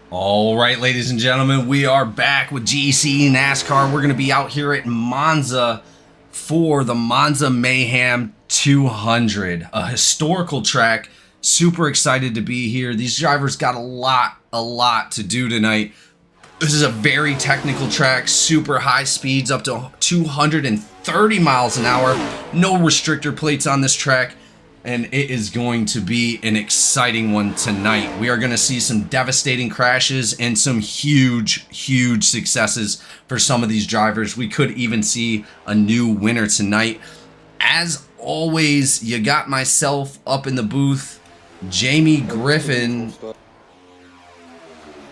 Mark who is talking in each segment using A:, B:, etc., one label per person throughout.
A: All right, ladies and gentlemen, we are back with GEC NASCAR. We're going to be out here at Monza for the Monza Mayhem 200, a historical track. Super excited to be here. These drivers got a lot to do tonight. This is a very technical track, super high speeds, up to 230 miles an hour. No restrictor plates on this track. And it is going to be an exciting one tonight. We are going to see some devastating crashes and some huge successes for some of these drivers. We could even see a new winner tonight. As always, you got myself up in the booth, Jamie Griffin,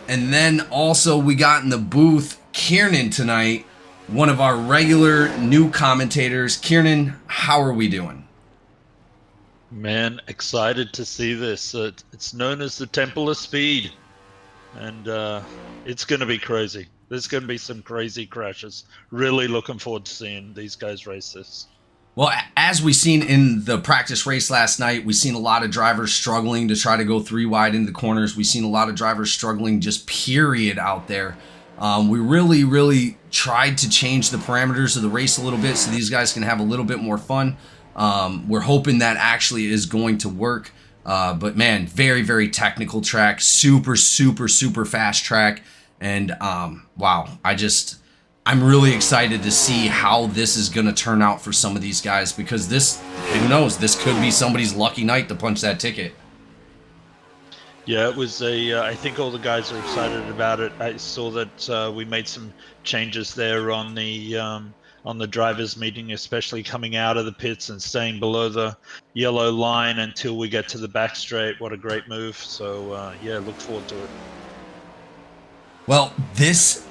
A: and then also we got in the booth Kiernan tonight, one of our regular new commentators. Kiernan, how are we doing?
B: Man, excited to see this. It's known as the Temple of Speed, and it's going to be crazy. There's going to be some crazy crashes. Really looking forward to seeing these guys race this.
A: Well, as we seen in the practice race last night, we've seen a lot of drivers struggling to try to go 3 wide into the corners. We've seen a lot of drivers struggling just period out there. We really tried to change the parameters of the race a little bit so these guys can have a little bit more fun. We're hoping that actually is going to work. But man, very technical track, super fast track. And wow, I'm really excited to see how this is going to turn out for some of these guys, because this, who knows, this could be somebody's lucky night to punch that ticket.
B: Yeah, it was I think all the guys are excited about it. I saw that we made some changes there on the drivers meeting, especially coming out of the pits and staying below the yellow line until we get to the back straight. What a great move. So yeah, look forward to it.
A: Well, this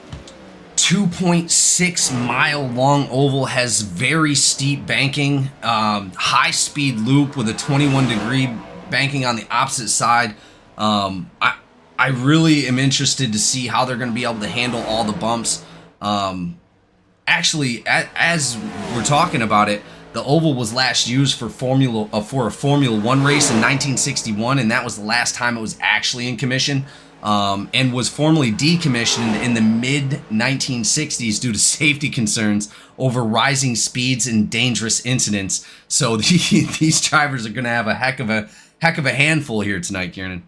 A: 2.6 mile long oval has very steep banking, high speed loop with a 21-degree banking on the opposite side. I really am interested to see how they're going to be able to handle all the bumps. Actually, as we're talking about it, the oval was last used for a Formula 1 race in 1961, and that was the last time it was actually in commission, and was formally decommissioned in the mid-1960s due to safety concerns over rising speeds and dangerous incidents. So these drivers are going to have a heck of a handful here tonight, Kieran.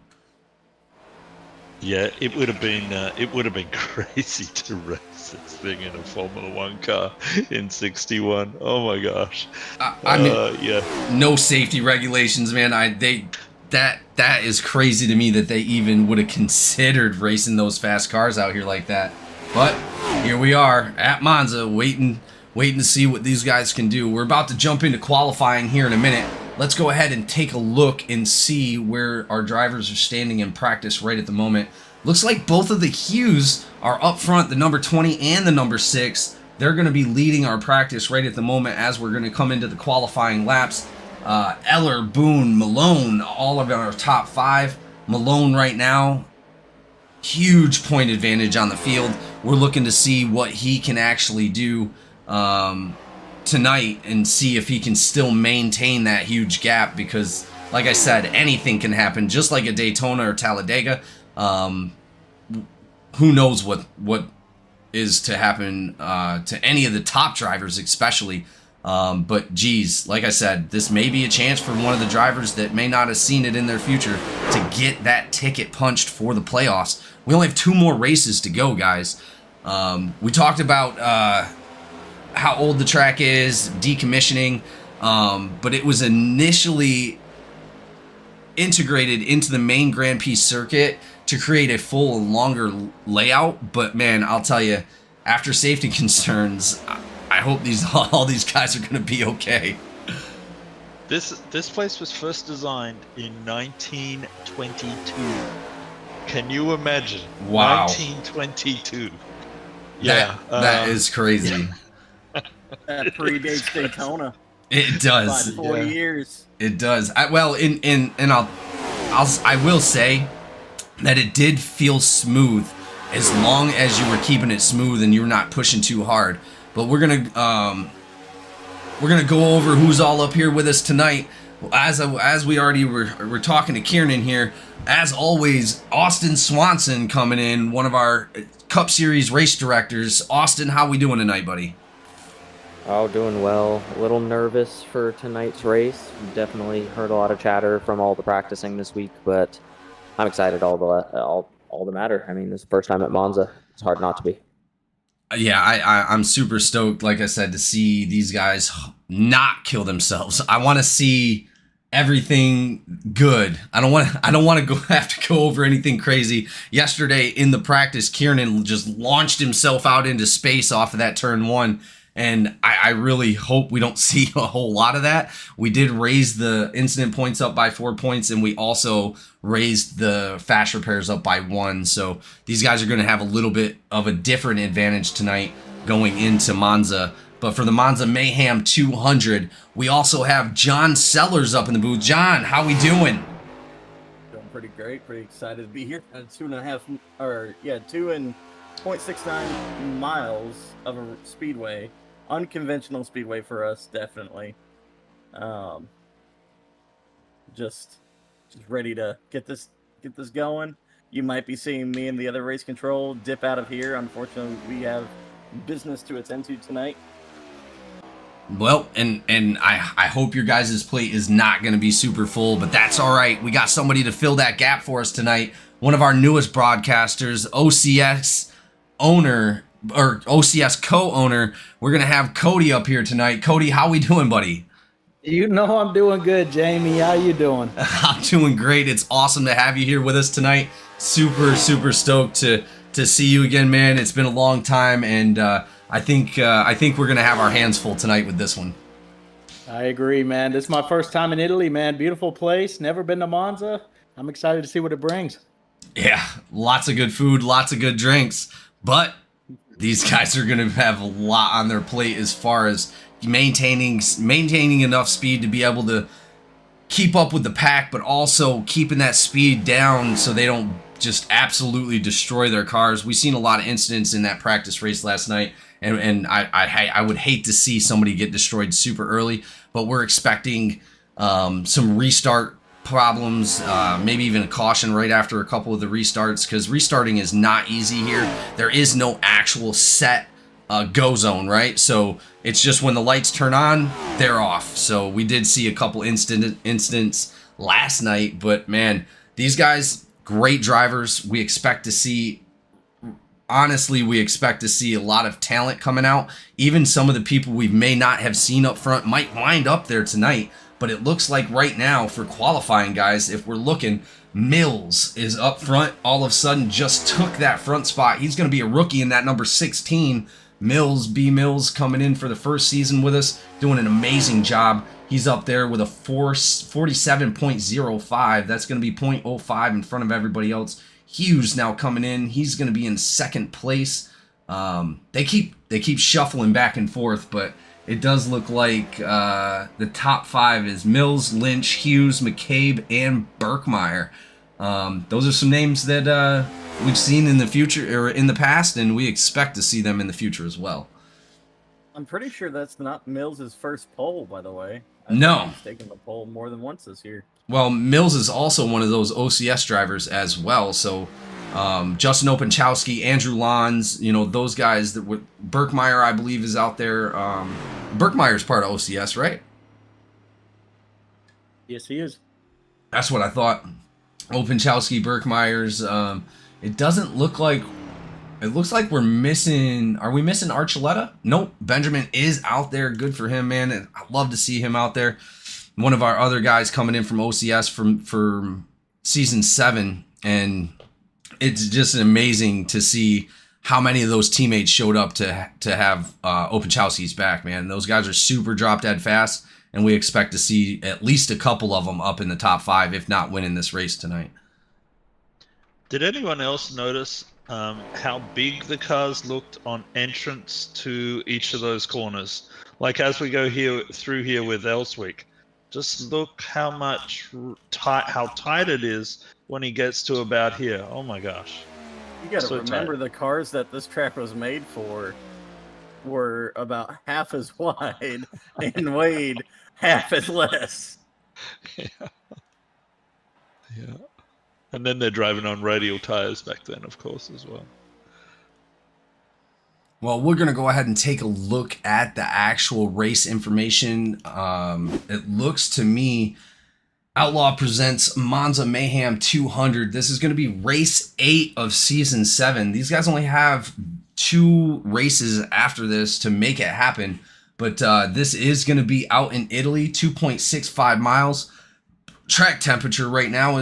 B: Yeah, it would have been crazy to race this thing in a Formula 1 car in 61. Oh my gosh.
A: I mean,
B: yeah.
A: No safety regulations, man. That is crazy to me that they even would have considered racing those fast cars out here like that. But here we are at Monza, waiting to see what these guys can do. We're about to jump into qualifying here in a minute. Let's go ahead and take a look and see where our drivers are standing in practice right at the moment. Looks like both of the Hughes are up front, the number 20 and the number 6. They're going to be leading our practice right at the moment as we're going to come into the qualifying laps. Eller, Boone, Malone, all of our top 5. Malone right now, huge point advantage on the field. We're looking to see what he can actually do tonight and see if he can still maintain that huge gap, because like I said, anything can happen, just like at Daytona or Talladega. Who knows what is to happen to any of the top drivers especially. But geez, like I said, this may be a chance for one of the drivers that may not have seen it in their future to get that ticket punched for the playoffs. We only have 2 more races to go, guys. We talked about how old the track is, decommissioning, but it was initially integrated into the main Grand Prix circuit to create a full and longer layout. But man, I'll tell you, after safety concerns, I hope all these guys are going to be okay.
B: This place was first designed in 1922. Can you imagine?
A: Wow.
B: 1922. Yeah,
A: that is crazy.
C: That predates Daytona.
A: It does.
C: By 40 years.
A: It does. I will say that it did feel smooth as long as you were keeping it smooth and you're not pushing too hard. But we're gonna go over who's all up here with us tonight. Well, as we already were talking to Kieran here, as always, Austin Swanson coming in, one of our Cup Series race directors. Austin, how we doing tonight, buddy?
D: Oh, doing well. A little nervous for tonight's race. Definitely heard a lot of chatter from all the practicing this week, but I'm excited all the matter. I mean, this is the first time at Monza. It's hard not to be.
A: Yeah, I'm super stoked, like I said, to see these guys not kill themselves. I want to see everything good. I don't want to have to go over anything crazy. Yesterday in the practice, Kieran just launched himself out into space off of that turn one. And I really hope we don't see a whole lot of that. We did raise the incident points up by 4 points, and we also raised the fast repairs up by 1. So these guys are going to have a little bit of a different advantage tonight going into Monza. But for the Monza Mayhem 200, we also have John Sellers up in the booth. John, how we doing?
C: Doing pretty great. Pretty excited to be here. 2.69 miles of a speedway. Unconventional speedway for us, definitely. Just ready to get this going. You might be seeing me and the other race control dip out of here. Unfortunately, we have business to attend to tonight.
A: Well, and I hope your guys' plate is not going to be super full, but that's all right. We got somebody to fill that gap for us tonight. One of our newest broadcasters, OCS owner, or OCS co-owner. We're going to have Cody up here tonight. Cody, how we doing, buddy?
E: You know I'm doing good, Jamie. How you doing?
A: I'm doing great. It's awesome to have you here with us tonight. Super stoked to see you again, man. It's been a long time, and I think we're gonna have our hands full tonight with this one.
E: I agree, man. This is my first time in Italy, man. Beautiful place. Never been to Monza. I'm excited to see what it brings.
A: Yeah, lots of good food, lots of good drinks, but these guys are gonna have a lot on their plate as far as maintaining enough speed to be able to keep up with the pack, but also keeping that speed down so they don't just absolutely destroy their cars. We've seen a lot of incidents in that practice race last night, and I would hate to see somebody get destroyed super early, but we're expecting some restart problems, maybe even a caution right after a couple of the restarts, because restarting is not easy here. There is no actual set go zone, right? So it's just when the lights turn on, they're off. So we did see a couple incidents last night, but man, these guys, great drivers. We expect to see a lot of talent coming out. Even some of the people we may not have seen up front might wind up there tonight, but it looks like right now for qualifying guys, if we're looking, Mills is up front, all of a sudden just took that front spot. He's going to be a rookie in that number 16. Mills coming in for the first season with us, doing an amazing job. He's up there with a 47.05. That's going to be 0.05 in front of everybody else. Hughes now coming in. He's going to be in second place. They keep shuffling back and forth, but it does look like the top 5 is Mills, Lynch, Hughes, McCabe, and Birkmeyer. Those are some names that we've seen in the future or in the past, and we expect to see them in the future as well.
C: I'm pretty sure that's not Mills' first pole, by the way.
A: No.
C: He's taken the pole more than once this year.
A: Well, Mills is also one of those OCS drivers as well. So Justin Openchowski, Andrew Lons, those guys that would, Birkmeyer, I believe, is out there. Birkmeyer's part of OCS, right?
E: Yes, he is.
A: That's what I thought. Openchowski, Birkmeyer's. It doesn't look like. It looks like we're missing. Are we missing Archuleta? Nope. Benjamin is out there. Good for him, man. And I'd love to see him out there. One of our other guys coming in from OCS for season 7, and it's just amazing to see how many of those teammates showed up to have Openchowski's back, man. Those guys are super drop dead fast, and we expect to see at least a couple of them up in the top 5, if not winning this race tonight.
B: Did anyone else notice how big the cars looked on entrance to each of those corners? Like as we go through here with Elswick, just look how tight it is when he gets to about here. Oh my gosh.
C: You got to
B: So
C: remember
B: tight.
C: the cars that this track was made for were about half as wide and weighed half as less.
B: Yeah. Yeah. And then they're driving on radial tires back then, of course, as well.
A: Well, we're going to go ahead and take a look at the actual race information. It looks to me Outlaw presents Monza Mayhem 200. This is going to be race 8 of season 7. These guys only have 2 races after this to make it happen. But this is going to be out in Italy, 2.65 miles. Track temperature right now,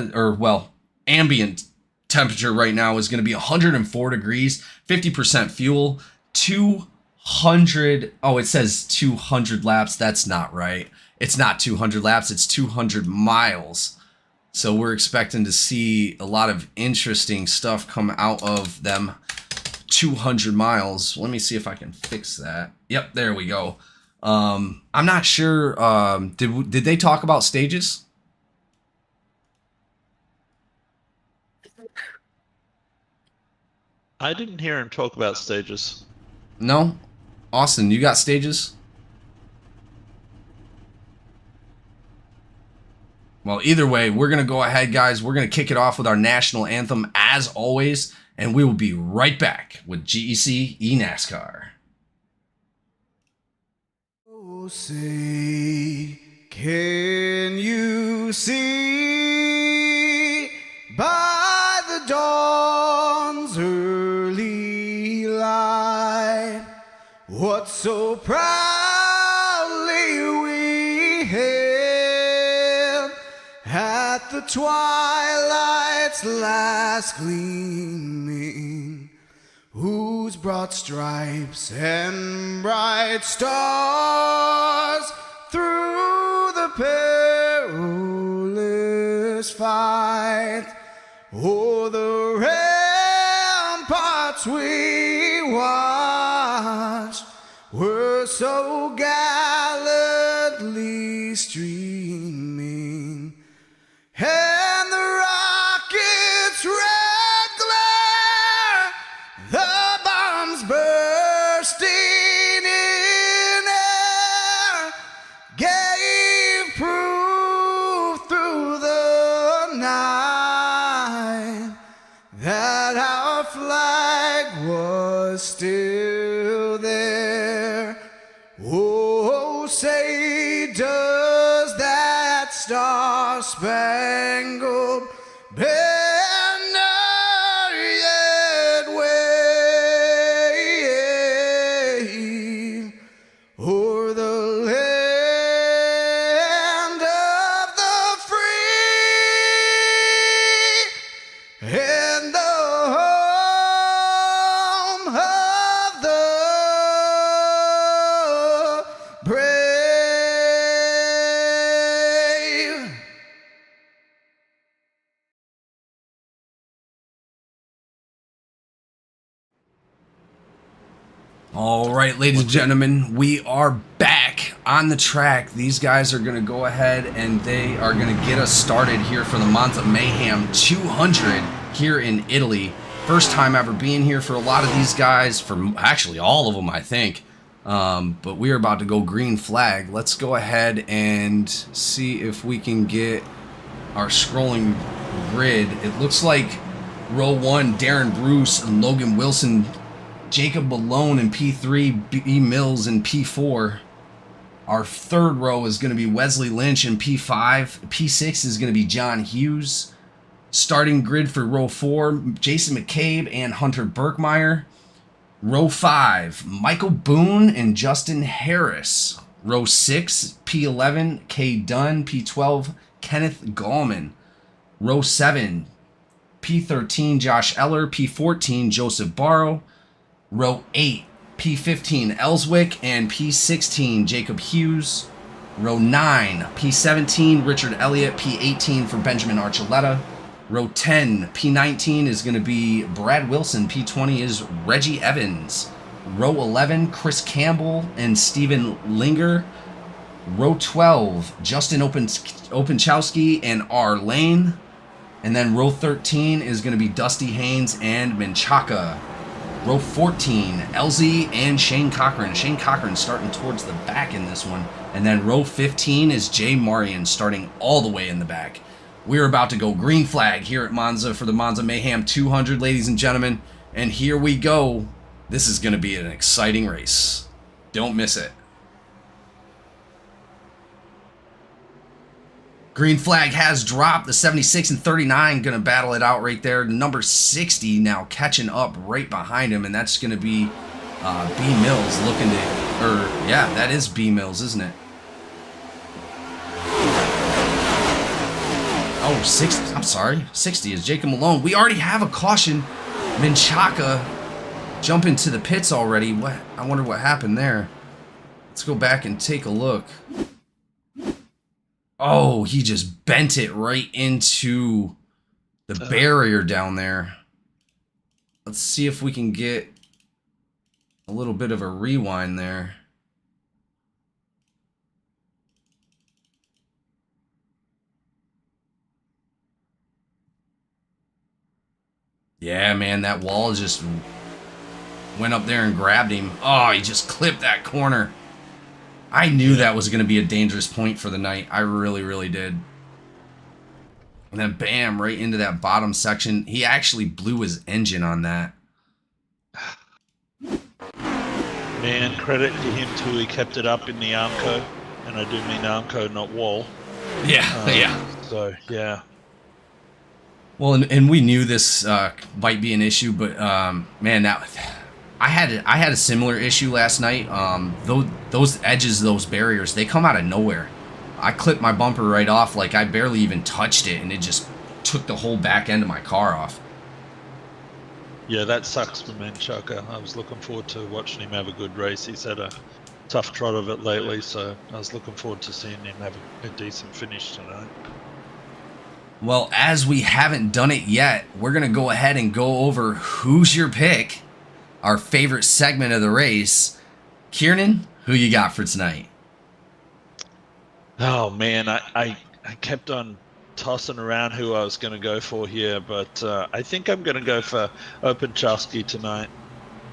A: ambient temperature right now is going to be 104 degrees, 50% fuel, 200. Oh, it says 200 laps. That's not right. It's not 200 laps. It's 200 miles. So we're expecting to see a lot of interesting stuff come out of them 200 miles. Let me see if I can fix that. Yep, there we go. I'm not sure. Did they talk about stages?
B: I didn't hear him talk about stages.
A: No? Austin, you got stages? Well, either way, we're going to go ahead, guys. We're going to kick it off with our national anthem, as always, and we will be right back with GEC eNASCAR.
F: Oh, say, can you see by the dawn's early light what so proudly we hailed at the twilight's last gleaming, whose broad stripes and bright stars through the perilous fight o'er the ramparts we watched were so gallantly streaming, and the rocket's red glare, the bombs bursting in air, gave proof through the night that our flag was still there. Oh, say does that star-spangled banner yet wave o'er the land of the free and the home of the brave?
A: All right, ladies and gentlemen, we are back on the track. These guys are going to go ahead and they are going to get us started here for the Monza Mayhem 200 here in Italy. First time ever being here for a lot of these guys, for actually all of them, I think. But we are about to go green flag. Let's go ahead and see if we can get our scrolling grid. It looks like row 1, Darren Bruce and Logan Wilson, Jacob Malone in P3, B. Mills in P4. Our third row is going to be Wesley Lynch in P5. P6 is going to be John Hughes. Starting grid for row 4, Jason McCabe and Hunter Birkmeyer. Row 5, Michael Boone and Justin Harris. Row 6, P11, Kay Dunn. P12, Kenneth Gallman. Row 7, P13, Josh Eller. P14, Joseph Barrow. Row 8, P15, Ellswick, and P16, Jacob Hughes. Row 9, P17, Richard Elliott. P18 for Benjamin Archuleta. Row 10, P19 is going to be Brad Wilson. P20 is Reggie Evans. Row 11, Chris Campbell and Steven Linger. Row 12, Justin Openchowski and R. Lane. And then row 13 is going to be Dusty Haynes and Menchaca. Row 14, LZ and Shane Cochran. Shane Cochran starting towards the back in this one. And then row 15 is Jay Marion starting all the way in the back. We're about to go green flag here at Monza for the Monza Mayhem 200, ladies and gentlemen. And here we go. This is going to be an exciting race. Don't miss it. Green flag has dropped. The 76 and 39 going to battle it out right there. The number 60 now catching up right behind him, and that's going to be B Mills looking to, yeah, that is B Mills, isn't it? Oh, 60, I'm sorry. 60 is Jacob Malone. We already have a caution. Menchaca jumping to the pits already. What? I wonder what happened there. Let's go back and take a look. Oh, he just bent it right into the barrier down there. Let's see if we can get a little bit of a rewind there. Yeah, man, that wall just went up there and grabbed him. Oh, he just clipped that corner. I knew that was going to be a dangerous point for the night. I really, really did. And then bam, right into that bottom section. He actually blew his engine on that.
B: Man, credit to him too. He kept it up in the Armco. And I do mean Armco, not wall.
A: Yeah, yeah.
B: So, yeah.
A: Well, and we knew this might be an issue, but man, that I had a similar issue last night. Those edges, those barriers, they come out of nowhere. I clipped my bumper right off, like I barely even touched it, and it just took the whole back end of my car off.
B: Yeah, that sucks for Menchaca. I was looking forward to watching him have a good race. He's had a tough trot of it lately, so I was looking forward to seeing him have a decent finish tonight.
A: Well, as we haven't done it yet, we're going to go ahead and go over Who's Your Pick, our favorite segment of the race. Kieran, who you got for tonight?
B: Oh, man, I kept on tossing around who I was going to go for here, but I think I'm going to go for Openchowski tonight.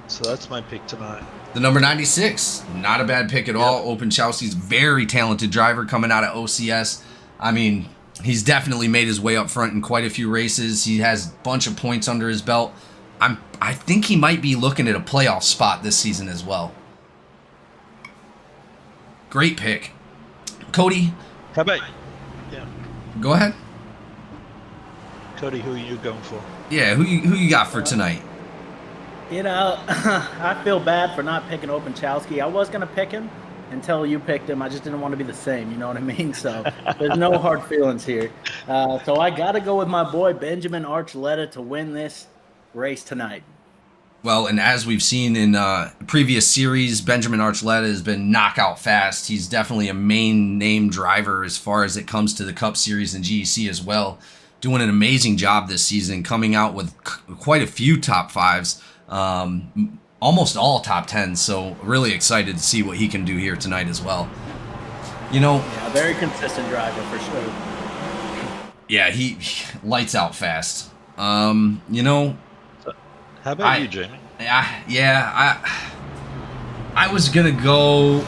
B: So that's my pick tonight.
A: The number 96. Not a bad pick at all. Openchowski's very talented driver coming out of OCS. I mean, he's definitely made his way up front in quite a few races. He has a bunch of points under his belt. I think he might be looking at a playoff spot this season as well. Great pick. Cody.
B: How about, yeah,
A: Go ahead.
B: Cody, who are you going for?
A: Yeah, who you got for tonight?
E: You know, I feel bad for not picking Openchowski. I was going to pick him until you picked him. I just didn't want to be the same, you know what I mean? So there's no hard feelings here. So I got to go with my boy Benjamin Archuleta to win this race tonight.
A: Well, and as we've seen in previous series, Benjamin Archuleta has been knockout fast. He's definitely a main name driver as far as it comes to the Cup Series and GEC as well. Doing an amazing job this season, coming out with quite a few top fives, almost all top 10s. So really excited to see what he can do here tonight as well. You know,
E: Yeah, very consistent driver for sure.
A: yeah, he lights out fast. You know,
B: How about you, Jamie?
A: I was gonna go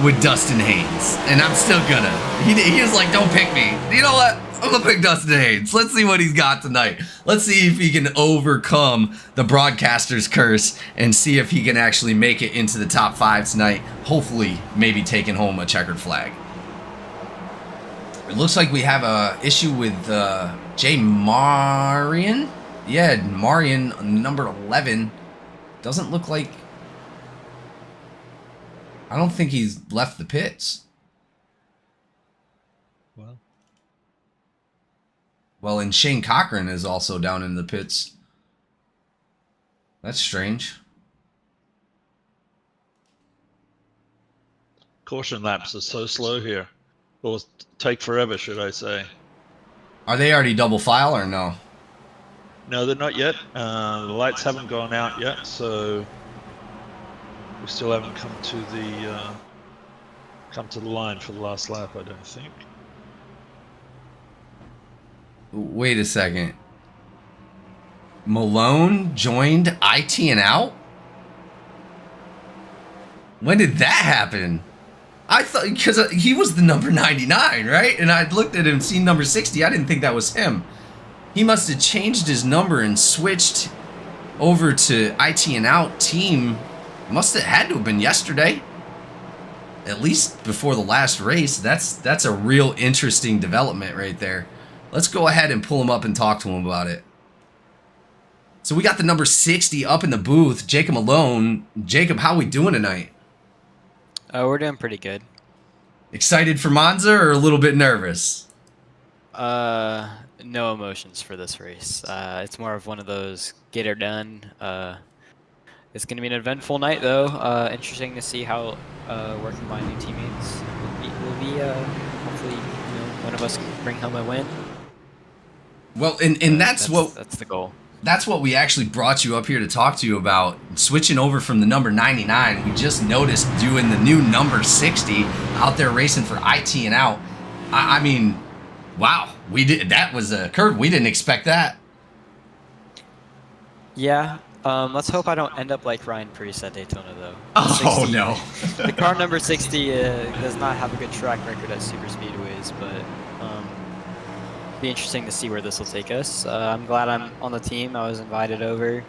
A: with Dustin Haynes, and I'm still gonna. He was like, "Don't pick me." You know what? I'm gonna pick Dustin Haynes. Let's see what he's got tonight. Let's see if he can overcome the broadcaster's curse and see if he can actually make it into the top 5 tonight. Hopefully, maybe taking home a checkered flag. It looks like we have a issue with Jay Marion. Yeah, Marion, number 11. Doesn't look like... I don't think he's left the pits. Well, and Shane Cochran is also down in the pits. That's strange.
B: Caution laps are so slow here. Or take forever, should I say.
A: Are they already double file or no?
B: No, they're not yet. The lights haven't gone out yet, so we still haven't come to the line for the last lap, I don't think.
A: Wait a second. Malone joined IT and out? When did that happen? I thought, because he was the number 99, right? And I looked at him, seen number 60. I didn't think that was him. He must have changed his number and switched over to IT and out team. Must have had to have been yesterday. At least before the last race. That's a real interesting development right there. Let's go ahead and pull him up and talk to him about it. So we got the number 60 up in the booth, Jacob Malone. Jacob, how we doing tonight?
G: We're doing pretty good.
A: Excited for Monza or a little bit nervous?
G: No emotions for this race. It's more of one of those get her done. It's going to be an eventful night, though. Interesting to see how working with my new teammates will be. Hopefully, one of us can bring home a win.
A: Well, and that's
G: the goal.
A: That's what we actually brought you up here to talk to you about. Switching over from the number 99, we just noticed doing the new number 60 out there racing for IT and out. I mean, wow, that was a curve. We didn't expect that.
G: Yeah. Let's hope I don't end up like Ryan Preece at Daytona, though.
A: Oh,
G: 60,
A: no.
G: The car number 60 does not have a good track record at super speedways, but be interesting to see where this will take us. I'm glad I'm on the team. I was invited over.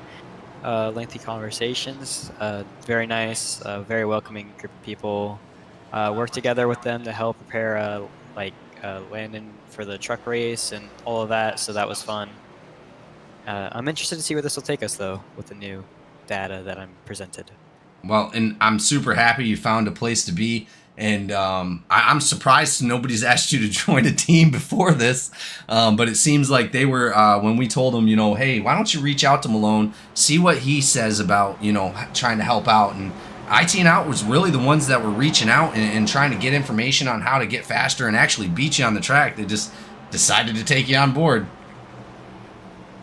G: Lengthy conversations. Very nice. Very welcoming group of people. Worked together with them to help prepare Landon for the truck race and all of that, so that was fun. I'm interested to see where this will take us, though, with the new data that I'm presented.
A: Well, and I'm super happy you found a place to be. And I'm surprised nobody's asked you to join a team before this. But it seems like they were, when we told them, hey, why don't you reach out to Malone, see what he says about, trying to help out. And IT and Out was really the ones that were reaching out and trying to get information on how to get faster and actually beat you on the track. They just decided to take you on board.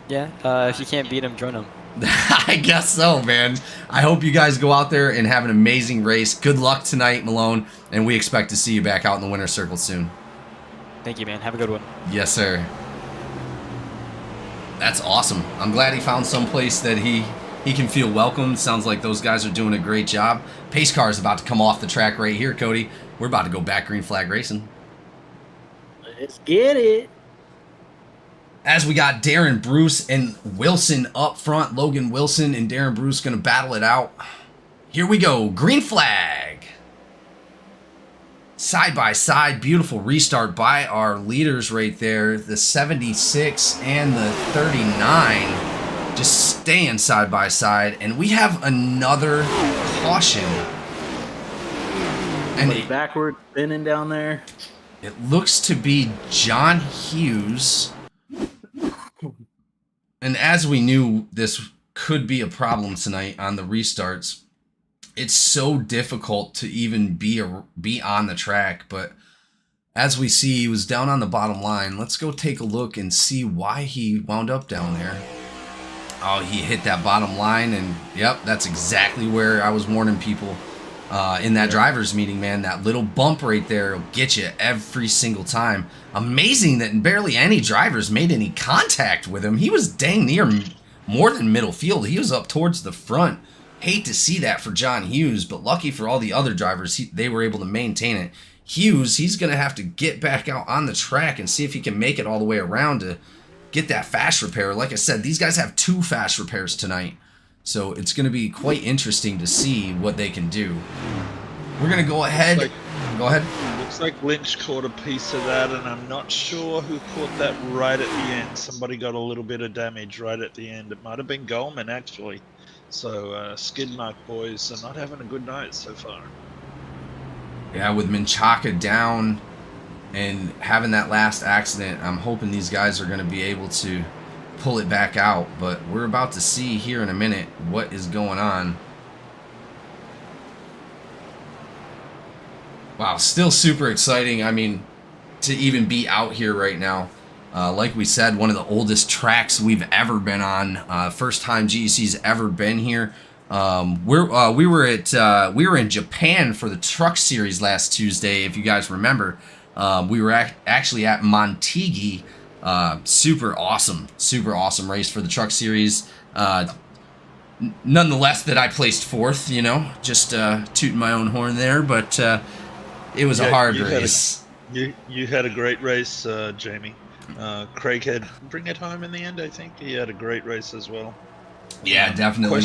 G: Yeah, if you can't beat him, join him.
A: I guess so, man. I hope you guys go out there and have an amazing race. Good luck tonight, Malone, and we expect to see you back out in the winner's circle soon.
G: Thank you, man. Have a good one.
A: Yes, sir. That's awesome. I'm glad he found some place that he can feel welcome. Sounds like those guys are doing a great job. Pace car is about to come off the track right here, Cody. We're about to go back green flag racing.
E: Let's get it.
A: As we got Darren Bruce and Wilson up front, Logan Wilson and Darren Bruce going to battle it out. Here we go, green flag. Side by side, beautiful restart by our leaders right there. The 76 and the 39 just staying side by side. And we have another caution. And
E: Backward spinning down there.
A: It looks to be John Hughes. And as we knew this could be a problem tonight on the restarts, it's so difficult to even be on the track. But as we see, he was down on the bottom line. Let's go take a look and see why he wound up down there. Oh, he hit that bottom line, and yep, that's exactly where I was warning people in that driver's meeting, man. That little bump right there will get you every single time. Amazing that barely any drivers made any contact with him. He was dang near more than middle field. He was up towards the front. Hate to see that for John Hughes, but lucky for all the other drivers, they were able to maintain it. Hughes, he's going to have to get back out on the track and see if he can make it all the way around to get that fast repair. Like I said, these guys have 2 fast repairs tonight. So it's going to be quite interesting to see what they can do. We're going to go ahead. Go ahead.
B: Looks like Lynch caught a piece of that, and I'm not sure who caught that right at the end. Somebody got a little bit of damage right at the end. It might have been Goldman, actually. So skid mark boys are not having a good night so far.
A: Yeah, with Menchaca down and having that last accident, I'm hoping these guys are going to be able to pull it back out. But we're about to see here in a minute what is going on. Wow, still super exciting. I mean, to even be out here right now. Like we said, one of the oldest tracks we've ever been on. First time GEC's ever been here. We were in Japan for the Truck Series last Tuesday, if you guys remember. We were actually at Montigi Super awesome race for the truck series. Nonetheless, that I placed fourth, you know, just tooting my own horn there, but it was a hard race.
B: You had a great race, Jamie. Craig had bring it home in the end. I think he had a great race as well.
A: Yeah, definitely.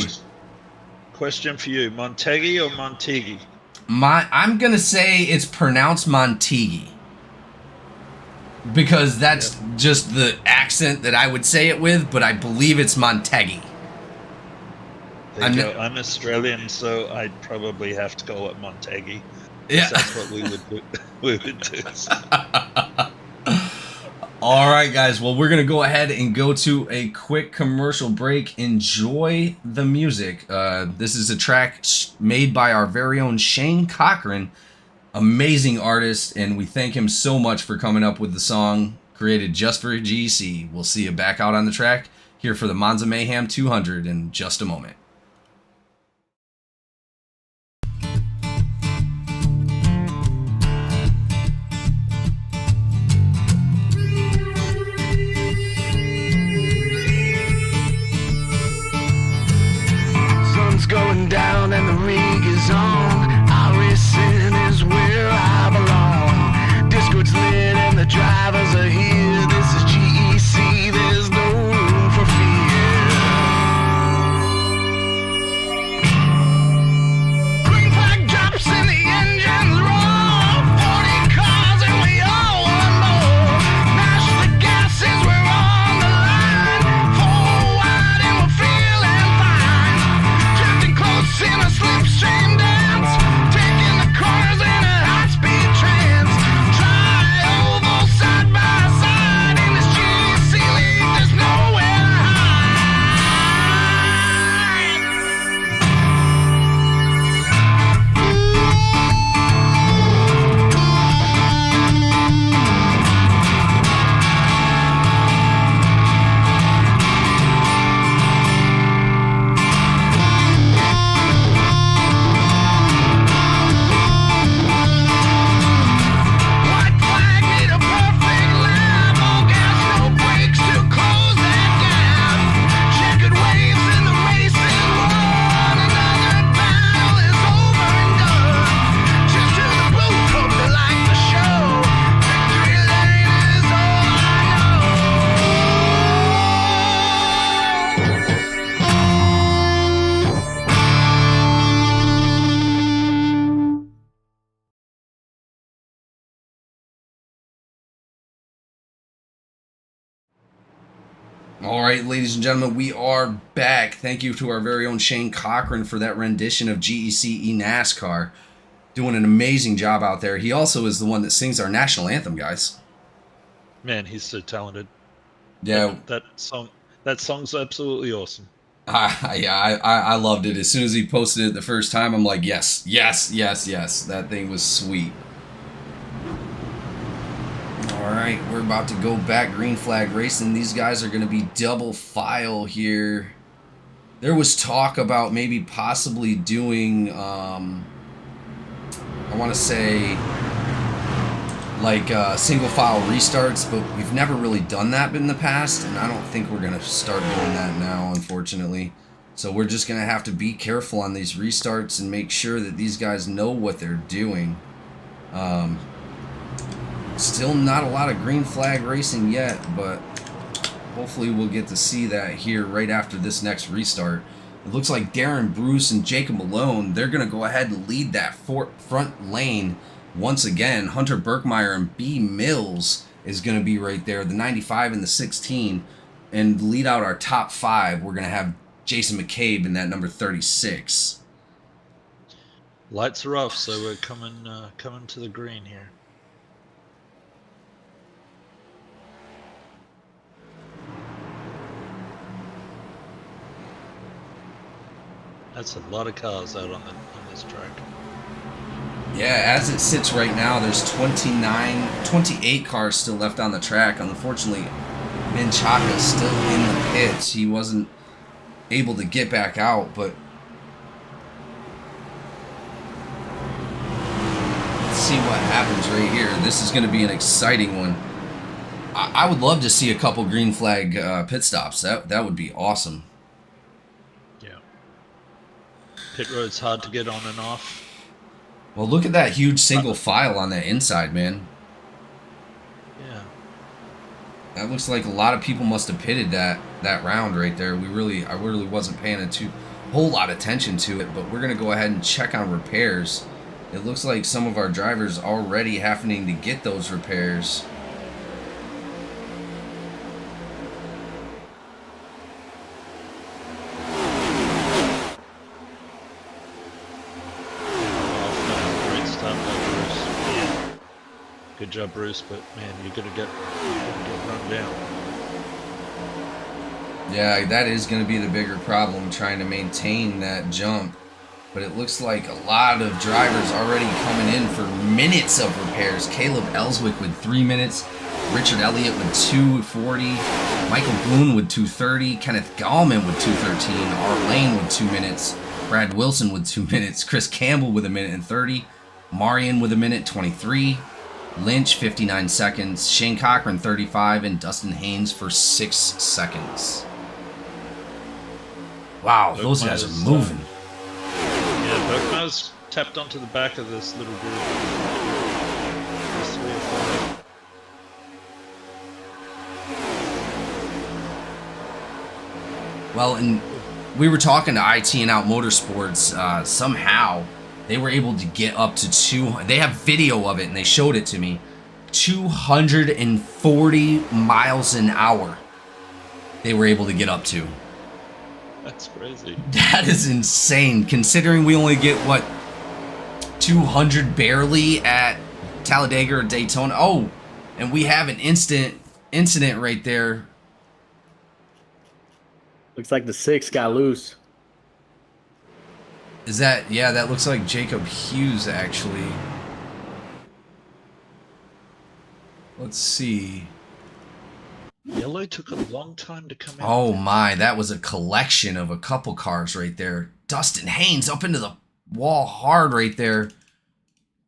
B: Question for you: Montegi or Montigi?
A: I'm gonna say it's pronounced Montigi because that's just the accent that I would say it with, but I believe it's Montegi.
B: I'm Australian, so I'd probably have to go at Montegi.
A: Yeah,
B: that's what we would do. We would do.
A: All right, guys. Well, we're gonna go ahead and go to a quick commercial break. Enjoy the music. This is a track made by our very own Shane Cochran, amazing artist, and we thank him so much for coming up with the song created just for GEC. We'll see you back out on the track here for the Monza Mayhem 200 in just a moment.
F: Going down and the rig is on. iRacing is where I belong. Discord's lit and the drivers are here. This is GEC, there's no room for fear. Green flag drops and the engines roar. 40 cars and we all want more. Mash the gases, we're on the line. Forward and we're feeling fine. Close in a slipstream dance, taking the corners in a high-speed trance. Try oval side by side in this GEC league. There's nowhere to
A: All right, ladies and gentlemen, we are back. Thank you to our very own Shane Cochran for that rendition of GEC NASCAR. Doing an amazing job out there. He also is the one that sings our national anthem, guys.
B: Man, he's so talented.
A: Yeah,
B: that song's absolutely awesome.
A: I loved it. As soon as he posted it the first time, I'm like, yes. That thing was sweet. All right, we're about to go back green flag racing. These guys are going to be double file here. There was talk about maybe possibly doing, I want to say, like single file restarts, but we've never really done that in the past, and I don't think we're going to start doing that now, unfortunately. So we're just going to have to be careful on these restarts and make sure that these guys know what they're doing. Still not a lot of green flag racing yet, but hopefully we'll get to see that here right after this next restart. It looks like Darren Bruce and Jacob Malone, they're going to go ahead and lead that front lane once again. Hunter Berkmeyer and B. Mills is going to be right there, the 95 and the 16, and lead out our top five. We're going to have Jason McCabe in that number 36.
B: Lights are off, so we're coming to the green here. That's a lot of cars out on this track.
A: Yeah, as it sits right now, there's 28 cars still left on the track. Unfortunately, Ben Chaka's still in the pits. He wasn't able to get back out, but let's see what happens right here. This is going to be an exciting one. I would love to see a couple green flag pit stops. That would be awesome.
B: Yeah. Pit road's hard to get on and off.
A: Well, look at that huge single file on that inside, man.
B: Yeah.
A: That looks like a lot of people must have pitted that round right there. I really wasn't paying a whole lot of attention to it, but we're gonna go ahead and check on repairs. It looks like some of our drivers already having to get those repairs.
B: Great stuff by Bruce. Yeah. Good job, Bruce, but man, you're gonna get run down.
A: Yeah, that is going to be the bigger problem, trying to maintain that jump. But it looks like a lot of drivers already coming in for minutes of repairs. Caleb Ellswick with 3 minutes. Richard Elliott with 2:40. Michael Boone with 2:30. Kenneth Gallman with 2:13. R. Lane with 2 minutes. Brad Wilson with 2 minutes. Chris Campbell with 1:30. Marion with 1:23. Lynch, 59 seconds. Shane Cochran, 35. And Dustin Haynes for 6 seconds. Wow, those guys are moving.
B: Yeah, Bergmar's tapped onto the back of this little group. There's 3 or 4.
A: Well, and we were talking to IT and Out Motorsports. Somehow they were able to get up to 200. They have video of it and they showed it to me. 240 miles an hour they were able to get up to.
B: That's crazy.
A: That is insane, considering we only get, what, 200 barely at Talladega or Daytona. Oh, and we have an incident right there.
E: Looks like the 6 got loose.
A: Is that, yeah, that looks like Jacob Hughes, actually. Let's see.
B: Yellow took a long time to come out.
A: Oh my, that was a collection of a couple cars right there. Dustin Haynes up into the wall hard right there.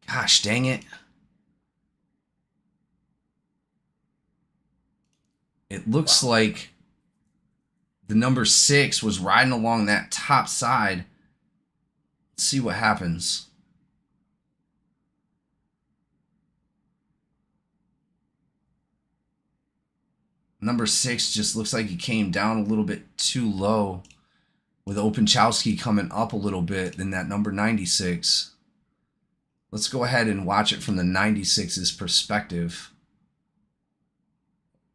A: Gosh dang it. It looks like the number 6 was riding along that top side. Let's see what happens. Number 6 just looks like he came down a little bit too low, with Openchowski coming up a little bit than that number 96. Let's go ahead and watch it from the 96's perspective.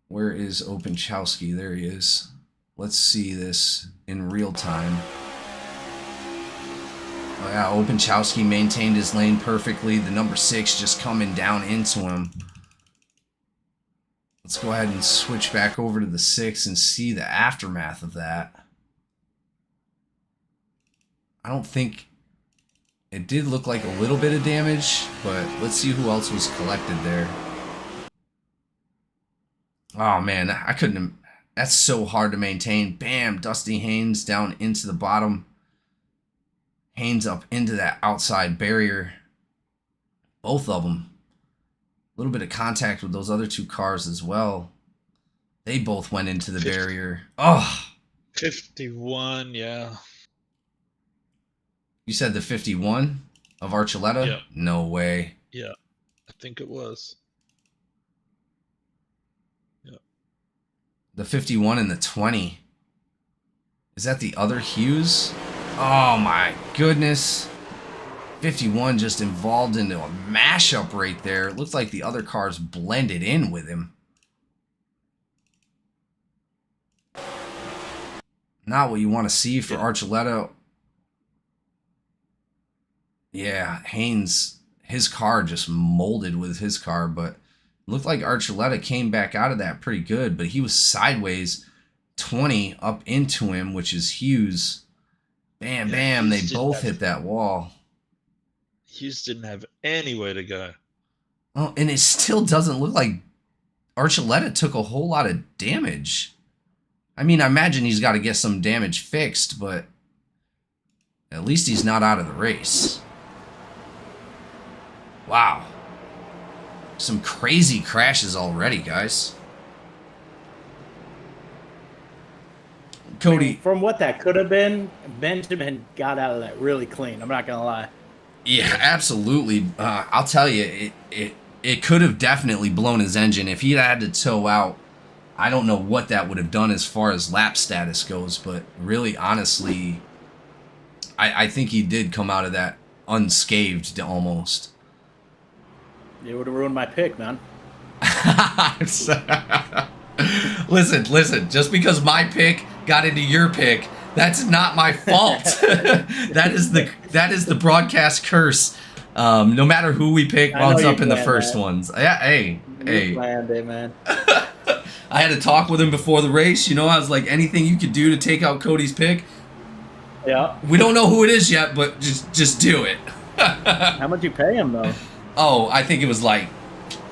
A: Where is Openchowski? There he is. Let's see this in real time. Oh yeah, Openchowski maintained his lane perfectly. The number 6 just coming down into him. Let's go ahead and switch back over to the 6 and see the aftermath of that. I don't think it did look like a little bit of damage, but let's see who else was collected there. Oh man, I couldn't have, that's so hard to maintain. Bam, Dusty Haynes down into the bottom. Haynes up into that outside barrier. Both of them. A little bit of contact with those other 2 cars as well. They both went into the barrier. Oh,
B: 51, yeah.
A: You said the 51 of Archuleta?
B: Yeah.
A: No way.
B: Yeah, I think it was. Yeah.
A: The 51 and the 20. Is that the other Hughes? Oh my goodness. 51 just involved into a mashup right there. It looks like the other cars blended in with him. Not what you want to see for Archuleta. Yeah, Haynes, his car just molded with his car, but it looked like Archuleta came back out of that pretty good, but he was sideways 20 up into him, which is Hughes. Bam,
B: Yeah,
A: bam, they
B: Hughes
A: both
B: didn't
A: hit that wall.
B: Hughes didn't have anywhere to go.
A: Oh, and it still doesn't look like Archuleta took a whole lot of damage. I mean, I imagine he's got to get some damage fixed, but at least he's not out of the race. Wow. Some crazy crashes already, guys. Cody.
E: From what that could have been, Benjamin got out of that really clean. I'm not gonna lie.
A: Yeah, absolutely. I'll tell you, it could have definitely blown his engine if he'd had to tow out. I don't know what that would have done as far as lap status goes, but really, honestly, I think he did come out of that unscathed almost.
E: It would have ruined my pick, man.
A: Listen. Just because my pick got into your pick, that's not my fault. that is the broadcast curse. No matter who we pick, winds up in the first ones. Yeah, hey.
E: Planned it, man.
A: I had to talk with him before the race. You know, I was like, anything you could do to take out Cody's pick.
E: Yeah.
A: We don't know who it is yet, but just do it.
E: How much you pay him though?
A: Oh, I think it was like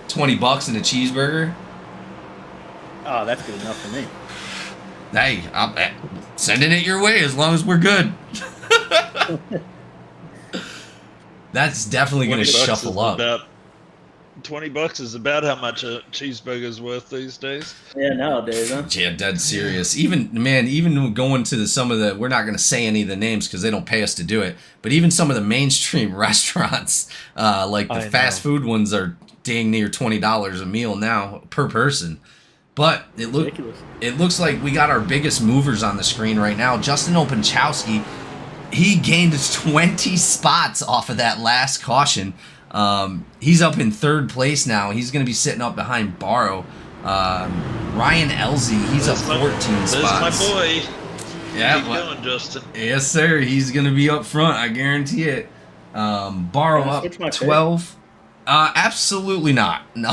A: $20 and a cheeseburger.
E: Oh, that's good enough for me.
A: Hey, I'm sending it your way as long as we're good. That's definitely going to shuffle up.
B: $20 is about how much a cheeseburger's worth these days.
E: Yeah, nowadays, huh?
A: Yeah, dead serious. Even going to some of the, we're not going to say any of the names because they don't pay us to do it, but even some of the mainstream restaurants, like the fast food ones, are dang near $20 a meal now per person. But it looks like we got our biggest movers on the screen right now. Justin Opinchowski, he gained 20 spots off of that last caution. He's up in third place now. He's going to be sitting up behind Barrow. Ryan Elzey, he's up 14 spots.
B: There's my boy.
A: Yeah,
B: Keep going, Justin.
A: Yes, sir. He's going to be up front. I guarantee it. Barrow up 12. Absolutely not. No.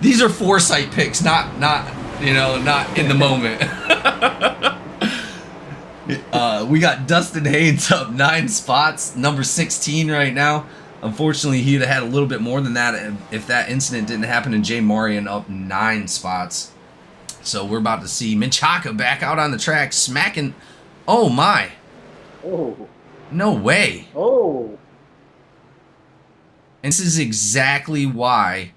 A: These are foresight picks, not in the moment. We got Dustin Haynes up 9 spots, number 16 right now. Unfortunately, he'd have had a little bit more than that if that incident didn't happen. And Jay Marion up 9 spots. So we're about to see Menchaca back out on the track, smacking. Oh my!
E: Oh.
A: No way!
E: Oh.
A: And this is exactly why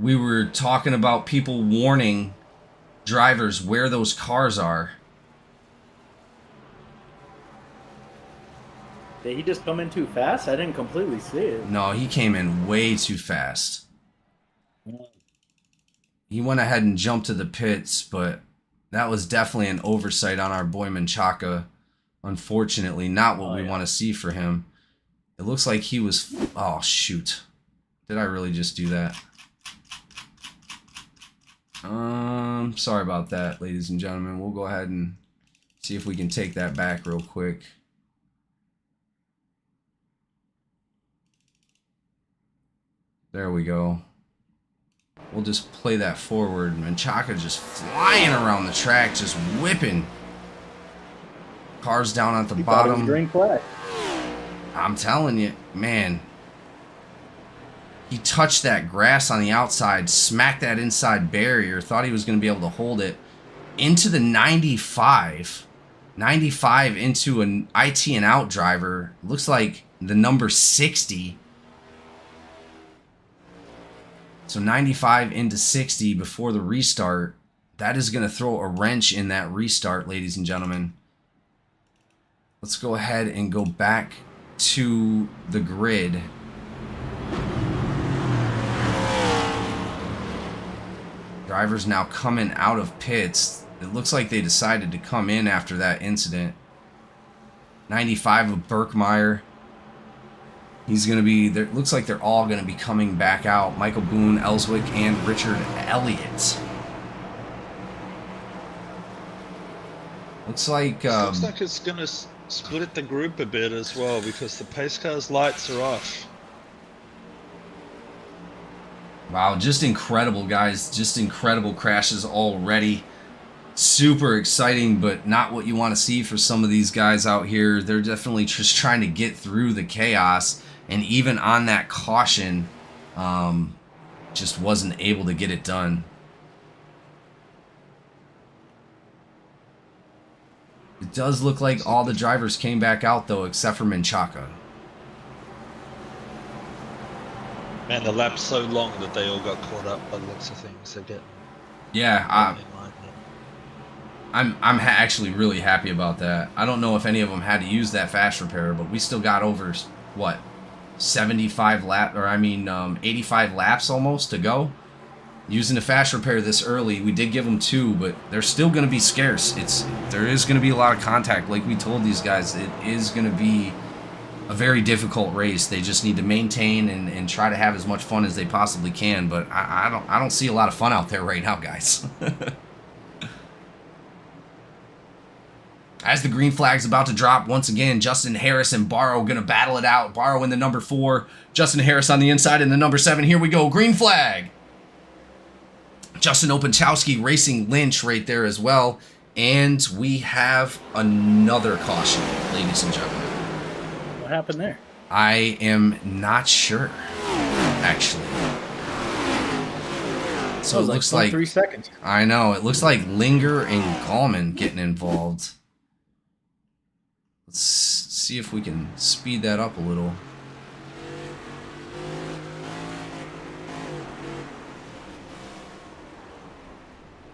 A: we were talking about people warning drivers where those cars are.
E: Did he just come in too fast? I didn't completely see it.
A: No, he came in way too fast. He went ahead and jumped to the pits, but that was definitely an oversight on our boy Menchaca. Unfortunately, not what we want to see for him. It looks like he was... Oh, shoot. Did I really just do that? Sorry about that, ladies and gentlemen. We'll go ahead and see if we can take that back real quick. There we go. We'll just play that forward. Menchaca just flying around the track, just whipping. Cars down at the bottom.
E: Green flag.
A: I'm telling you, man. He touched that grass on the outside, smacked that inside barrier, thought he was going to be able to hold it into the 95. 95 into an IT and out driver. Looks like the number 60. So 95 into 60 before the restart. That is going to throw a wrench in that restart, ladies and gentlemen. Let's go ahead and go back to the grid. Drivers now coming out of pits. It looks like they decided to come in after that incident. 95 of Birkmeyer. He's going to be... There, looks like they're all going to be coming back out. Michael Boone, Ellswick, and Richard Elliott. Looks like
B: it's going to split the group a bit as well because the pace car's lights are off.
A: Wow, just incredible, guys. Just incredible crashes already. Super exciting, but not what you want to see for some of these guys out here. They're definitely just trying to get through the chaos. And even on that caution, just wasn't able to get it done. It does look like all the drivers came back out, though, except for Menchaca.
B: Man, the lap's so long that they all got caught up by lots of things. They get
A: Yeah,
B: in line.
A: I'm actually really happy about that. I don't know if any of them had to use that fast repair, but we still got over, what, 75 lap, or I mean 85 laps almost to go. Using the fast repair this early, we did give them 2, but they're still going to be scarce. There is going to be a lot of contact. Like we told these guys, it is going to be a very difficult race. They just need to maintain and try to have as much fun as they possibly can. But I don't see a lot of fun out there right now, guys. As the green flag's about to drop, once again, Justin Harris and Barrow going to battle it out. Barrow in the number 4, Justin Harris on the inside in the number 7. Here we go, green flag. Justin Opachowski racing Lynch right there as well. And we have another caution, ladies and gentlemen.
E: What happened there?
A: I am not sure, actually. So it looks like
E: 3 seconds.
A: I know. It looks like Linger and Gallman getting involved. Let's see if we can speed that up a little.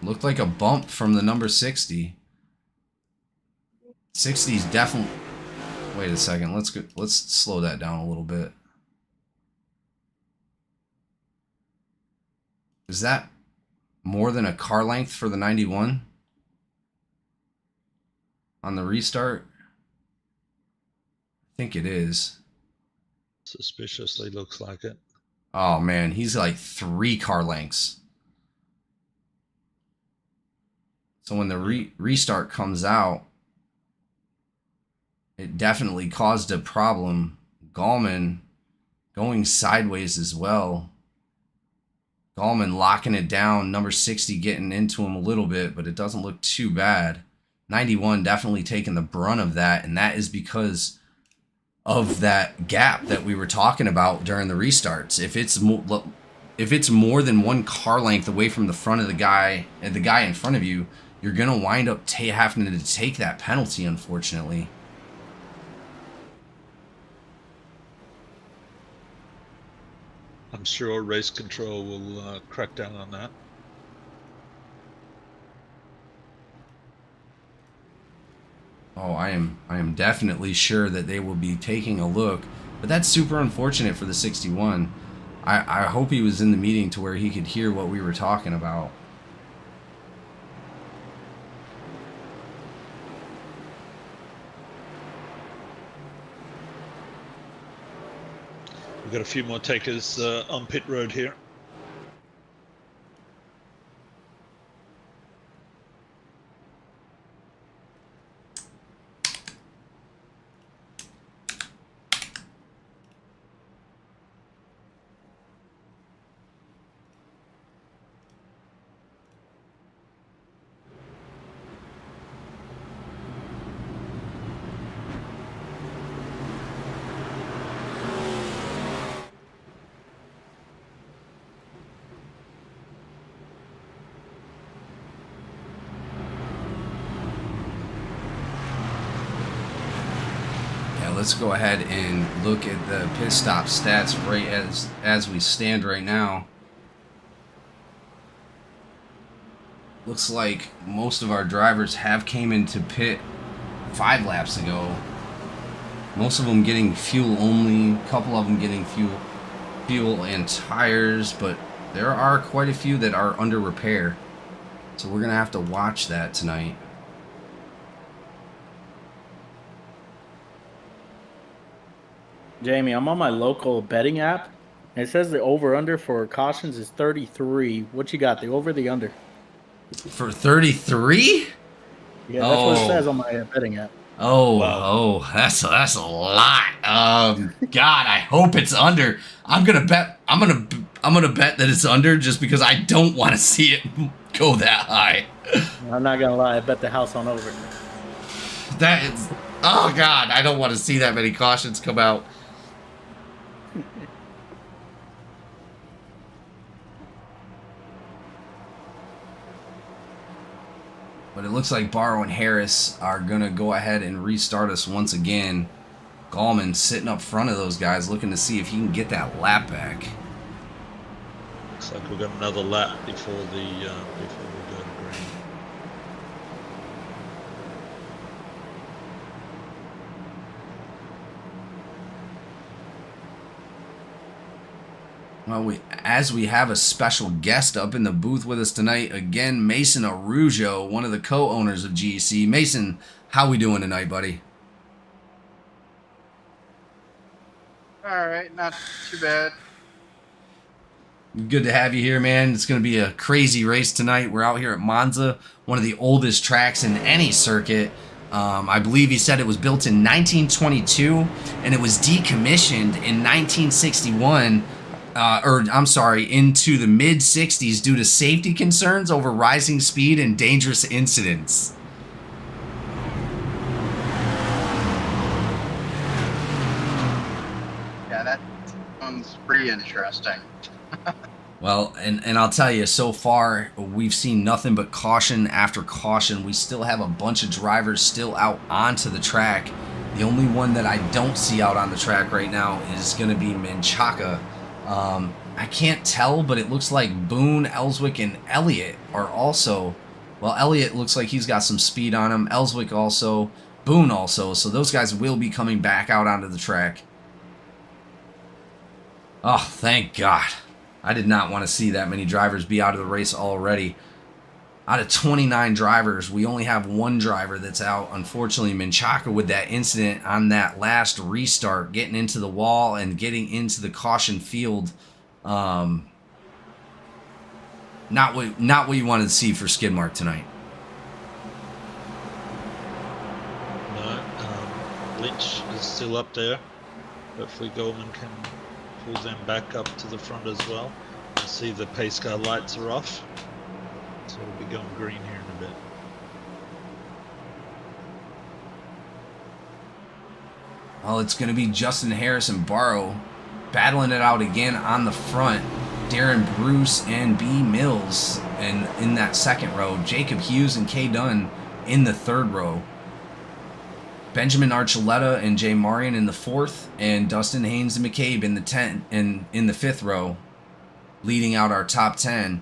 A: Looked like a bump from the number 60. 60's definitely... Wait a second. Let's slow that down a little bit. Is that more than a car length for the 91? On the restart? I think it is.
B: Suspiciously looks like it.
A: Oh man, he's like 3 car lengths. So when the restart comes out, it definitely caused a problem. Gallman going sideways as well. Gallman locking it down. Number 60 getting into him a little bit, but it doesn't look too bad. 91 definitely taking the brunt of that, and that is because of that gap that we were talking about during the restarts. If it's more than 1 car length away from the front of the guy in front of you, you're gonna wind up having to take that penalty, unfortunately.
B: I'm sure race control will crack down on that.
A: Oh, I am definitely sure that they will be taking a look, but that's super unfortunate for the 61. I hope he was in the meeting to where he could hear what we were talking about.
B: We've got a few more takers on pit road here.
A: Let's go ahead and look at the pit stop stats right as we stand right now. Looks like most of our drivers have came into pit 5 laps ago. Most of them getting fuel only, a couple of them getting fuel and tires, but there are quite a few that are under repair. So we're gonna have to watch that tonight.
E: Jamie, I'm on my local betting app. And it says the over-under for cautions is 33. What you got, the over or the under?
A: For 33?
E: Yeah, that's what it says on my betting app.
A: Oh,
B: Wow.
A: oh, that's a lot. God, I hope it's under. I'm gonna bet that it's under just because I don't want to see it go that high.
E: I'm not gonna lie, I bet the house on over.
A: That is, oh God, I don't want to see that many cautions come out. But it looks like Barrow and Harris are going to go ahead and restart us once again. Gallman sitting up front of those guys looking to see if he can get that lap back.
B: Looks like we've got another lap before we go to green.
A: Well, as we have a special guest up in the booth with us tonight, again, Mason Arujo, one of the co-owners of GEC. Mason, how we doing tonight, buddy?
H: All right, not too bad.
A: Good to have you here, man. It's going to be a crazy race tonight. We're out here at Monza, one of the oldest tracks in any circuit. I believe he said it was built in 1922, and it was decommissioned in 1961. Into the mid-60s due to safety concerns over rising speed and dangerous incidents.
H: Yeah, that sounds pretty interesting.
A: Well, and I'll tell you, so far, we've seen nothing but caution after caution. We still have a bunch of drivers still out onto the track. The only one that I don't see out on the track right now is going to be Menchaca. I can't tell, but it looks like Boone, Ellswick, and Elliott are also... Well, Elliott looks like he's got some speed on him. Ellswick also. Boone also. So those guys will be coming back out onto the track. Oh, thank God. I did not want to see that many drivers be out of the race already. Out of 29 drivers, we only have one driver that's out. Unfortunately, Menchaca, with that incident on that last restart, getting into the wall and getting into the caution field, not what you wanted to see for Skidmark tonight.
B: No, Lynch is still up there. Hopefully Goldman can pull them back up to the front as well. I see the pace car lights are off. So we'll be going green here in a bit.
A: Well, it's going to be Justin Harris and Barrow battling it out again on the front. Darren Bruce and B. Mills and in that second row. Jacob Hughes and Kay Dunn in the third row. Benjamin Archuleta and Jay Marion in the fourth, and Dustin Haynes and McCabe in the 10 and in the fifth row, leading out our top 10.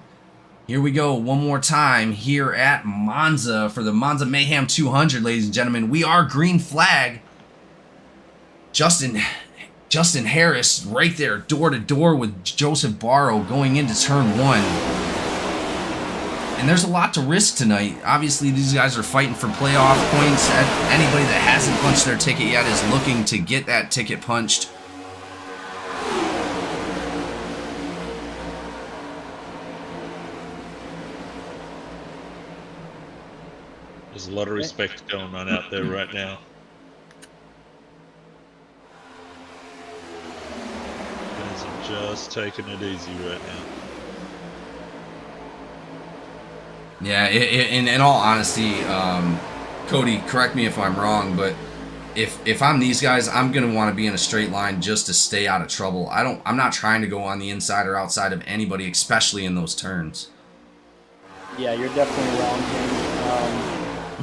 A: Here we go one more time here at Monza for the Monza Mayhem 200, ladies and gentlemen. We are green flag. Justin Harris right there, door to door with Joseph Barrow going into turn one. And there's a lot to risk tonight. Obviously, these guys are fighting for playoff points. Anybody that hasn't punched their ticket yet is looking to get that ticket punched.
B: There's a lot of respect going on out there right now. Guys are just taking it easy right now.
A: Yeah, in all honesty, Cody, correct me if I'm wrong, but if I'm these guys, I'm gonna want to be in a straight line just to stay out of trouble. I'm not trying to go on the inside or outside of anybody, especially in those turns.
E: Yeah, you're definitely wrong, James.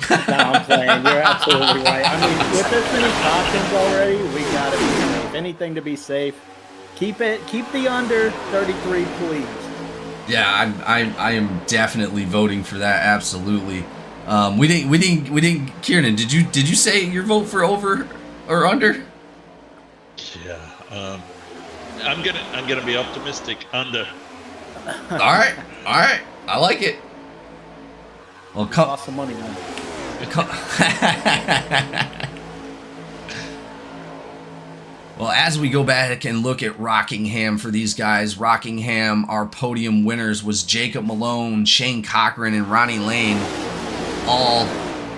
E: No, I'm playing. You're absolutely right. I mean, with this many cautions already, we gotta be safe. Anything to be safe. Keep the under 33, please.
A: Yeah, I am definitely voting for that. Absolutely. We didn't. Kieran, did you say your vote for over or under?
B: Yeah. I'm gonna be optimistic. Under.
A: All right. I like it. Well,
E: Lost some money on it.
A: Well, as we go back and look at Rockingham for these guys, Rockingham, our podium winners was Jacob Malone, Shane Cochran, and Ronnie Lane. All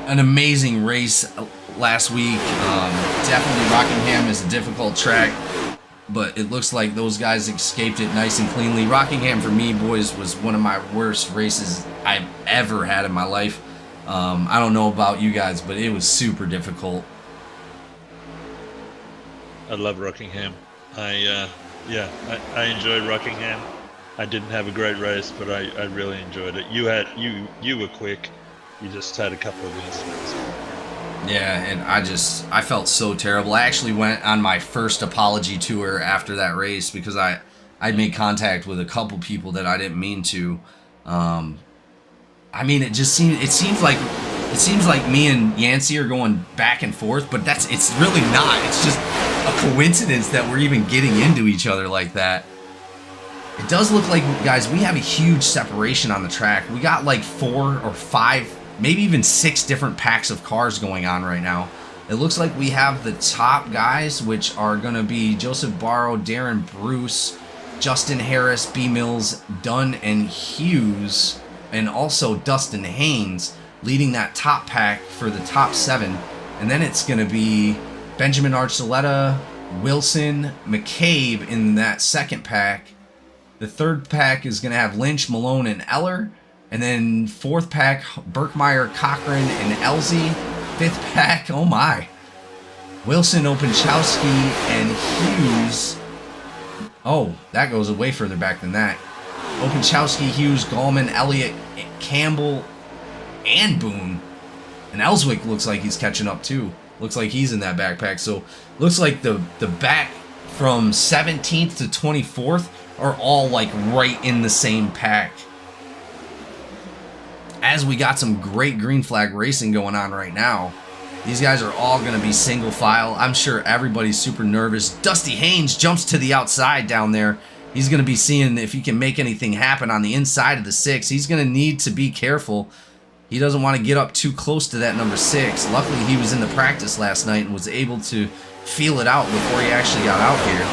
A: an amazing race last week. Definitely Rockingham is a difficult track, but it looks like those guys escaped it nice and cleanly. Rockingham, for me, boys, was one of my worst races I've ever had in my life. I don't know about you guys, but it was super difficult.
B: I love Rockingham. I enjoy Rockingham. I didn't have a great race, but I really enjoyed it. You were quick. You just had a couple of incidents.
A: Yeah, and I felt so terrible. I actually went on my first apology tour after that race because I I made contact with a couple people that I didn't mean to. I mean, it seems like me and Yancey are going back and forth, but it's really not. It's just a coincidence that we're even getting into each other like that. It does look like, guys, we have a huge separation on the track. We got like 4 or 5, maybe even 6 different packs of cars going on right now. It looks like we have the top guys, which are going to be Joseph Barrow, Darren Bruce, Justin Harris, B. Mills, Dunn, and Hughes, and also Dustin Haynes leading that top pack for the top 7. And then it's going to be Benjamin Archuleta, Wilson, McCabe in that second pack. The third pack is going to have Lynch, Malone, and Eller. And then fourth pack, Birkmeyer, Cochran, and Elzy. Fifth pack, oh my, Wilson, Openchowski, and Hughes. Oh, that goes way further back than that. Openchowski, Hughes, Gallman, Elliott, Campbell, and Boone. And Ellswick looks like he's catching up too. Looks like he's in that backpack. So looks like the back from 17th to 24th are all like right in the same pack. As we got some great green flag racing going on right now. These guys are all going to be single file. I'm sure everybody's super nervous. Dusty Haynes jumps to the outside down there. He's going to be seeing if he can make anything happen on the inside of the 6. He's going to need to be careful. He doesn't want to get up too close to that number 6. Luckily, he was in the practice last night and was able to feel it out before he actually got out here.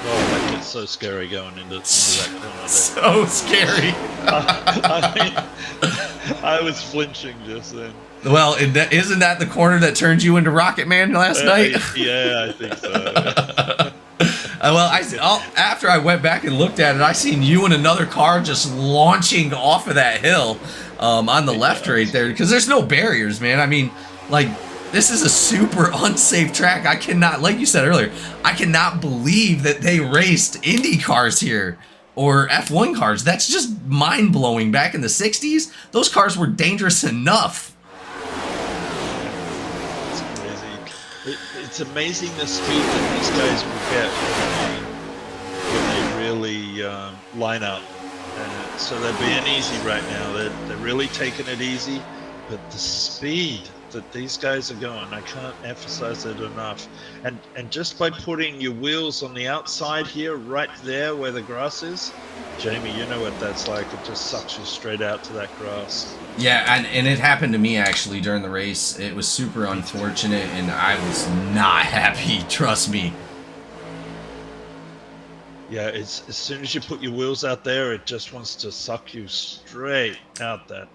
B: Oh, that gets so scary going into that corner.
A: So scary.
B: I mean, I was flinching just then.
A: Well, isn't that the corner that turned you into Rocket Man last night?
B: Yeah, I think so.
A: Well, after I went back and looked at it, I seen you and another car just launching off of that hill on the left right there, because there's no barriers, man. I mean, like, this is a super unsafe track. I cannot, like you said earlier, I cannot believe that they raced Indy cars here or F1 cars. That's just mind-blowing. Back in the 60s, those cars were dangerous enough.
B: It's crazy. It's amazing the speed that these guys will get when they really line up. So they're being easy right now. They're really taking it easy, but the speed that these guys are going, I can't emphasize it enough. And just by putting your wheels on the outside here, right there where the grass is, Jamie, you know what that's like. It just sucks you straight out to that grass.
A: Yeah, and it happened to me actually during the race. It was super unfortunate, and I was not happy, trust me.
B: Yeah, as soon as you put your wheels out there, it just wants to suck you straight out that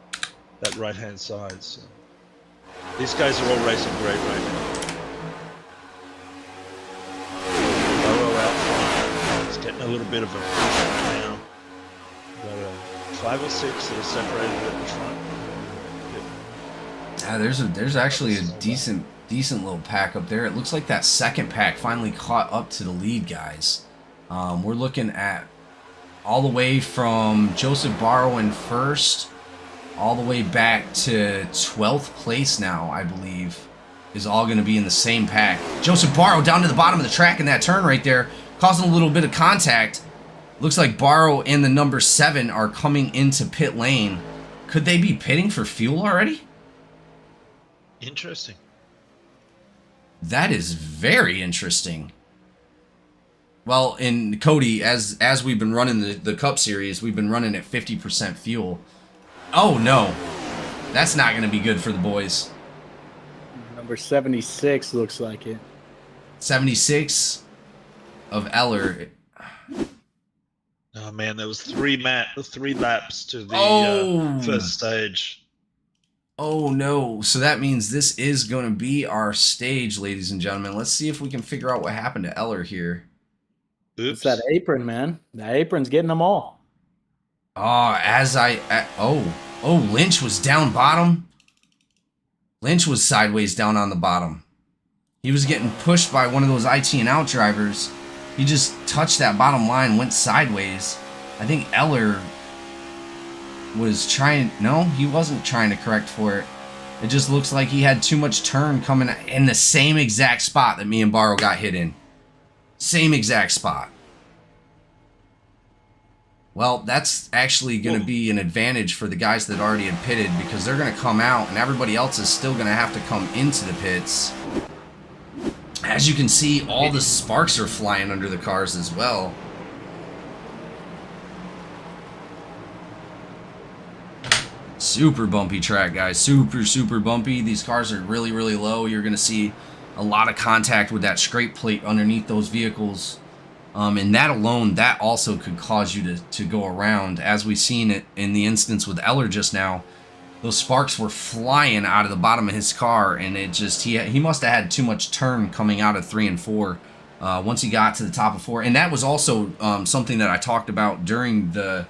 B: right-hand side. So these guys are all racing great right now. Burrow out front. It's getting a little bit of a push right now. Got 5 or 6 that are separated at the front.
A: Yeah, there's actually a decent little pack up there. It looks like that second pack finally caught up to the lead guys. We're looking at all the way from Joseph Barrow in first, all the way back to 12th place now, I believe, is all going to be in the same pack. Joseph Barrow down to the bottom of the track in that turn right there, causing a little bit of contact. Looks like Barrow and the number 7 are coming into pit lane. Could they be pitting for fuel already?
B: Interesting.
A: That is very interesting. Well, in Cody, as we've been running the Cup Series, we've been running at 50% fuel. Oh, no. That's not going to be good for the boys.
E: Number 76 looks like it.
A: 76 of Eller.
B: Oh, man, there was 3 laps to the first stage.
A: Oh, no. So that means this is going to be our stage, ladies and gentlemen. Let's see if we can figure out what happened to Eller here.
B: Oops.
E: It's that apron, man. That apron's getting them all.
A: Lynch was down bottom. Lynch was sideways down on the bottom. He was getting pushed by one of those IT and out drivers. He just touched that bottom line, went sideways. I think Eller was trying... No, he wasn't trying to correct for it. It just looks like he had too much turn coming in the same exact spot that me and Barrow got hit in. Same exact spot. Well, that's actually going to be an advantage for the guys that already had pitted, because they're going to come out and everybody else is still going to have to come into the pits. As you can see, all the sparks are flying under the cars as well. Super bumpy track, guys. Super bumpy. These cars are really low. You're going to see a lot of contact with that scrape plate underneath those vehicles. And that alone, that also could cause you to go around. As we've seen it in the instance with Eller just now, those sparks were flying out of the bottom of his car, and it just, he must have had too much turn coming out of 3 and 4 once he got to the top of 4. And that was also something that I talked about during the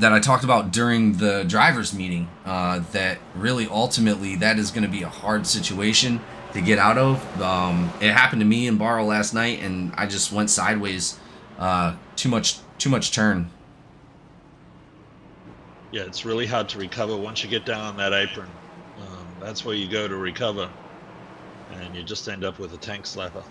A: that I talked about during the drivers meeting, that really ultimately that is going to be a hard situation to get out of. It happened to me in Barrow last night, and I just went sideways. Too much turn.
B: Yeah, it's really hard to recover once you get down on that apron. That's where you go to recover, and you just end up with a tank slapper.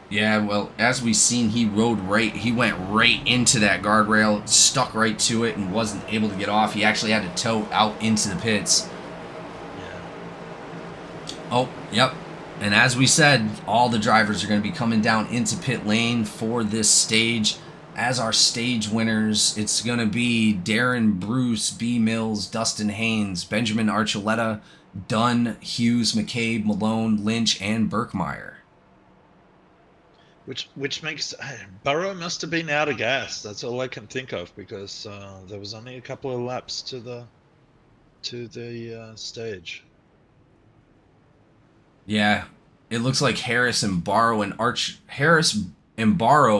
A: Yeah, well, as we've seen, he went right into that guardrail, stuck right to it, and wasn't able to get off. He actually had to tow out into the pits.
B: Yeah.
A: Oh, yep. And as we said, all the drivers are going to be coming down into pit lane for this stage. As our stage winners, it's going to be Darren, Bruce, B. Mills, Dustin Haynes, Benjamin Archuleta, Dunn, Hughes, McCabe, Malone, Lynch, and Birkmeyer.
B: Which makes Burrow must have been out of gas. That's all I can think of, because there was only a couple of laps to the stage.
A: Yeah, it looks like Harris and Barrow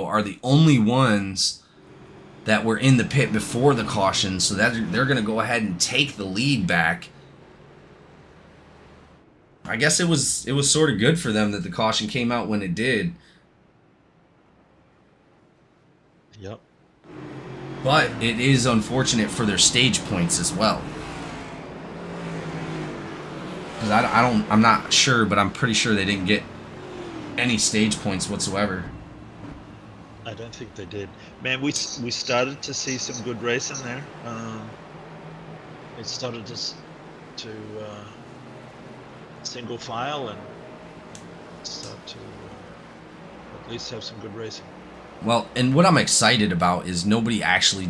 A: are the only ones that were in the pit before the caution, so that they're going to go ahead and take the lead back. I guess it was sort of good for them that the caution came out when it did.
B: Yep.
A: But it is unfortunate for their stage points as well. Because I'm not sure, but I'm pretty sure they didn't get any stage points whatsoever.
B: I don't think they did. Man, we started to see some good racing there. It started to single file and start to at least have some good racing.
A: Well, and what I'm excited about is nobody actually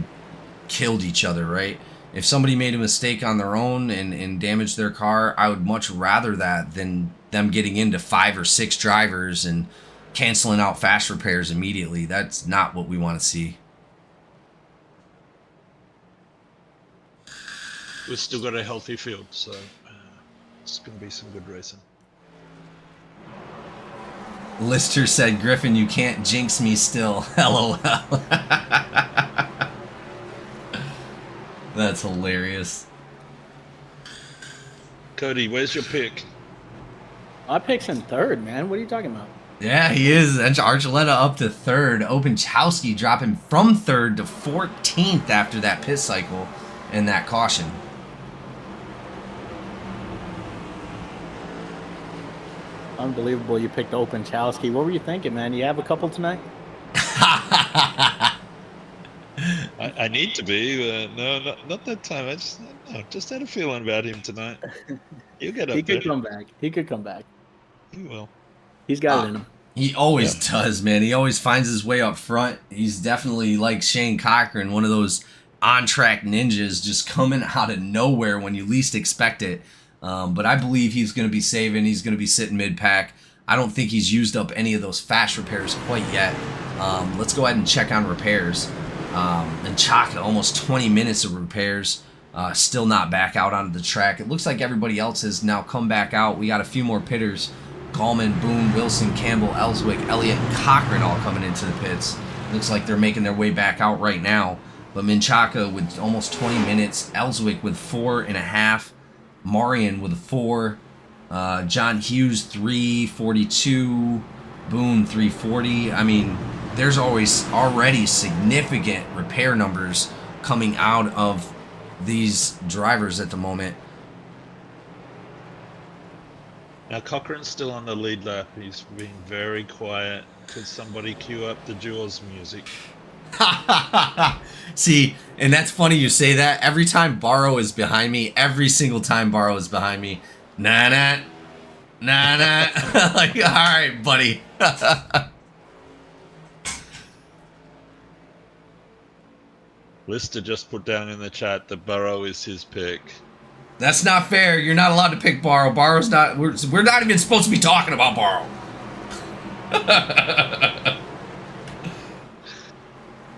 A: killed each other, right? If somebody made a mistake on their own and damaged their car, I would much rather that than them getting into 5 or 6 drivers and canceling out fast repairs immediately. That's not what we want to see.
B: We've still got a healthy field, so it's going to be some good racing.
A: Lister said, Griffin, you can't jinx me still. LOL. That's hilarious.
B: Cody, where's your pick?
E: I picked in third, man. What are you talking about?
A: Yeah, he is. That's Archuleta up to third. Openchowski dropping from third to 14th after that pit cycle and that caution.
E: Unbelievable you picked Openchowski. What were you thinking, man? You have a couple tonight?
B: I need to be. No, not that time. I just had a feeling about him tonight. He'll get up
E: He
B: there.
E: could come back. He could come back.
B: He will.
E: He's got it in him.
A: He always does, man. He always finds his way up front. He's definitely like Shane Cochran, one of those on-track ninjas just coming out of nowhere when you least expect it. But I believe he's going to be saving. He's going to be sitting mid-pack. I don't think he's used up any of those fast repairs quite yet. Let's go ahead and check on repairs. And Chaka, almost 20 minutes of repairs. Still not back out onto the track. It looks like everybody else has now come back out. We got a few more pitters. Gallman, Boone, Wilson, Campbell, Ellswick, Elliott, and Cochran all coming into the pits. Looks like they're making their way back out right now. But Menchaca with almost 20 minutes. Ellswick with 4.5. Marion with a 4. John Hughes 3:42. Boone 3:40. I mean, there's always already significant repair numbers coming out of these drivers at the moment.
B: Now Cochrane's still on the lead lap. He's being very quiet. Could somebody cue up the Jaws music?
A: See, and that's funny you say that. Every time Barrow is behind me, every single time Barrow is behind me, nah. Like, all right, buddy.
B: Lister just put down in the chat that Burrow is his pick.
A: That's not fair. You're not allowed to pick Barrow. Barrow's not. We're not even supposed to be talking about Barrow.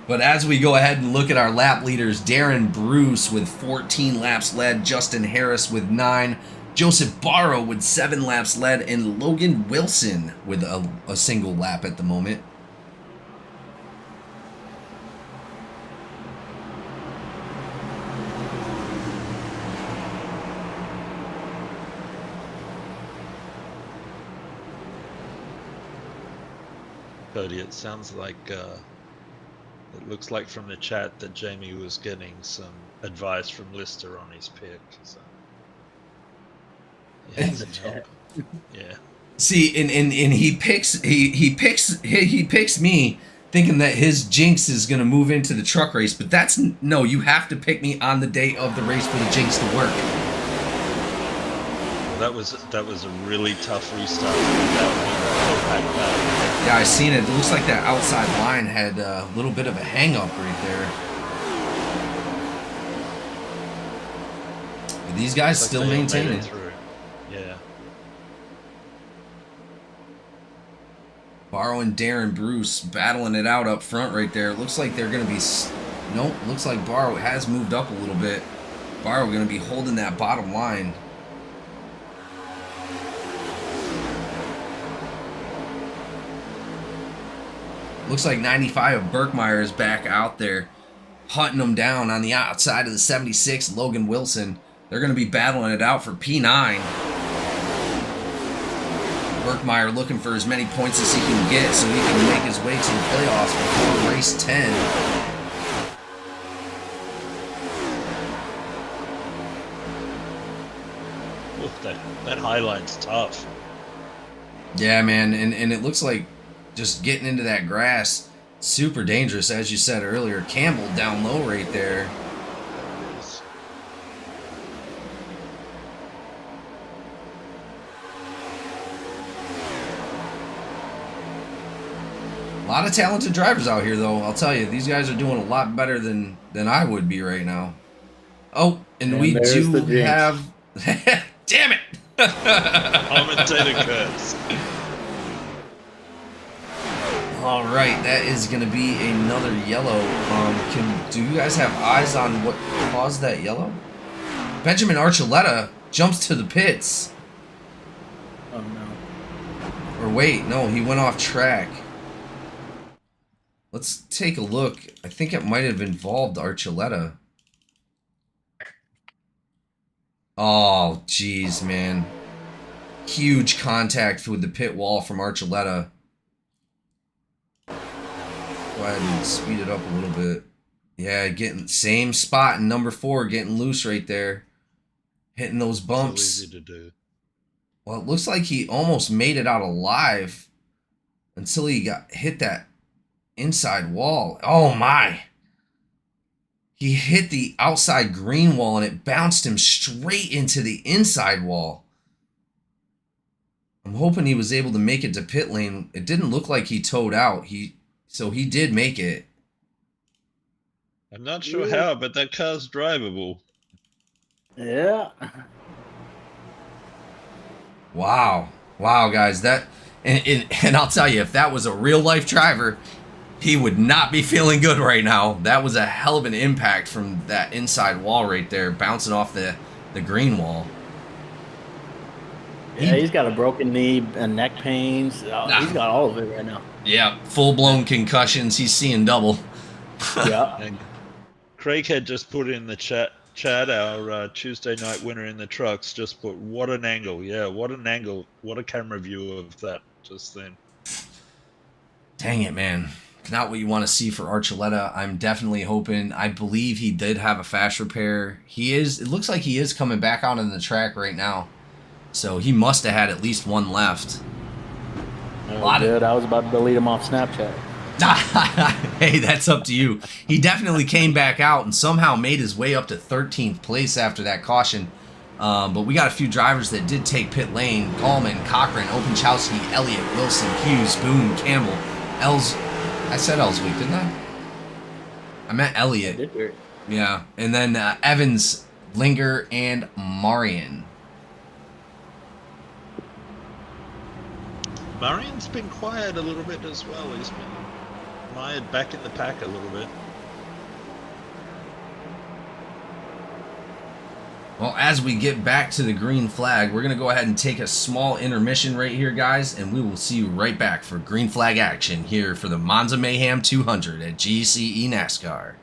A: But as we go ahead and look at our lap leaders, Darren Bruce with 14 laps led, Justin Harris with 9, Joseph Barrow with 7 laps led, and Logan Wilson with a single lap at the moment.
B: Cody, it sounds like it looks like from the chat that Jamie was getting some advice from Lister on his pick. So. Yeah, some help. Yeah.
A: See, and he picks me thinking that his jinx is gonna move into the truck race, but that's no. You have to pick me on the day of the race for the jinx to work.
B: Well, that was a really tough restart. That
A: Yeah, I seen it. It looks like that outside line had a little bit of a hang up right there. But these guys still maintain it.
B: Yeah.
A: Barrow and Darren Bruce battling it out up front right there. It looks like they're going to be... Nope, looks like Barrow has moved up a little bit. Barrow going to be holding that bottom line. Looks like 95 of Berkmeyer is back out there, hunting them down on the outside of the 76, Logan Wilson. They're going to be battling it out for P9. Berkmeyer looking for as many points as he can get so he can make his way to the playoffs before race 10.
B: Oof, that highline's tough.
A: Yeah, man, and it looks like just getting into that grass, super dangerous, as you said earlier. Campbell down low right there. A lot of talented drivers out here, though. I'll tell you, these guys are doing a lot better than I would be right now. Oh, and we do have... Damn it!
B: Commentator curse.
A: All right, that is going to be another yellow. Do you guys have eyes on what caused that yellow? Benjamin Archuleta jumps to the pits.
E: Oh no.
A: Or wait, no, he went off track. Let's take a look. I think it might have involved Archuleta. Oh, jeez, man. Huge contact with the pit wall from Archuleta. Go ahead and speed it up a little bit. Yeah, getting same spot in number 4, getting loose right there. Hitting those bumps.
B: So easy to do.
A: Well, it looks like he almost made it out alive until he got hit that inside wall. Oh my. He hit the outside green wall and it bounced him straight into the inside wall. I'm hoping he was able to make it to pit lane. It didn't look like he towed out. So he did make it.
B: I'm not sure how, but that car's drivable.
E: Yeah.
A: Wow, guys, that and I'll tell you, if that was a real life driver, he would not be feeling good right now. That was a hell of an impact from that inside wall right there, bouncing off the green wall.
E: Yeah, he's got a broken knee and neck pains. He's got all of it right now.
A: Yeah, full-blown concussions. He's seeing double.
E: Yeah.
B: And Craig had just put in the chat our Tuesday night winner in the trucks. Just put, what an angle. Yeah, what an angle. What a camera view of that just then.
A: Dang it, man. Not what you want to see for Archuleta. I'm definitely hoping. I believe he did have a fast repair. It looks like he is coming back out on the track right now. So he must have had at least one left.
E: Good. I was about to delete him off Snapchat.
A: Hey, that's up to you. He definitely came back out and somehow made his way up to 13th place after that caution. But we got a few drivers that did take pit lane. Gallman, Cochran, Openchowski, Elliott, Wilson, Hughes, Boone, Campbell, I said Ellswick, didn't I? I meant Elliott. Yeah. And then Evans, Linger, and Marion.
B: Marian's been quiet a little bit as well. He's been mired back in the pack a little bit.
A: Well, as we get back to the green flag, we're going to go ahead and take a small intermission right here, guys, and we will see you right back for green flag action here for the Monza Mayhem 200 at GEC NASCAR.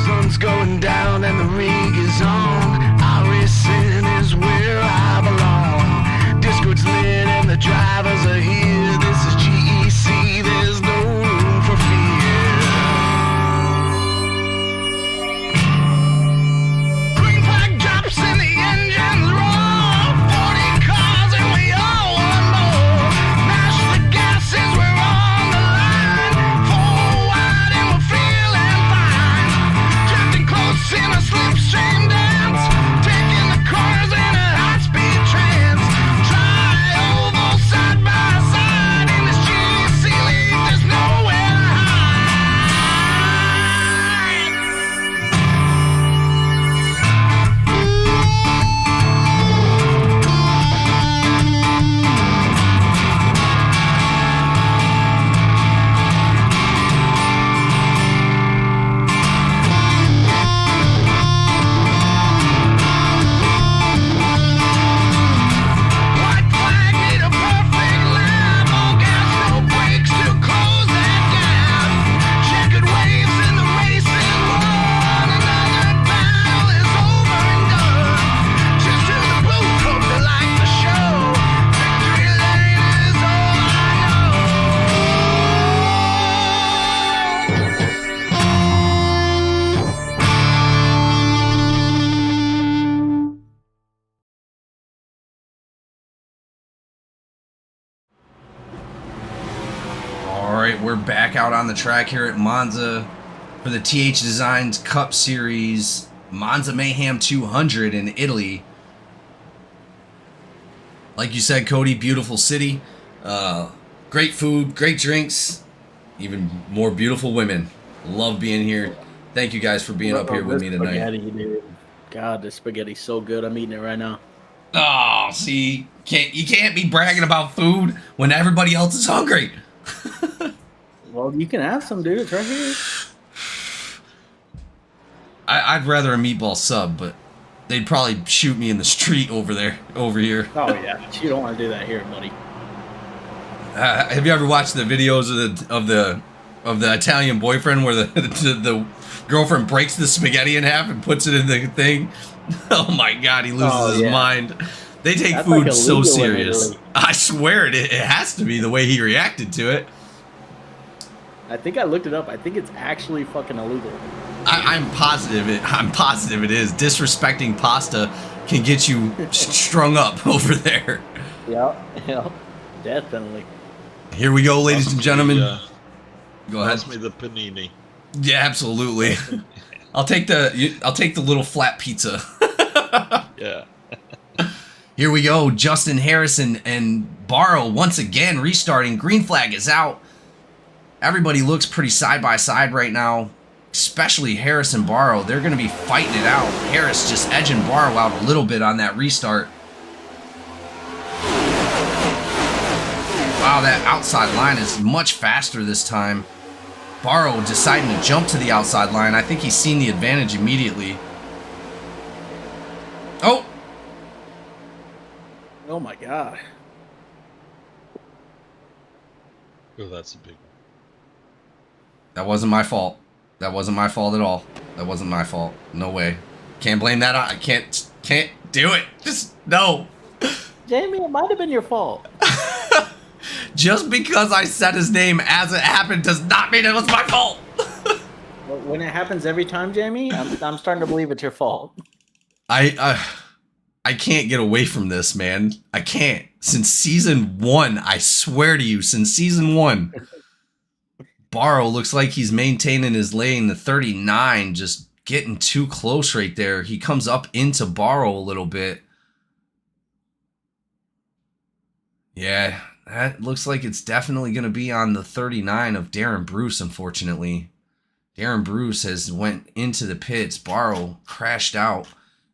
F: Sun's going down and the rig is on. iRacing is where I belong. Discord's lit and the drivers are here. This is GEC, there's no room for fear. Green flag drops and the engines roar. 40 cars and we all want more. Mash the gases, we're on the line. Forward and we're feeling fine. Drifting close in a slipstream dance. Taking the corners in a high-speed trance. Tri-oval side by side. In this GEC league, there's nowhere to White flag need a perfect lap. All gas, no brakes to close that gap. Checkered waves in the racing world. Another battle is over and done. Cheers to the booth, hope they like the show. Victory lane is all I
A: All right, we're back out on the track here at Monza for the THDesigns Cup Series Monza Mayhem 200 in Italy. Like you said, Cody, beautiful city, great food, great drinks, even more beautiful women. Love being here. Thank you guys for being up here with me tonight.
E: Spaghetti, dude. God, this spaghetti's so good. I'm eating it right now.
A: Oh, see, you can't be bragging about food when everybody else is hungry.
E: Well, you can have some, dude. It's right here.
A: I'd rather a meatball sub, but they'd probably shoot me in the street over here.
E: Oh, yeah. You don't want to do that here, buddy.
A: Have you ever watched the videos of the Italian boyfriend where the girlfriend breaks the spaghetti in half and puts it in the thing? Oh my God, he loses his mind. They take
E: That's
A: food
E: like
A: so
E: illegal in
A: serious.
E: Italy.
A: I swear it has to be the way he reacted to it.
E: I think I looked it up. I think it's actually fucking illegal.
A: I'm positive it is. Disrespecting pasta can get you strung up over there.
E: Yep. Death penalty.
A: Here we go, ladies and gentlemen. Go ahead.
B: Pass me the panini.
A: Yeah, absolutely. I'll take the little flat pizza.
B: Yeah.
A: Here we go. Justin Harrison and Barrow once again restarting. Green flag is out. Everybody looks pretty side by side right now, especially Harris and Barrow. They're going to be fighting it out. Harris just edging Barrow out a little bit on that restart. Wow, that outside line is much faster this time. Barrow deciding to jump to the outside line. I think he's seen the advantage immediately. Oh!
E: Oh, my God.
B: Oh, that's a big one.
A: That wasn't my fault. That wasn't my fault at all. That wasn't my fault. No way. Can't blame that on. I can't do it. Just no.
E: Jamie, it might have been your fault.
A: Just because I said his name as it happened does not mean it was my fault.
E: When it happens every time, Jamie, I'm starting to believe it's your fault.
A: I can't get away from this, man. I can't. Since season 1, I swear to you, since season 1. Barrow looks like he's maintaining his lane. The 39 just getting too close right there. He comes up into Barrow a little bit. Yeah, that looks like it's definitely going to be on the 39 of Darren Bruce, unfortunately. Darren Bruce has went into the pits. Barrow crashed out.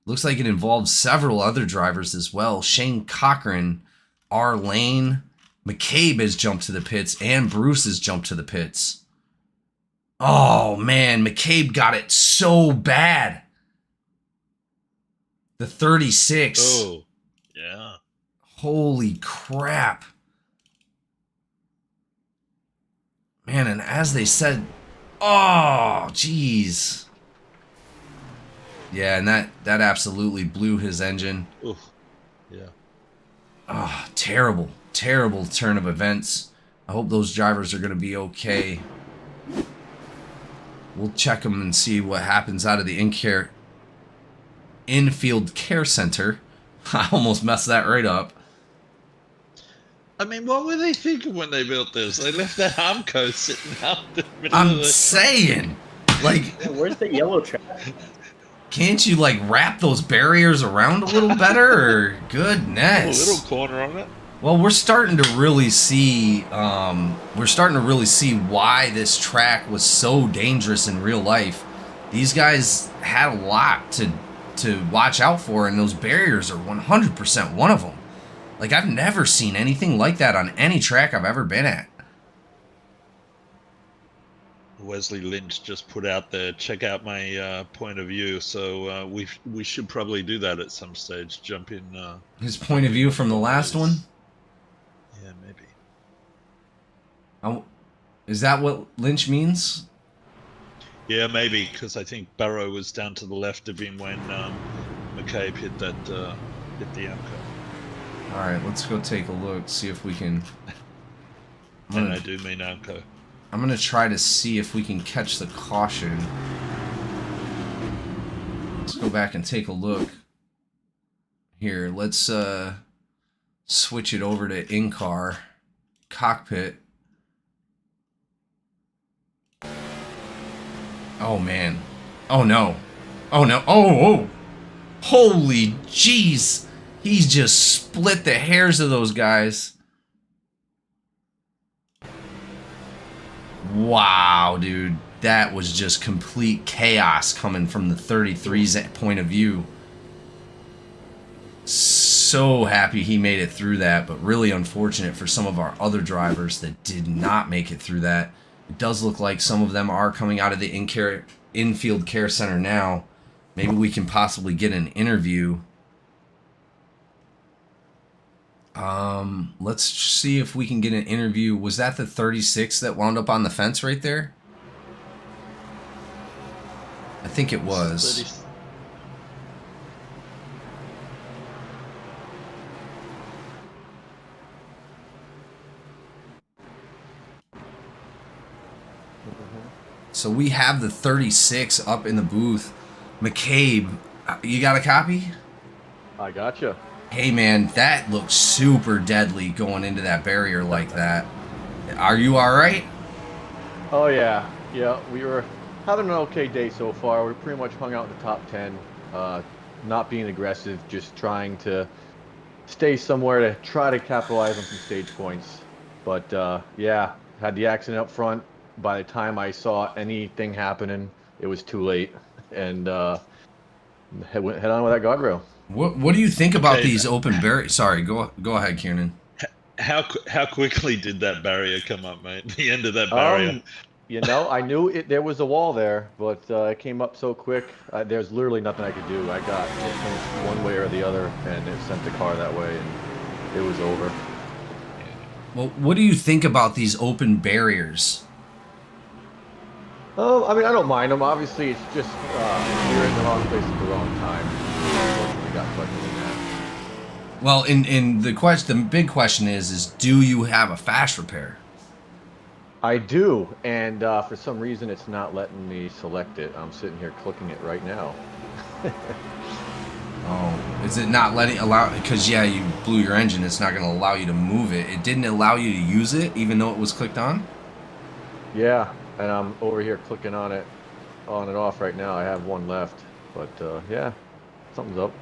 A: Looks like it involves several other drivers as well. Shane Cochran, R. Lane, McCabe has jumped to the pits, and Bruce has jumped to the pits. Oh, man, McCabe got it so bad. The 36.
B: Oh, yeah.
A: Holy crap. Man, and as they said, oh, jeez. Yeah, and that absolutely blew his engine.
B: Oof. Yeah.
A: Oh, terrible, terrible turn of events. I hope those drivers are going to be okay. We'll check them and see what happens out of the infield care center. I almost messed that right up.
B: I mean, what were they thinking when they built this? They left that Armco sitting out in the middle
A: I'm
B: of the...
A: saying, like,
E: Where's the yellow track?
A: can't you like wrap those barriers around a little better? Or goodness,
B: A little corner on it.
A: Well, we're starting to really see why this track was so dangerous in real life. These guys had a lot to watch out for, and those barriers are 100% one of them. Like, I've never seen anything like that on any track I've ever been at.
B: Wesley Lynch just put out there, check out my point of view. So we should probably do that at some stage. Jump in.
A: His point of view from the last one?
B: Yeah, maybe.
A: Oh, is that what Lynch means?
B: Yeah, maybe, because I think Barrow was down to the left of him when McCabe hit the Armco.
A: All right, let's go take a look, see if we can...
B: And I do mean Armco.
A: I'm going to try to see if we can catch the caution. Let's go back and take a look. Here, let's switch it over to in-car cockpit. Oh, man. Oh, no. Oh, no. Oh! Holy jeez! He's just split the hairs of those guys. Wow, dude. That was just complete chaos coming from the 33's point of view. So happy he made it through that, but really unfortunate for some of our other drivers that did not make it through that. It does look like some of them are coming out of the infield care center now. Maybe we can possibly get an interview. Let's see if we can get an interview. Was that the 36 that wound up on the fence right there? I think it was. So we have the 36 up in the booth. McCabe, you got a copy?
I: I gotcha.
A: Hey man, that looks super deadly going into that barrier like that. Are you alright?
I: Oh yeah, we were having an okay day so far. We pretty much hung out in the top 10, not being aggressive, just trying to stay somewhere to try to capitalize on some stage points. But yeah, had the accident up front. By the time I saw anything happening, it was too late, and head on with that guardrail.
A: What do you think about these open barriers? Sorry, go ahead, Kieran.
B: How quickly did that barrier come up, mate? The end of that barrier.
I: You know, I knew there was a wall there, but it came up so quick. There's literally nothing I could do. I got it one way or the other, and it sent the car that way, and it was over.
A: Well, what do you think about these open barriers?
I: I mean, I don't mind them. Obviously, it's just you're in the wrong place at the wrong time. Unfortunately, got plugged in that.
A: Well, in the big question is do you have a fast repair?
I: I do, and for some reason it's not letting me select it. I'm sitting here clicking it right now.
A: Oh, is it not because yeah, you blew your engine, it's not going to allow you to move it. It didn't allow you to use it even though it was clicked on?
I: Yeah, and I'm over here clicking on it on and off right now. I have one left, but yeah, something's up.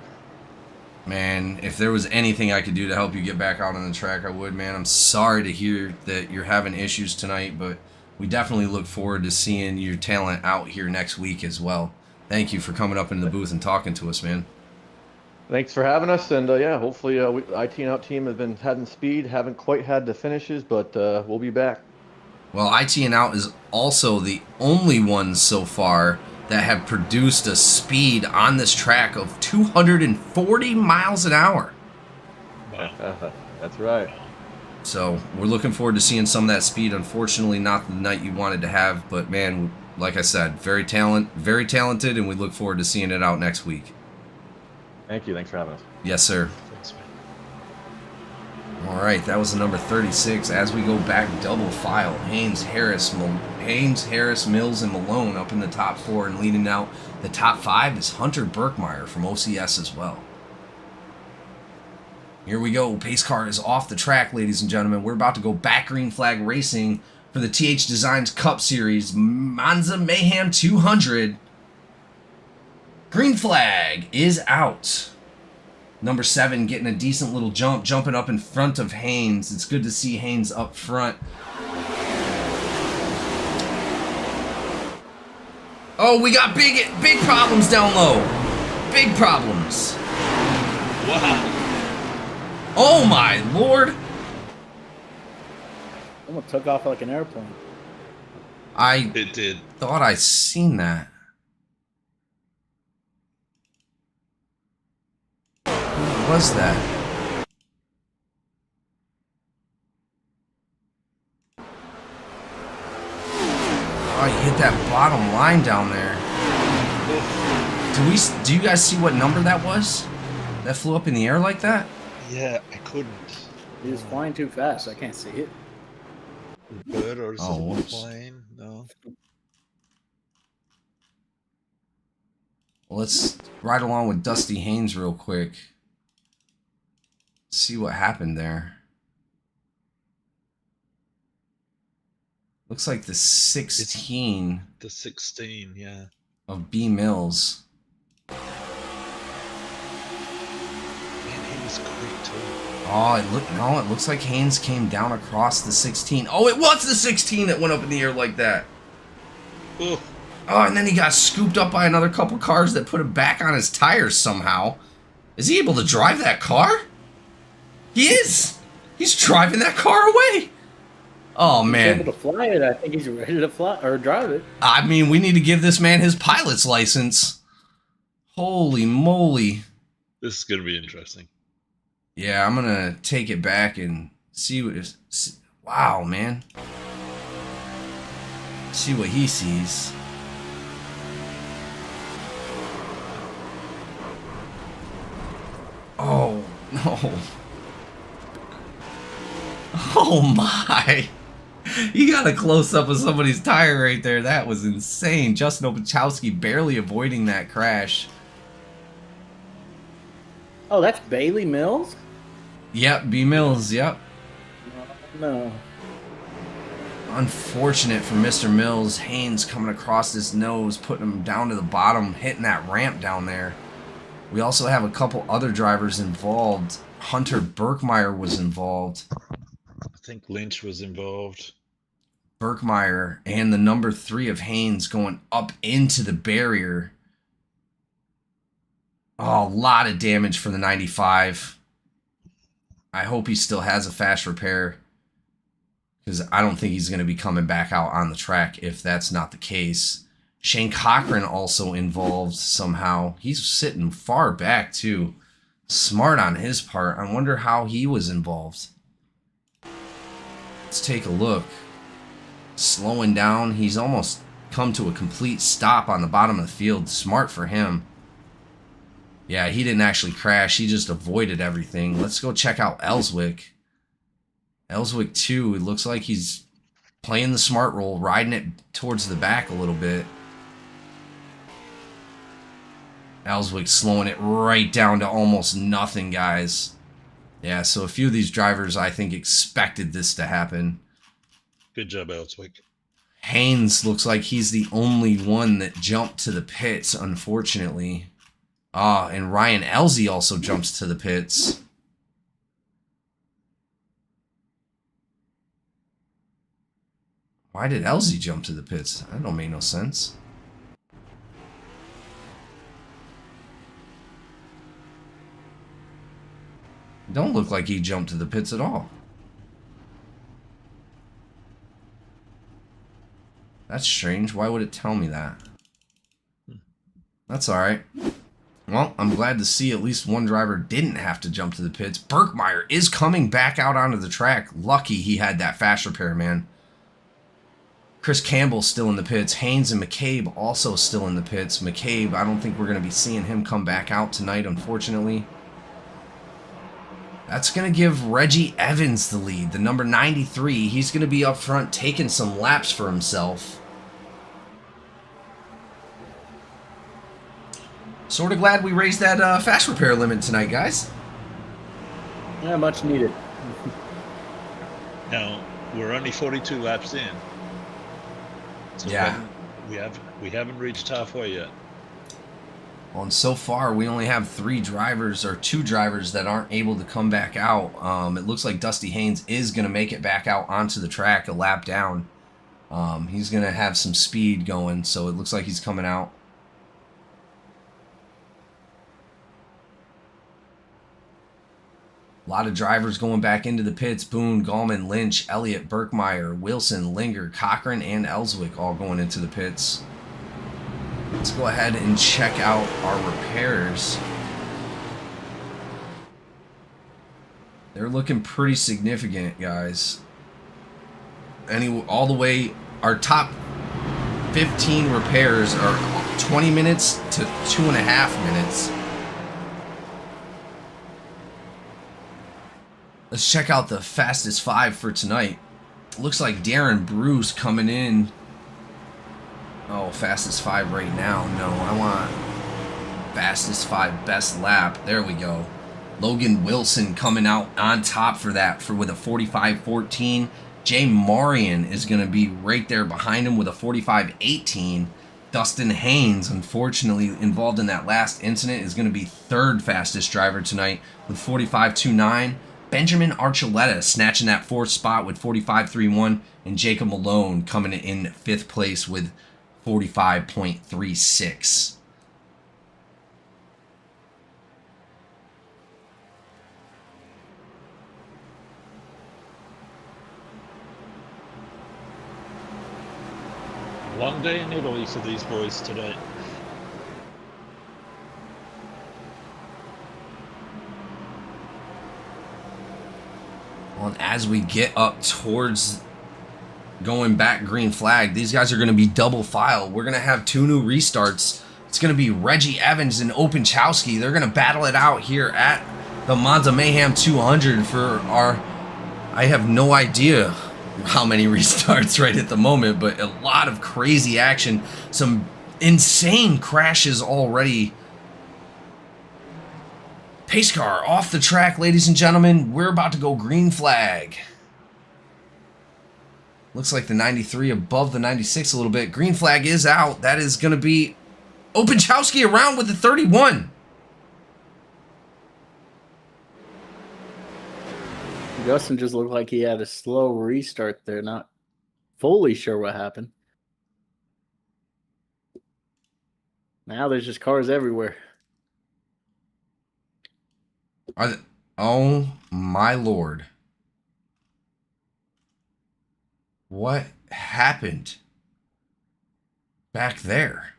A: Man, if there was anything I could do to help you get back out on the track, I would, man. I'm sorry to hear that you're having issues tonight, but we definitely look forward to seeing your talent out here next week as well. Thank you for coming up into the booth and talking to us, man.
I: Thanks for having us, and yeah, hopefully IT and Out team has been having speed, haven't quite had the finishes, but we'll be back.
A: Well, IT and Out is also the only ones so far that have produced a speed on this track of 240 miles an hour.
I: That's right.
A: So we're looking forward to seeing some of that speed. Unfortunately, not the night you wanted to have, but man, like I said, very talented, and we look forward to seeing it out next week.
I: Thank you. Thanks for having us.
A: Yes, sir.
B: Thanks, man.
A: All right, that was the number 36. As we go back double file, Haynes, Harris, Mills, and Malone up in the top 4, and leading out the top 5 is Hunter Birkmeyer from OCS as well. Here we go. Pace car is off the track, ladies and gentlemen. We're about to go back green flag racing for the THDesigns Cup Series Monza Mayhem 200. Green flag is out. Number 7 getting a decent little jump, jumping up in front of Haynes. It's good to see Haynes up front. Oh, we got big problems down low. Big problems.
B: Wow.
A: Oh my lord.
E: Someone took off like an airplane.
B: It did.
A: Thought I seen that. What was that? Oh, you hit that bottom line down there. Do you guys see what number that was? That flew up in the air like that?
B: Yeah, I couldn't.
E: He was flying too fast. I can't see it.
B: A bird or is it a
A: whoops.
B: plane? No.
A: Well, let's ride along with Dusty Haynes real quick. See what happened there. Looks like the 16
B: The 16, yeah.
A: of B Mills.
B: Man, he was quick too.
A: Oh, it looks like Haynes came down across the 16. Oh, it was the 16 that went up in the air like that.
B: Oh,
A: Oh, and then he got scooped up by another couple cars that put him back on his tires somehow. Is he able to drive that car? He is. He's driving that car away. Oh,
E: He's
A: man.
E: able to fly it. I think he's ready to fly or drive it.
A: I mean, we need to give this man his pilot's license. Holy moly.
B: this is going to be interesting.
A: Yeah, I'm going to take it back and see what is. Wow, man. See what he sees. Oh, no. Oh, my. You got a close-up of somebody's tire right there. That was insane. Justin Opachowski barely avoiding that crash.
E: Oh, that's Bailey Mills?
A: Yep, B Mills, yep.
E: No.
A: Unfortunate for Mr. Mills. Haynes coming across his nose, putting him down to the bottom, hitting that ramp down there. We also have a couple other drivers involved. Hunter Birkmeyer was involved.
B: I think Lynch was involved.
A: Birkmeyer and the number 3 of Haynes going up into the barrier. Oh, a lot of damage for the 95. I hope he still has a fast repair, because I don't think he's going to be coming back out on the track if that's not the case. Shane Cochran also involved somehow. He's sitting far back too. Smart on his part. I wonder how he was involved. Let's take a look. Slowing down. He's almost come to a complete stop on the bottom of the field. Smart for him. Yeah, he didn't actually crash. He just avoided everything. Let's go check out Ellswick. Ellswick 2, it looks like he's playing the smart role, riding it towards the back a little bit. Ellswick slowing it right down to almost nothing, guys. Yeah, so a few of these drivers, I think, expected this to happen.
B: Good job, Elswick.
A: Haynes looks like he's the only one that jumped to the pits, unfortunately. And Ryan Elsie also jumps to the pits. Why did Elsie jump to the pits? That don't make no sense. Don't look like he jumped to the pits at all. That's strange. Why would it tell me that? That's alright. Well, I'm glad to see at least one driver didn't have to jump to the pits. Birkmeyer is coming back out onto the track. Lucky he had that fast repair, man. Chris Campbell still in the pits. Haynes and McCabe also still in the pits. McCabe, I don't think we're going to be seeing him come back out tonight, unfortunately. That's going to give Reggie Evans the lead, the number 93. He's going to be up front taking some laps for himself. Sort of glad we raised that fast repair limit tonight, guys.
E: Yeah, much needed.
B: Now, we're only 42 laps in. So
A: Yeah.
B: we haven't reached halfway yet.
A: Well, and so far, we only have two drivers that aren't able to come back out. It looks like Dusty Haynes is going to make it back out onto the track a lap down. He's going to have some speed going, so it looks like he's coming out. A lot of drivers going back into the pits. Boone, Gallman, Lynch, Elliott, Birkmeyer, Wilson, Linger, Cochran, and Ellswick all going into the pits. Let's go ahead and check out our repairs. They're looking pretty significant, guys. All the way, our top 15 repairs are 20 minutes to 2.5 minutes. Let's check out the fastest 5 for tonight. Looks like Darren Bruce coming in. Oh, fastest 5 right now. No, I want fastest 5 best lap. There we go. Logan Wilson coming out on top for that with a 45.14. Jay Marion is going to be right there behind him with a 45.18. Dustin Haynes, unfortunately involved in that last incident, is going to be third fastest driver tonight with 45.29. Benjamin Archuleta snatching that 4th spot with 45.31, and Jacob Malone coming in 5th place with 45.36.
B: Long day in Italy for these boys today.
A: And as we get up towards going back green flag, these guys are going to be double file. We're going to have 2 new restarts. It's going to be Reggie Evans and Openchowski. They're going to battle it out here at the Monza Mayhem 200 for our... I have no idea how many restarts right at the moment, but a lot of crazy action. Some insane crashes already. Pace car off the track, ladies and gentlemen. We're about to go green flag. Looks like the 93 above the 96 a little bit. Green flag is out. That is going to be Openchowski around with the 31.
E: Justin just looked like he had a slow restart there. Not fully sure what happened. Now there's just cars everywhere.
A: Oh my lord. What happened back there?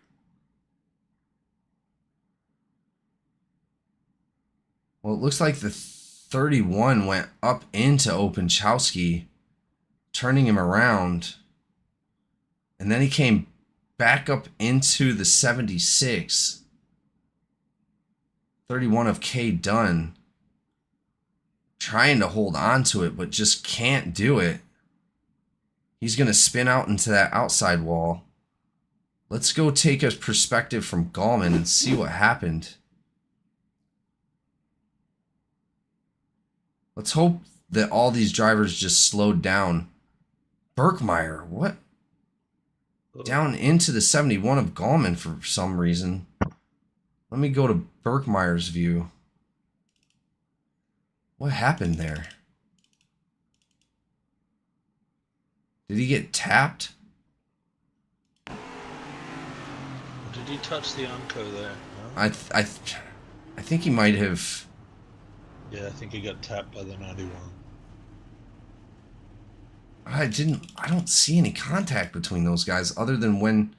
A: Well, it looks like the 31 went up into Openchowski, turning him around. And then he came back up into the 76. 31 of K done. Trying to hold on to it, but just can't do it. He's going to spin out into that outside wall. Let's go take a perspective from Gallman and see what happened. Let's hope that all these drivers just slowed down. Birkmeyer, what? Down into the 71 of Gallman for some reason. Let me go to Birkmeyer's view. What happened there? Did he get tapped?
B: Did he touch the Unco there? No?
A: I think he might have.
B: Yeah, I think he got tapped by the 91.
A: I don't see any contact between those guys other than when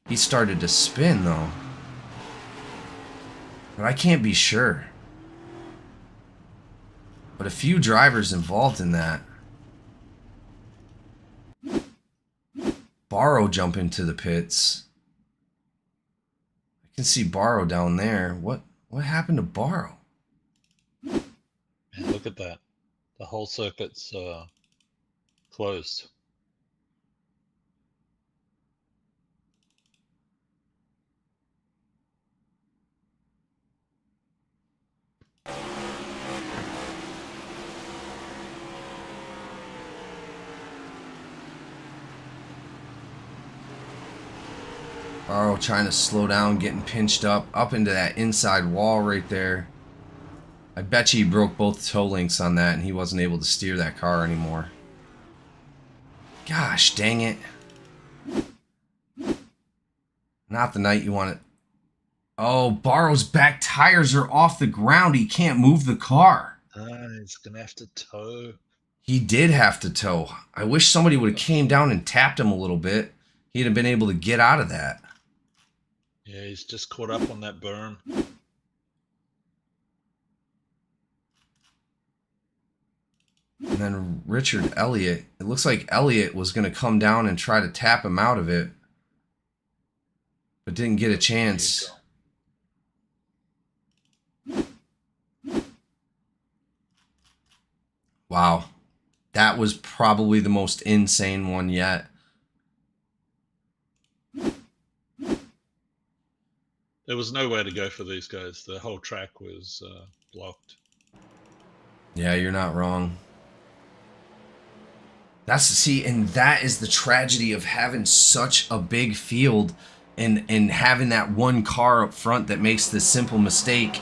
A: he started to spin though. But I can't be sure. But a few drivers involved in that. Barrow jump into the pits. I can see Barrow down there. What happened to Barrow?
B: Man, look at that. The whole circuit's closed.
A: Barrow trying to slow down, getting pinched up into that inside wall right there. I bet you he broke both toe links on that and he wasn't able to steer that car anymore. Gosh, dang it. Not the night you want it. Oh, Barrow's back tires are off the ground. He can't move the car.
B: He's going to have to tow.
A: He did have to tow. I wish somebody would have came down and tapped him a little bit. He'd have been able to get out of that.
B: Yeah, he's just caught up on that berm.
A: And then Richard Elliott. It looks like Elliott was going to come down and try to tap him out of it. But didn't get a chance. Wow. That was probably the most insane one yet.
B: There was nowhere to go for these guys. The whole track was blocked.
A: Yeah, you're not wrong. And that is the tragedy of having such a big field and having that one car up front that makes this simple mistake.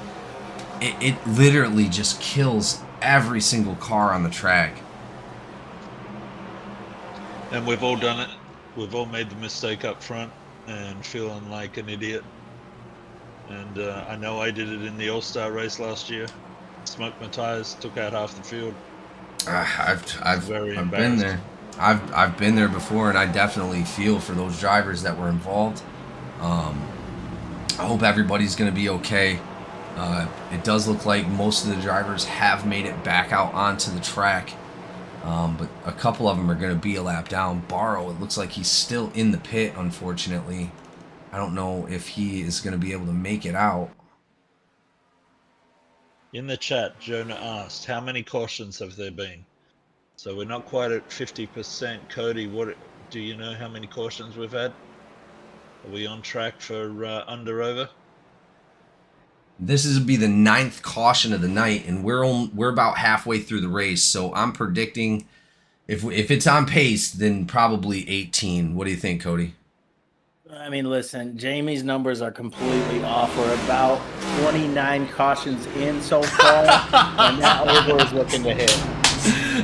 A: It literally just kills every single car on the track.
B: And we've all done it. We've all made the mistake up front and feeling like an idiot. And I know I did it in the All-Star race last year. Smoked my tires, took out half the field.
A: I've been there. I've been there before, and I definitely feel for those drivers that were involved. I hope everybody's going to be okay. It does look like most of the drivers have made it back out onto the track, but a couple of them are going to be a lap down. Barrow, it looks like he's still in the pit, unfortunately. I don't know if he is going to be able to make it out.
B: In the chat, Jonah asked, how many cautions have there been? So we're not quite at 50%. Cody, what do you know how many cautions we've had? Are we on track for under over?
A: This is be the 9th caution of the night, and we're about halfway through the race. So I'm predicting if it's on pace, then probably 18. What do you think, Cody?
E: I mean, listen, Jamie's numbers are completely off. We're about 29 cautions in so far, and that over is looking to hit.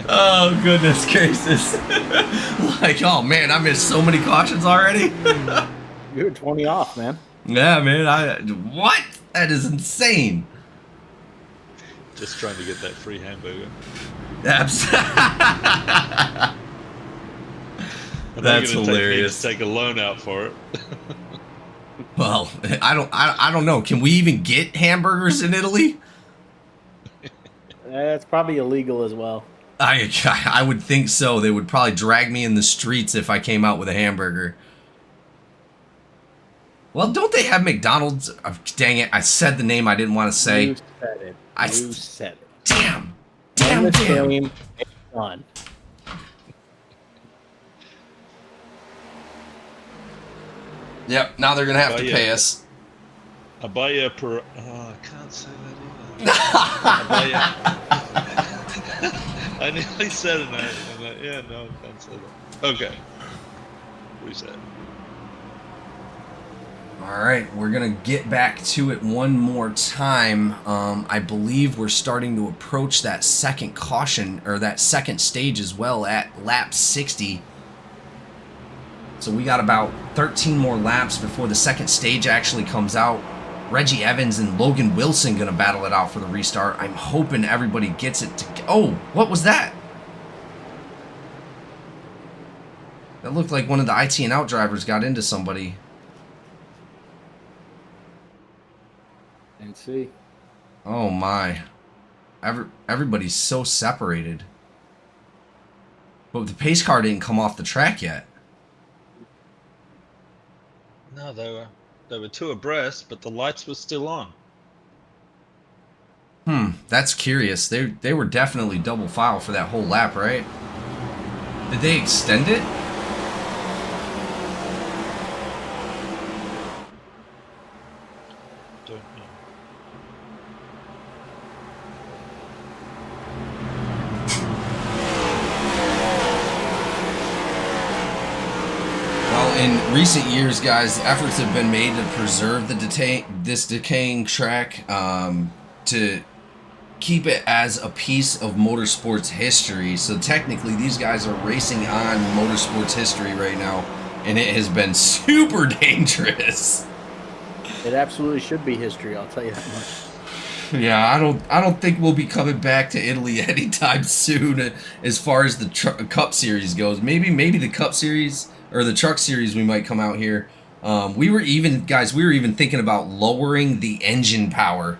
A: Oh, goodness gracious. Like, oh, man, I missed so many cautions already.
E: You're 20 off, man.
A: Yeah, man. What? That is insane.
B: Just trying to get that free hamburger.
A: That's hilarious.
B: Take a loan out for it.
A: Well, I don't know. Can we even get hamburgers in Italy?
E: It's probably illegal as well.
A: I would think so. They would probably drag me in the streets if I came out with a hamburger. Well, don't they have McDonald's? Dang it, I said the name I didn't want to say.
E: You said it. You said it.
A: Damn.
E: Win this
A: Damn.
E: game, it's done.
A: Yep, now they're going to have to
B: yeah.
A: pay us.
B: I buy you a per. Oh, I can't say that either. I nearly said it. I'm like, yeah, no, I can't say that. Okay. Reset.
A: All right, we're going to get back to it one more time. I believe we're starting to approach that second caution, or that second stage as well at lap 60. So we got about 13 more laps before the second stage actually comes out. Reggie Evans and Logan Wilson going to battle it out for the restart. I'm hoping everybody gets it to... Oh, what was that? That looked like one of the IT and out drivers got into somebody.
E: And see.
A: Oh my. Everybody's so separated. But the pace car didn't come off the track yet.
B: No, they were two abreast, but the lights were still on.
A: That's curious. They were definitely double file for that whole lap, right? Did they extend it?
B: Don't know.
A: Well, in recent years, guys, efforts have been made to preserve this decaying track, to keep it as a piece of motorsports history. So technically, these guys are racing on motorsports history right now, and it has been super dangerous.
E: It absolutely should be history, I'll tell you that much.
A: Yeah, I don't think we'll be coming back to Italy anytime soon as far as the Cup Series goes. Maybe the Cup Series or the Truck Series we might come out here. We were even thinking about lowering the engine power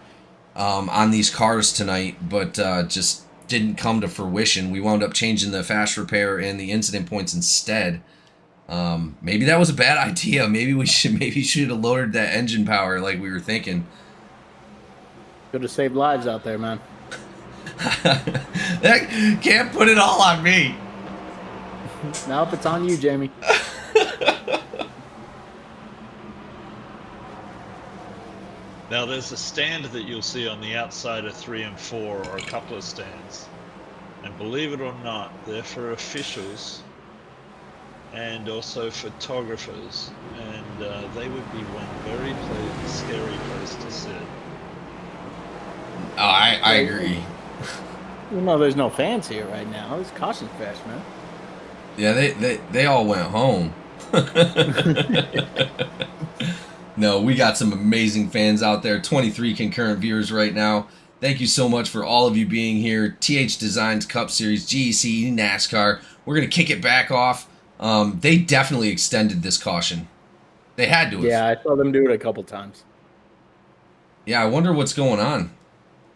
A: on these cars tonight, but just didn't come to fruition. We wound up changing the fast repair and the incident points instead. Maybe that was a bad idea. Maybe we should have lowered that engine power like we were thinking.
E: Could have saved lives out there, man.
A: That can't put it all on me.
E: Nope, it's on you, Jamie.
B: Now there's a stand that you'll see on the outside of 3 and 4, or a couple of stands. And believe it or not, they're for officials and also photographers. And they would be one very scary place to sit.
A: Oh, I agree.
E: You know, there's no fans here right now. It's Caution Fest, man.
A: Yeah, they all went home. No, we got some amazing fans out there. 23 concurrent viewers right now. Thank you so much for all of you being here. THDesigns Cup Series, GEC NASCAR. We're going to kick it back off. They definitely extended this caution. They had to have.
E: Yeah, I saw them do it a couple times.
A: Yeah, I wonder what's going on.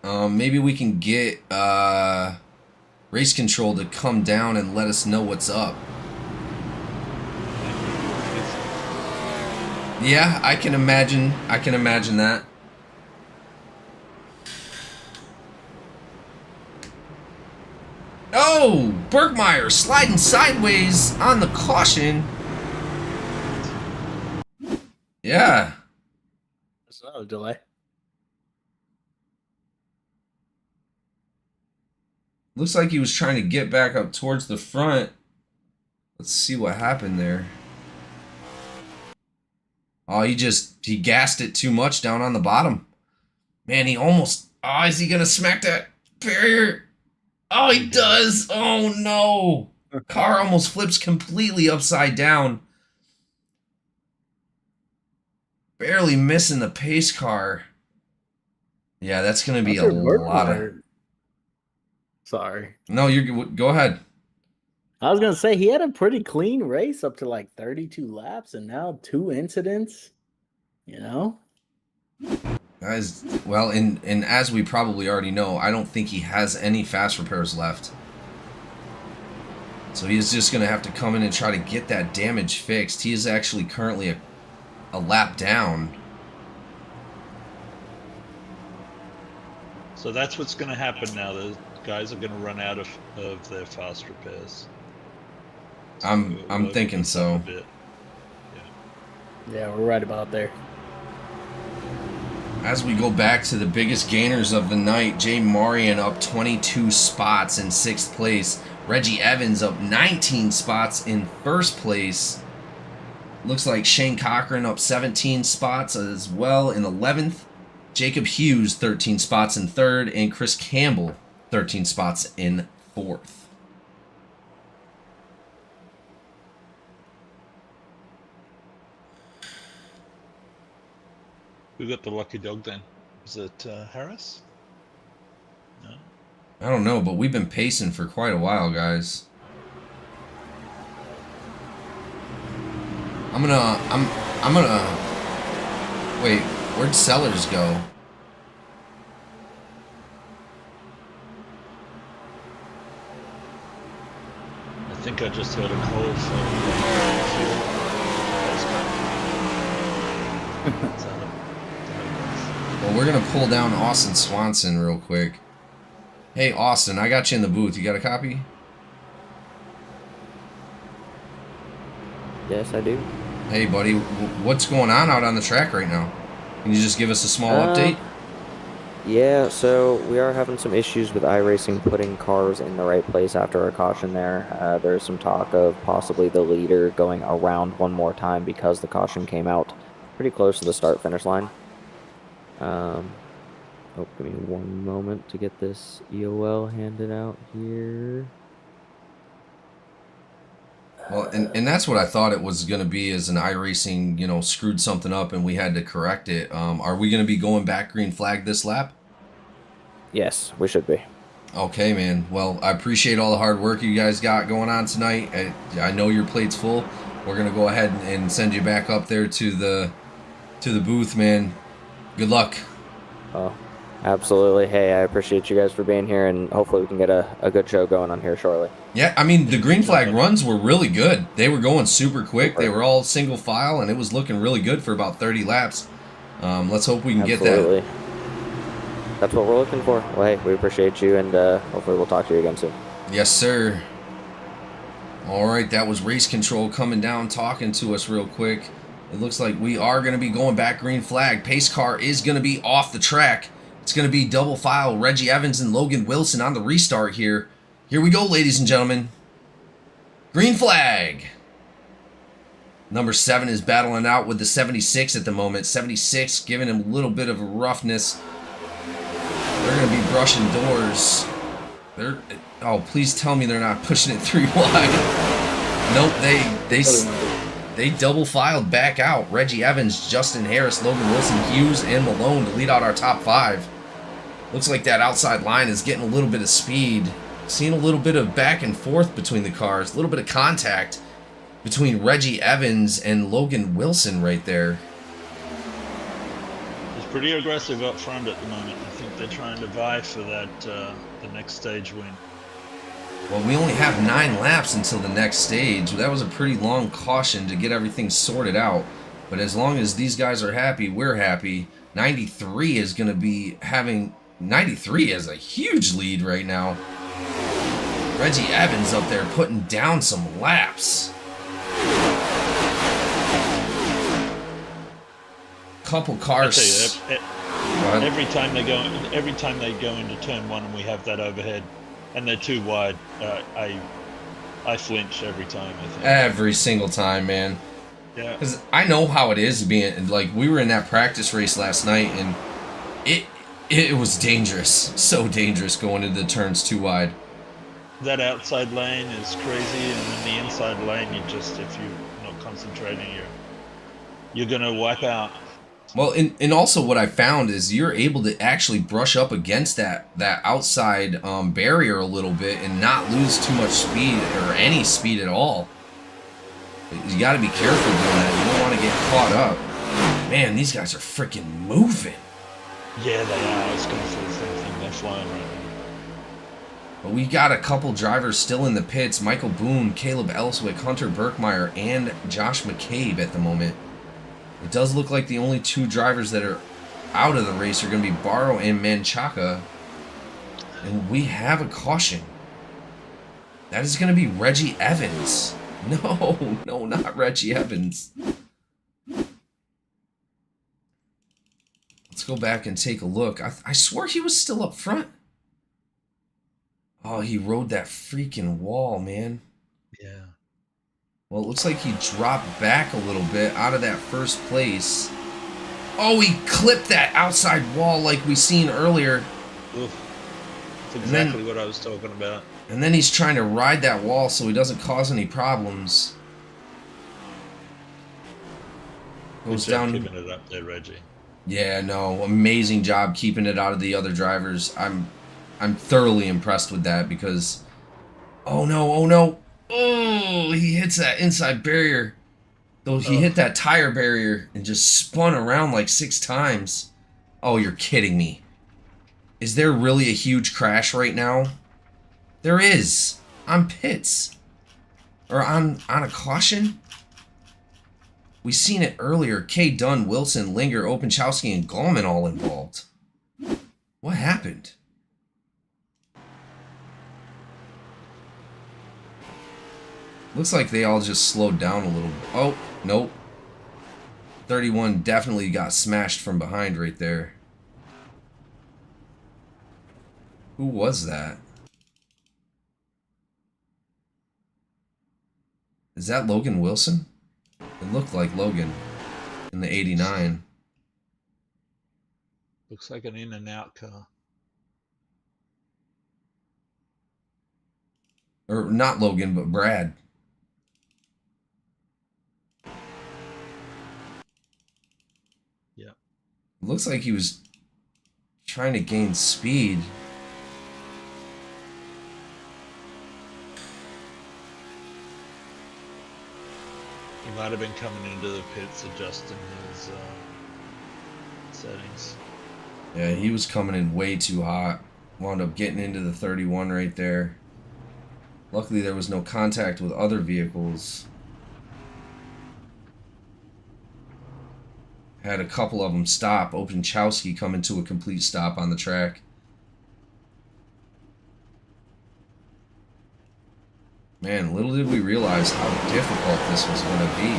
A: Maybe we can get race control to come down and let us know what's up. Yeah, I can imagine that. Oh, Bergmeyer sliding sideways on the caution. Yeah.
E: There's another delay.
A: Looks like he was trying to get back up towards the front. Let's see what happened there. Oh, he gassed it too much down on the bottom. Man, he almost... Oh, is he going to smack that barrier? Oh, he does. Oh, no. Car almost flips completely upside down. Barely missing the pace car. Yeah, that's going to be a lot of...
E: Sorry.
A: No, go ahead.
E: I was going to say, he had a pretty clean race up to like 32 laps, and now 2 incidents, you know?
A: Guys, well, and as we probably already know, I don't think he has any fast repairs left. So he's just going to have to come in and try to get that damage fixed. He is actually currently a lap down.
B: So that's what's going to happen now. The guys are going to run out of their fast repairs. So
A: I'm thinking so.
B: a bit.
E: Yeah, we're right about there.
A: As we go back to the biggest gainers of the night, Jay Marian up 22 spots in 6th place. Reggie Evans up 19 spots in 1st place. Looks like Shane Cochran up 17 spots as well in 11th. Jacob Hughes 13 spots in 3rd. And Chris Campbell 13 spots in 4th.
B: Who got the lucky dog then? Was it Harris? No.
A: I don't know, but we've been pacing for quite a while, guys. I'm gonna wait, where'd Sellers go?
B: I think I just heard a call from
A: Well, we're gonna pull down Austin Swanson real quick. Hey Austin, I got you in the booth. You got a copy?
D: Yes, I do.
A: Hey buddy, what's going on out on the track right now? Can you just give us a small update?
D: Yeah, so we are having some issues with iRacing putting cars in the right place after a caution there. There's some talk of possibly the leader going around one more time because the caution came out pretty close to the start-finish line. Oh, give me one moment to get this EOL handed out here.
A: Well, and that's what I thought it was going to be, is an iRacing, you know, screwed something up and we had to correct it. Are we going to be going back green flag this lap?
D: Yes, we should be.
A: Okay, man. Well, I appreciate all the hard work you guys got going on tonight. I know your plate's full. We're going to go ahead and send you back up there to the booth, man. Good luck.
D: Oh, absolutely. Hey, I appreciate you guys for being here, and hopefully we can get a good show going on here shortly.
A: Yeah, I mean, the green flag runs were really good. They were going super quick. They were all single file, and it was looking really good for about 30 laps. Let's hope we can get that.
D: That's what we're looking for. Well, hey, we appreciate you, and hopefully we'll talk to you again soon.
A: Yes, sir. All right, that was Race Control coming down, talking to us real quick. It looks like we are going to be going back green flag. Pace car is going to be off the track. It's going to be double file. Reggie Evans and Logan Wilson on the restart here. Here we go, ladies and gentlemen. Green flag. Number 7 is battling out with the 76 at the moment. 76 giving him a little bit of a roughness. They're going to be brushing doors. Oh, please tell me they're not pushing it 3 wide. Nope, they double filed back out. Reggie Evans, Justin Harris, Logan Wilson, Hughes, and Malone to lead out our top 5. Looks like that outside line is getting a little bit of speed. Seeing a little bit of back and forth between the cars. A little bit of contact between Reggie Evans and Logan Wilson right there.
B: He's pretty aggressive up front at the moment. I think they're trying to vie for that the next stage win.
A: Well, we only have 9 laps until the next stage. That was a pretty long caution to get everything sorted out. But as long as these guys are happy, we're happy. 93 is going to be having... 93 has a huge lead right now. Reggie Evans up there putting down some laps. Couple cars.
B: I tell you, every time they go into turn 1 and we have that overhead, and they're too wide, I flinch every time. I think.
A: Every single time, man.
B: Yeah.
A: Because I know how it is being, like, we were in that practice race last night, and it was dangerous. So dangerous going into the turns too wide.
B: That outside lane is crazy, and then the inside lane, if you're not concentrating, you're gonna wipe out.
A: Well, and also what I found is you're able to actually brush up against that outside barrier a little bit and not lose too much speed or any speed at all. You got to be careful doing that. You don't want to get caught up. Man, these guys are freaking moving.
B: Yeah, they are. I was going to say the same thing. They're flying right now.
A: But we got a couple drivers still in the pits. Michael Boone, Caleb Elswick, Hunter Berkmeyer, and Josh McCabe at the moment. It does look like the only 2 drivers that are out of the race are going to be Barrow and Menchaca. And we have a caution. That is going to be Reggie Evans. No, no, not Reggie Evans. Let's go back and take a look. I swore he was still up front. Oh, he rode that freaking wall, man.
B: Yeah.
A: Well, it looks like he dropped back a little bit out of that first place. Oh, he clipped that outside wall like we seen earlier.
B: Oof. That's exactly what I was talking about.
A: And then he's trying to ride that wall so he doesn't cause any problems. Goes
B: Good job
A: down.
B: keeping it up there, Reggie.
A: Yeah, no, amazing job keeping it out of the other drivers. I'm thoroughly impressed with that because, oh no, oh, he hits that inside barrier. Though he hit that tire barrier and just spun around like 6 times. Oh, you're kidding me. Is there really a huge crash right now? There is. On pits. Or on a caution? We seen it earlier. K. Dunn, Wilson, Linger, Openchowski, and Gallman all involved. What happened? Looks like they all just slowed down a little. Oh, nope. 31 definitely got smashed from behind right there. Who was that? Is that Logan Wilson? It looked like Logan in the 89.
B: Looks like an in and out car.
A: Or not Logan, but Brad.
B: Yeah.
A: It looks like he was trying to gain speed.
B: He might have been coming into the pits adjusting his settings.
A: Yeah, he was coming in way too hot. Wound up getting into the 31 right there. Luckily, there was no contact with other vehicles. Had a couple of them stop. Openchowski coming to a complete stop on the track. Man, little did we realize how difficult this was going to be.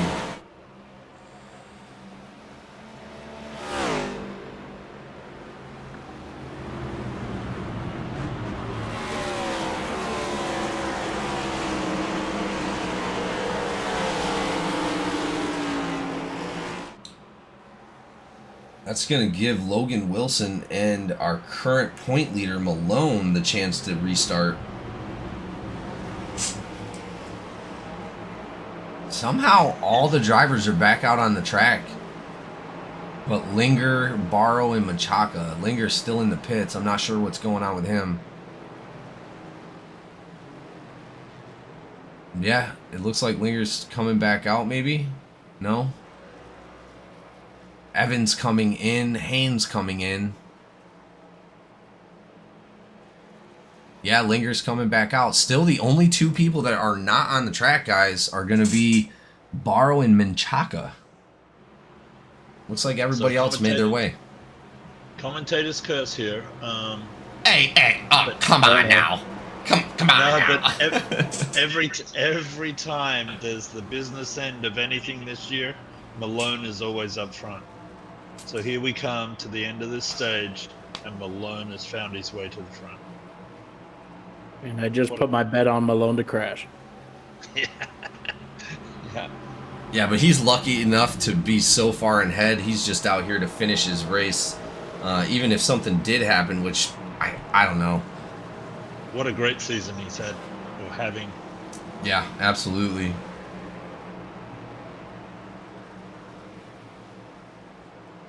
A: That's going to give Logan Wilson and our current point leader, Malone, the chance to restart. Somehow, all the drivers are back out on the track. But Linger, Barrow, and Menchaca. Linger's still in the pits. I'm not sure what's going on with him. Yeah, it looks like Linger's coming back out, maybe? No? Evans coming in, Haynes coming in. Yeah, Linger's coming back out. Still, the only 2 people that are not on the track, guys, are going to be Barrow and Menchaca. Looks like everybody else made their way.
B: Commentator's curse here.
A: Hey, oh, come on now. Come on now.
B: But every time there's the business end of anything this year, Malone is always up front. So here we come to the end of this stage, and Malone has found his way to the front.
E: And I just put my bet on Malone to crash.
B: Yeah.
A: Yeah, but he's lucky enough to be so far ahead. He's just out here to finish his race. Even if something did happen, which I don't know.
B: What a great season he's had, or having.
A: Yeah, absolutely.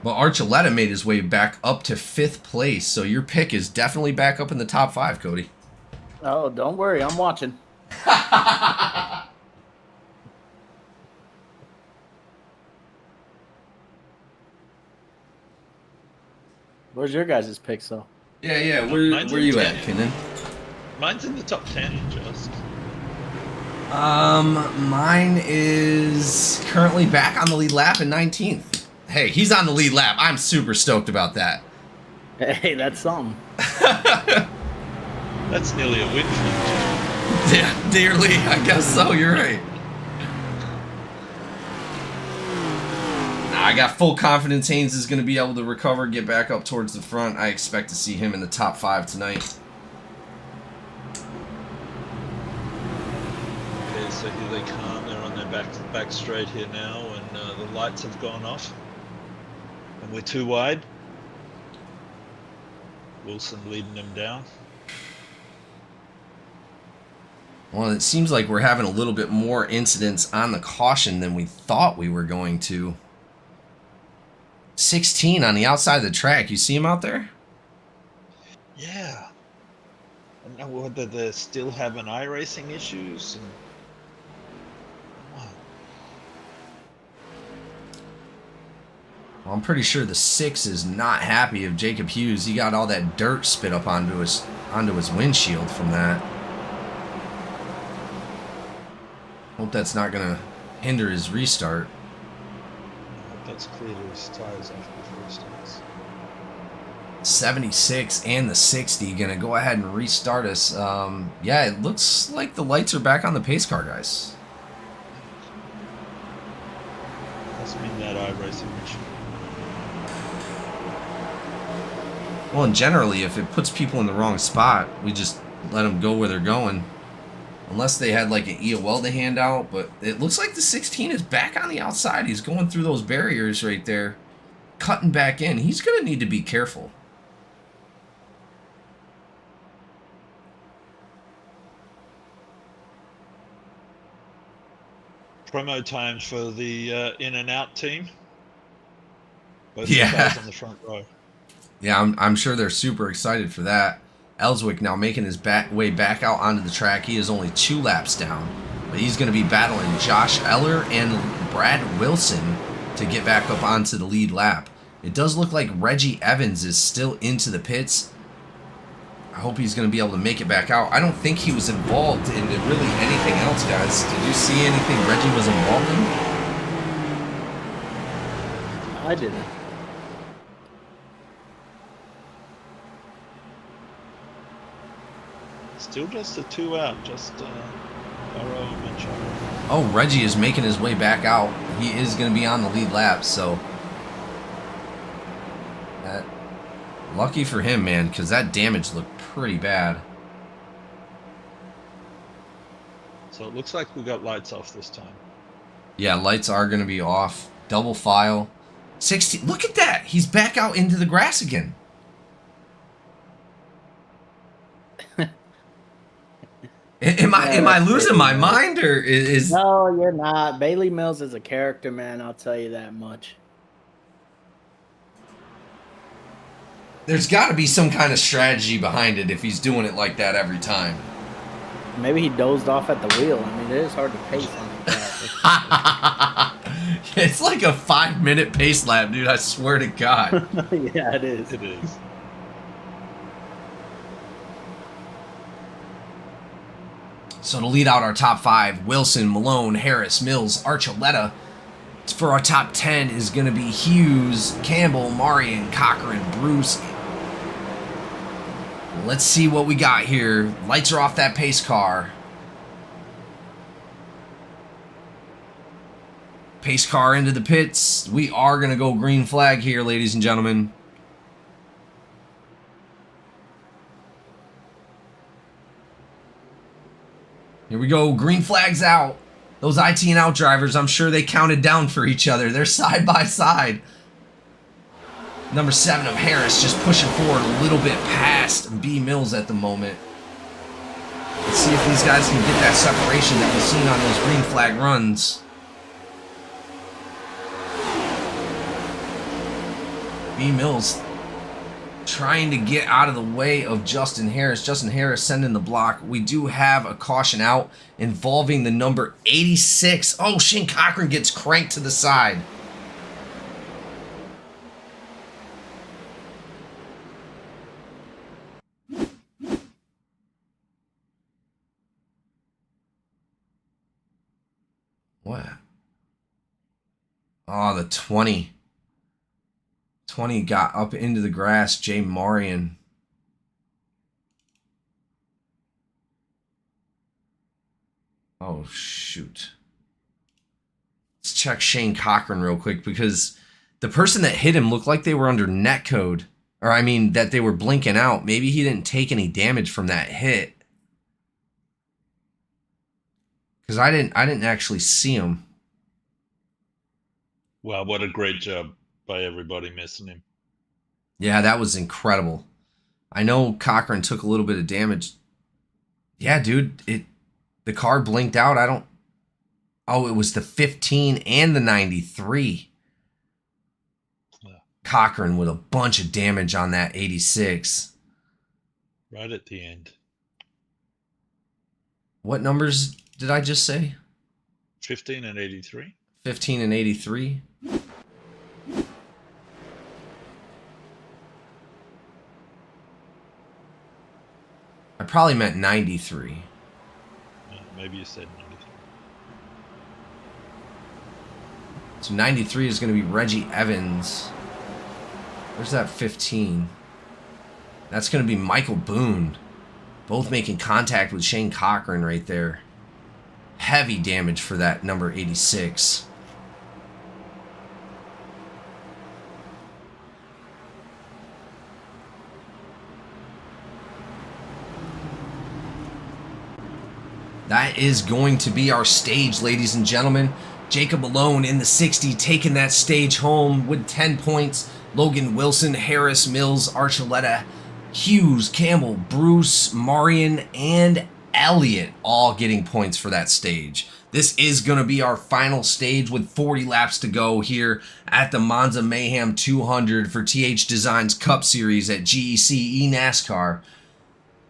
A: But Archuleta made his way back up to 5th place, so your pick is definitely back up in the top 5, Cody.
E: Oh, don't worry, I'm watching. Where's your guys' picks, though?
A: Yeah, where you at, Kinnan?
B: Mine's in the top 10, just.
A: Mine is currently back on the lead lap in 19th. Hey, he's on the lead lap. I'm super stoked about that.
E: Hey, that's something.
B: That's nearly a win for him.
A: Yeah, dearly, I guess so. You're right. I got full confidence Haynes is going to be able to recover, get back up towards the front. I expect to see him in the top 5 tonight.
B: Okay, so here they come. They're on their back straight here now, and the lights have gone off. And we're too wide. Wilson leading them down.
A: Well, it seems like we're having a little bit more incidents on the caution than we thought we were going to. 16 on the outside of the track. You see him out there?
B: Yeah. And now whether they're still having iRacing issues. And... Wow.
A: Well, I'm pretty sure the 6 is not happy of Jacob Hughes. He got all that dirt spit up onto his windshield from that. Hope that's not going to hinder his restart.
B: I hope that's cleared his tires off before he starts.
A: 76 and the 60 going to go ahead and restart us. Yeah, it looks like the lights are back on the pace car, guys.
B: Must mean that iRacing issue.
A: Well, and generally, if it puts people in the wrong spot, we just let them go where they're going. Unless they had like an EOL to hand out, but it looks like the 16 is back on the outside. He's going through those barriers right there, cutting back in. He's going to need to be careful.
B: Promo times for the in and out team. Both
A: Yeah.
B: the guys on the front row.
A: Yeah, I'm sure they're super excited for that. Ellswick now making his way back out onto the track. He is only 2 laps down, but he's going to be battling Josh Eller and Brad Wilson to get back up onto the lead lap. It does look like Reggie Evans is still into the pits. I hope he's going to be able to make it back out. I don't think he was involved in really anything else, guys. Did you see anything Reggie was involved in?
E: I didn't.
B: Still just a 2 out, just Burrow and Mitchell.
A: Oh, Reggie is making his way back out. He is going to be on the lead lap, so lucky for him, man, because that damage looked pretty bad.
B: So it looks like we got lights off this time.
A: Yeah, lights are going to be off. Double file. 16. Look at that. He's back out into the grass again. Am I losing my mind, or is
E: No, you're not. Bailey Mills is a character, man. I'll tell you that much.
A: there's got to be some kind of strategy behind it if he's doing it like that every time?
E: Maybe he dozed off at the wheel. I mean, it is hard to pace on that.
A: It's like a 5-minute pace lap, dude. I swear to God.
E: Yeah, it is.
B: It is.
A: So to lead out our top 5, Wilson, Malone, Harris, Mills, Archuleta. For our top 10 is going to be Hughes, Campbell, Marion, Cochran, Bruce. Let's see what we got here. Lights are off that pace car. Pace car into the pits. We are going to go green flag here, ladies and gentlemen. Here we go. Green flag's out. Those IT and out drivers, I'm sure they counted down for each other. They're side by side. Number 7 of Harris just pushing forward a little bit past B. Mills at the moment. Let's see if these guys can get that separation that we've seen on those green flag runs. B. Mills trying to get out of the way of Justin Harris. Justin Harris sending the block. We do have a caution out involving the number 86. Oh, Shane Cochran gets cranked to the side. What? Oh, the 20. 20 got up into the grass. Jay Marion. Oh, shoot. Let's check Shane Cochran real quick because the person that hit him looked like they were under netcode. Or, I mean, that they were blinking out. Maybe he didn't take any damage from that hit. Because I didn't actually see him.
B: Wow, what a great job by everybody missing him.
A: Yeah, that was incredible. I know Cochran took a little bit of damage. Yeah, dude, the car blinked out. Oh, it was the 15 and the 93.
B: Yeah.
A: Cochran with a bunch of damage on that 86.
B: Right at the end.
A: What numbers did I just say?
B: 15 and 83.
A: 15 and 83. I probably meant 93.
B: Yeah, maybe you said 93.
A: So 93 is going to be Reggie Evans. Where's that 15? That's going to be Michael Boone. Both making contact with Shane Cochran right there. Heavy damage for that number 86. That is going to be our stage, ladies and gentlemen. Jacob Malone in the 60 taking that stage home with 10 points. Logan Wilson, Harris, Mills, Archuleta, Hughes, Campbell, Bruce, Marion, and Elliott all getting points for that stage. This is going to be our final stage with 40 laps to go here at the Monza Mayhem 200 for THDesigns Cup Series at GEC NASCAR.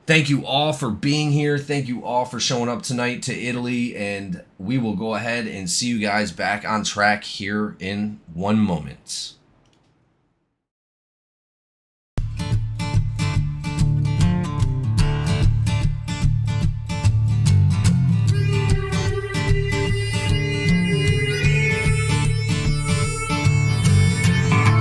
A: Thank you all for being here. Thank you all for showing up tonight to Italy, and we will go ahead and see you guys back on track here in one moment.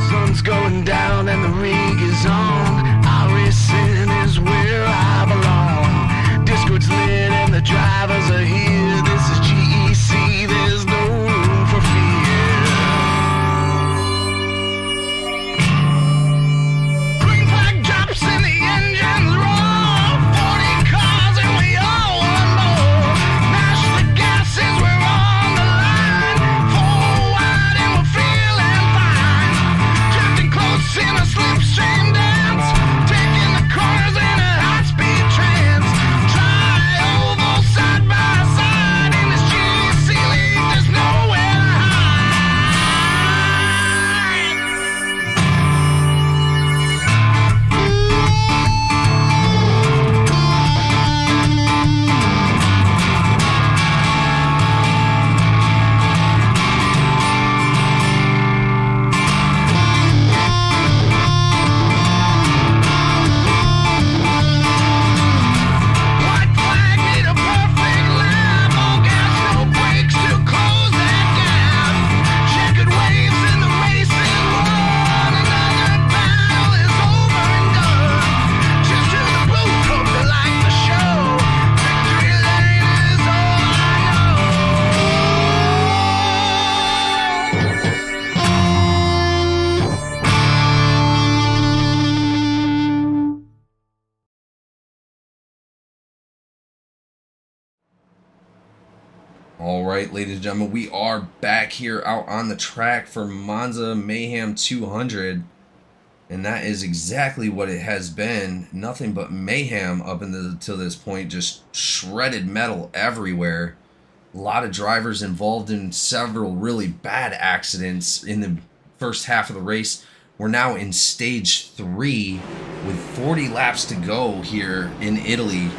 F: Sun's going down and the rig is on. iRacing is where I belong. Discord's lit and the drivers are here. This is GEC, there's no room for fear. Green flag drops and the engines roar. 40 cars and we all want more. Mash the gases, we're on the line. Forward and we're feeling fine. Drifting close in a slipstream dance. Taking the corners in a high-speed trance. Try oval side by side in this GEC league. There's nowhere to White flag need a perfect lap. All gas, no brakes to close that gap. Checkered waves in the racing world. Another battle is over and done. Cheers to the booth, hope they like the show. Victory lane is all I
A: All right, ladies and gentlemen, we are back here out on the track for Monza Mayhem 200. And that is exactly what it has been. Nothing but mayhem up until this point. Just shredded metal everywhere. A lot of drivers involved in several really bad accidents in the first half of the race. We're now in stage 3 with 40 laps to go here in Italy.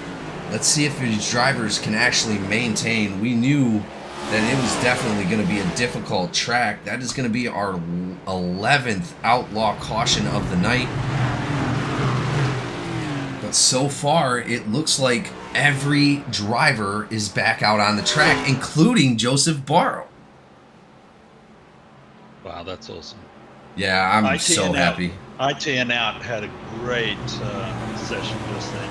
A: Let's see if these drivers can actually maintain. We knew that it was definitely going to be a difficult track. That is going to be our 11th outlaw caution of the night. But so far, it looks like every driver is back out on the track, including Joseph Barrow.
B: Wow, that's awesome.
A: Yeah, I'm
B: IT
A: so
B: and
A: happy.
B: IT and Out had a great session just then.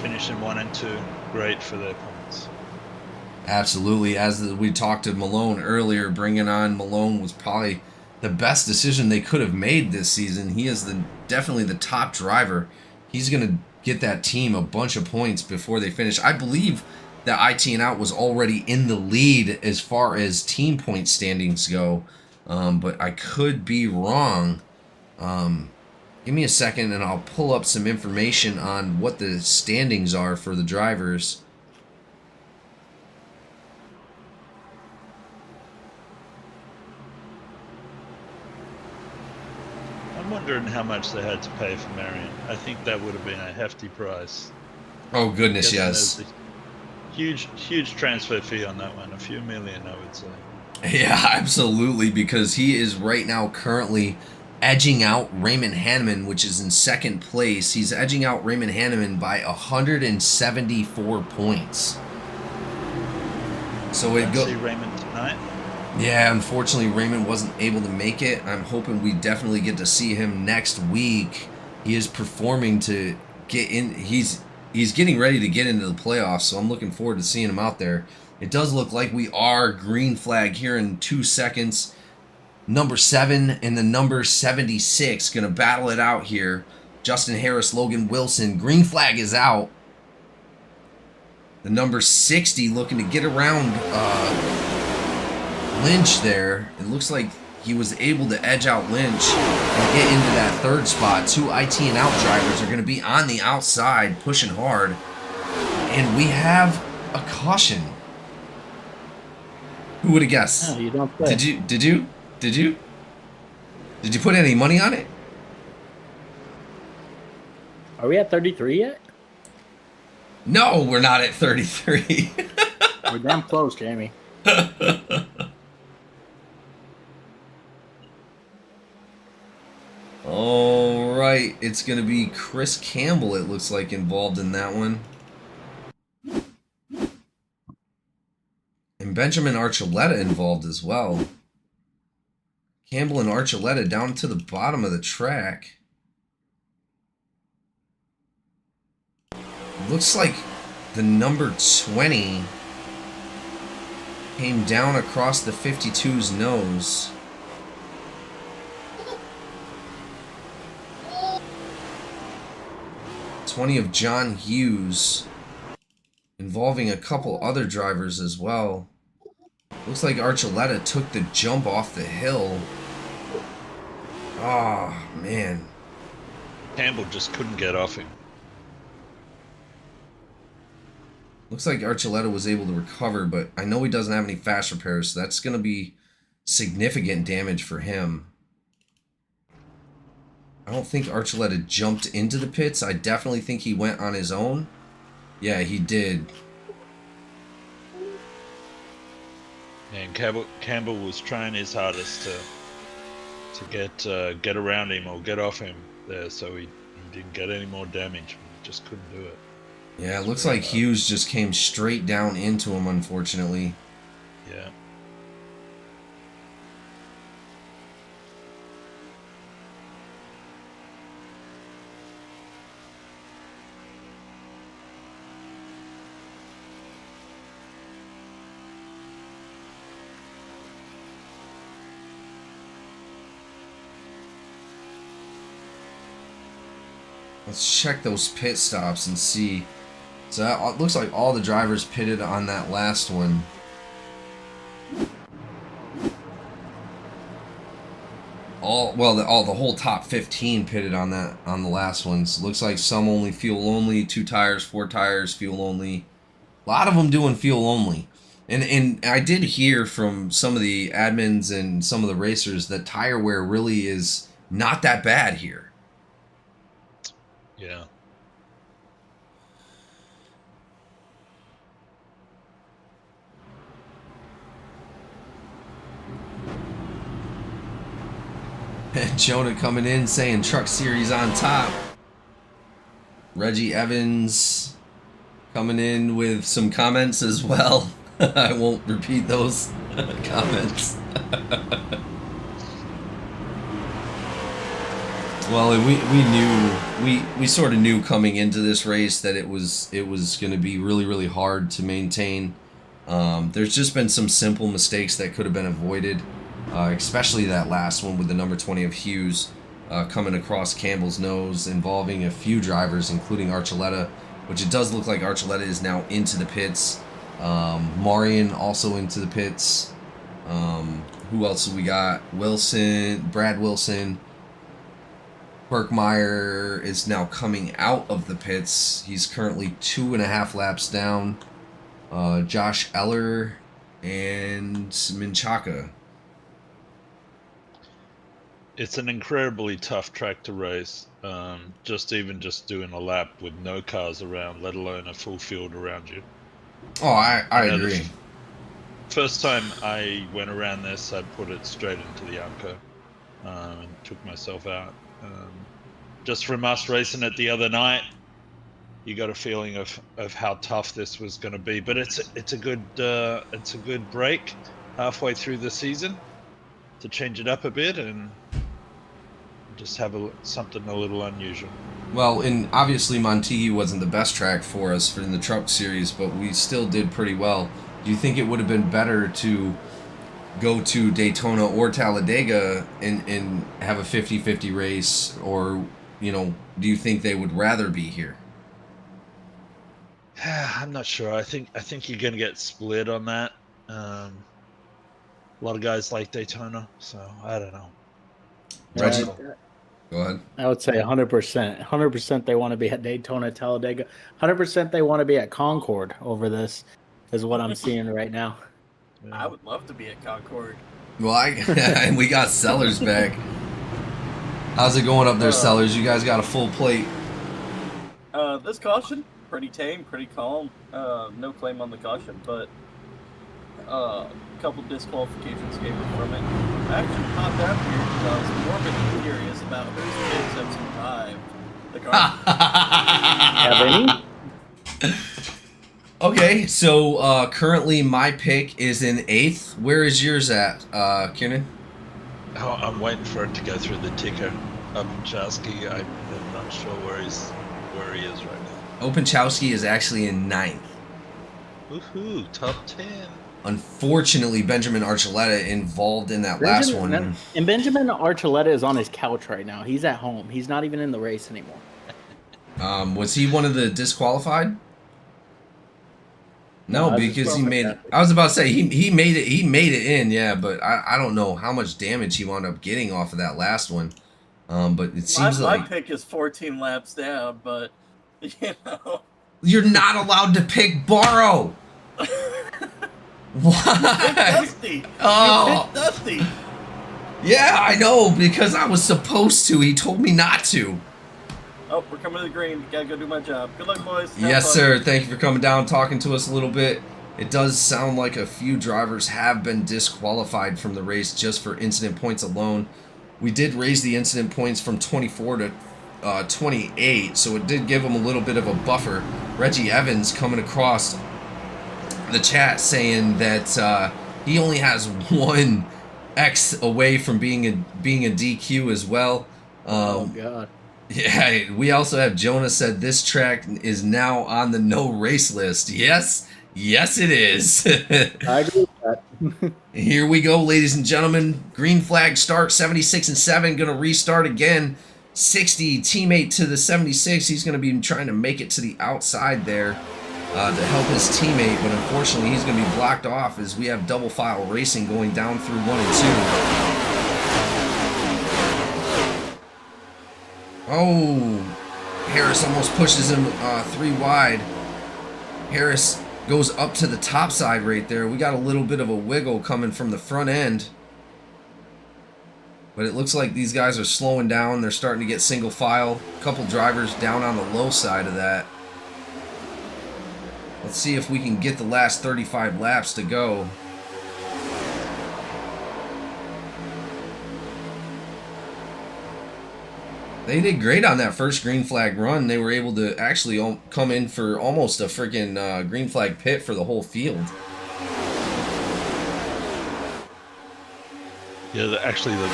B: Finishing 1 and 2, great for their points.
A: Absolutely. As we talked to Malone earlier, bringing on Malone was probably the best decision they could have made this season. He is definitely the top driver. He's going to get that team a bunch of points before they finish. I believe that IT and Out was already in the lead as far as team point standings go, but I could be wrong. Give me a second and I'll pull up some information on what the standings are for the drivers.
B: I'm wondering how much they had to pay for Marion. I think that would have been a hefty price.
A: Oh goodness,
B: Guessing
A: yes.
B: there's a huge transfer fee on that one, a few million, I would say.
A: Yeah, absolutely, because he is right now currently edging out Raymond Hanneman, which is in second place. He's edging out Raymond Hanneman by 174 points. So it
B: See Raymond tonight.
A: Yeah, unfortunately Raymond wasn't able to make it. I'm hoping we definitely get to see him next week. He is performing to get in. He's getting ready to get into the playoffs, so I'm looking forward to seeing him out there. It does look like we are green flag here in 2 seconds. Number 7 and the number 76 gonna battle it out here. Justin Harris, Logan Wilson. Green flag is out. The number 60 looking to get around Lynch there. It looks like he was able to edge out Lynch and get into that third spot. 2 IT and Out drivers are going to be on the outside pushing hard. And we have a caution. Who would have guessed?
E: No, you don't play.
A: Did you put any money on it?
E: Are we at 33 yet?
A: No, we're not at 33.
E: We're damn close, Jamie.
A: All right, it's going to be Chris Campbell, it looks like, involved in that one. And Benjamin Archuleta involved as well. Campbell and Archuleta down to the bottom of the track. Looks like the number 20 came down across the 52's nose. '20 of John Hughes, involving a couple other drivers as well. Looks like Archuleta took the jump off the hill. Oh, man.
B: Campbell just couldn't get off him.
A: Looks like Archuleta was able to recover, but I know he doesn't have any fast repairs, so that's going to be significant damage for him. I don't think Archuleta jumped into the pits. I definitely think he went on his own. Yeah, he did.
B: And Campbell was trying his hardest to get around him or get off him there, so he didn't get any more damage. He just couldn't do it.
A: Yeah, it looks like Hughes just came straight down into him, unfortunately.
B: Yeah.
A: Let's check those pit stops and see. So it looks like all the drivers pitted on that last one. The whole top 15 pitted on the last one. So it looks like some only fuel only, 2 tires, 4 tires, fuel only. A lot of them doing fuel only. And I did hear from some of the admins and some of the racers that tire wear really is not that bad here.
B: Yeah.
A: And Jonah coming in saying Truck Series on top. Reggie Evans coming in with some comments as well. I won't repeat those comments. Well, and we sort of knew coming into this race that it was going to be really, really hard to maintain. There's just been some simple mistakes that could have been avoided, especially that last one with the number 20 of Hughes coming across Campbell's nose, involving a few drivers, including Archuleta, which it does look like Archuleta is now into the pits. Marion also into the pits. Who else have we got? Brad Wilson. Berkmeyer is now coming out of the pits. He's currently 2.5 laps down. Josh Eller and Minchaka.
B: It's an incredibly tough track to race. Just doing a lap with no cars around, let alone a full field around you.
A: Oh, I agree.
B: First time I went around this, I put it straight into the anchor and took myself out. Just from us racing it the other night, you got a feeling of how tough this was going to be. But it's a good break halfway through the season to change it up a bit and just have something a little unusual.
A: Well, and obviously Montague wasn't the best track for us in the truck series, but we still did pretty well. Do you think it would have been better to go to Daytona or Talladega and have a 50-50 race, or, you know, do you think they would rather be here?
B: I'm not sure. I think you're going to get split on that. A lot of guys like Daytona, so I don't know.
A: Reggie, go ahead.
E: I would say 100%. 100% they want to be at Daytona, Talladega. 100% they want to be at Concord over this, is what I'm seeing right now.
C: I would love to be at Concord.
A: Well, and we got Sellers back. How's it going up there, Sellers? You guys got a full plate.
C: This caution, pretty tame, pretty calm. No claim on the caution, but a couple disqualifications came from it. I actually popped out here because I was morbidly curious about whose kids have survived the car.
E: Have any?
A: Okay, so currently my pick is in 8th. Where is yours at, Kiernan?
B: Oh, I'm waiting for it to go through the ticker. Opinchowski, I'm not sure where he is right now.
A: Opinchowski is actually in 9th.
B: Woohoo, top 10.
A: Unfortunately, Benjamin Archuleta involved in that last one.
E: And Benjamin Archuleta is on his couch right now. He's at home. He's not even in the race anymore.
A: Was he one of the disqualified? No, because he made it. I was about to say he made it. He made it in, yeah. But I don't know how much damage he wound up getting off of that last one. But it seems
C: my
A: like
C: pick is 14 laps down, but you know,
A: you're not allowed to pick Borrow. Why?
C: Dusty.
A: Oh,
C: You picked Dusty.
A: Yeah, I know, because I was supposed to. He told me not to.
C: Oh, we're coming to the green. Gotta go do my job. Good luck, boys. Have
A: Yes,
C: fun.
A: sir. Thank you for coming down, talking to us a little bit. It does sound like a few drivers have been disqualified from the race just for incident points alone. We did raise the incident points from 24 to 28, so it did give them a little bit of a buffer. Reggie Evans coming across the chat saying that he only has 1 X away from being a DQ as well.
E: Oh God.
A: Yeah, we also have Jonah said this track is now on the no race list. Yes, it is.
E: I agree with that.
A: Here we go, ladies and gentlemen. Green flag start, 76 and 7, gonna restart again. 60 teammate to the 76. He's gonna be trying to make it to the outside there to help his teammate, but unfortunately he's gonna be blocked off as we have double file racing going down through 1 and 2. Oh, Harris almost pushes him 3 wide. Harris goes up to the top side right there. We got a little bit of a wiggle coming from the front end. But it looks like these guys are slowing down. They're starting to get single file. A couple drivers down on the low side of that. Let's see if we can get the last 35 laps to go. They did great on that first green flag run. They were able to actually come in for almost a freaking green flag pit for the whole field.
B: Yeah, actually the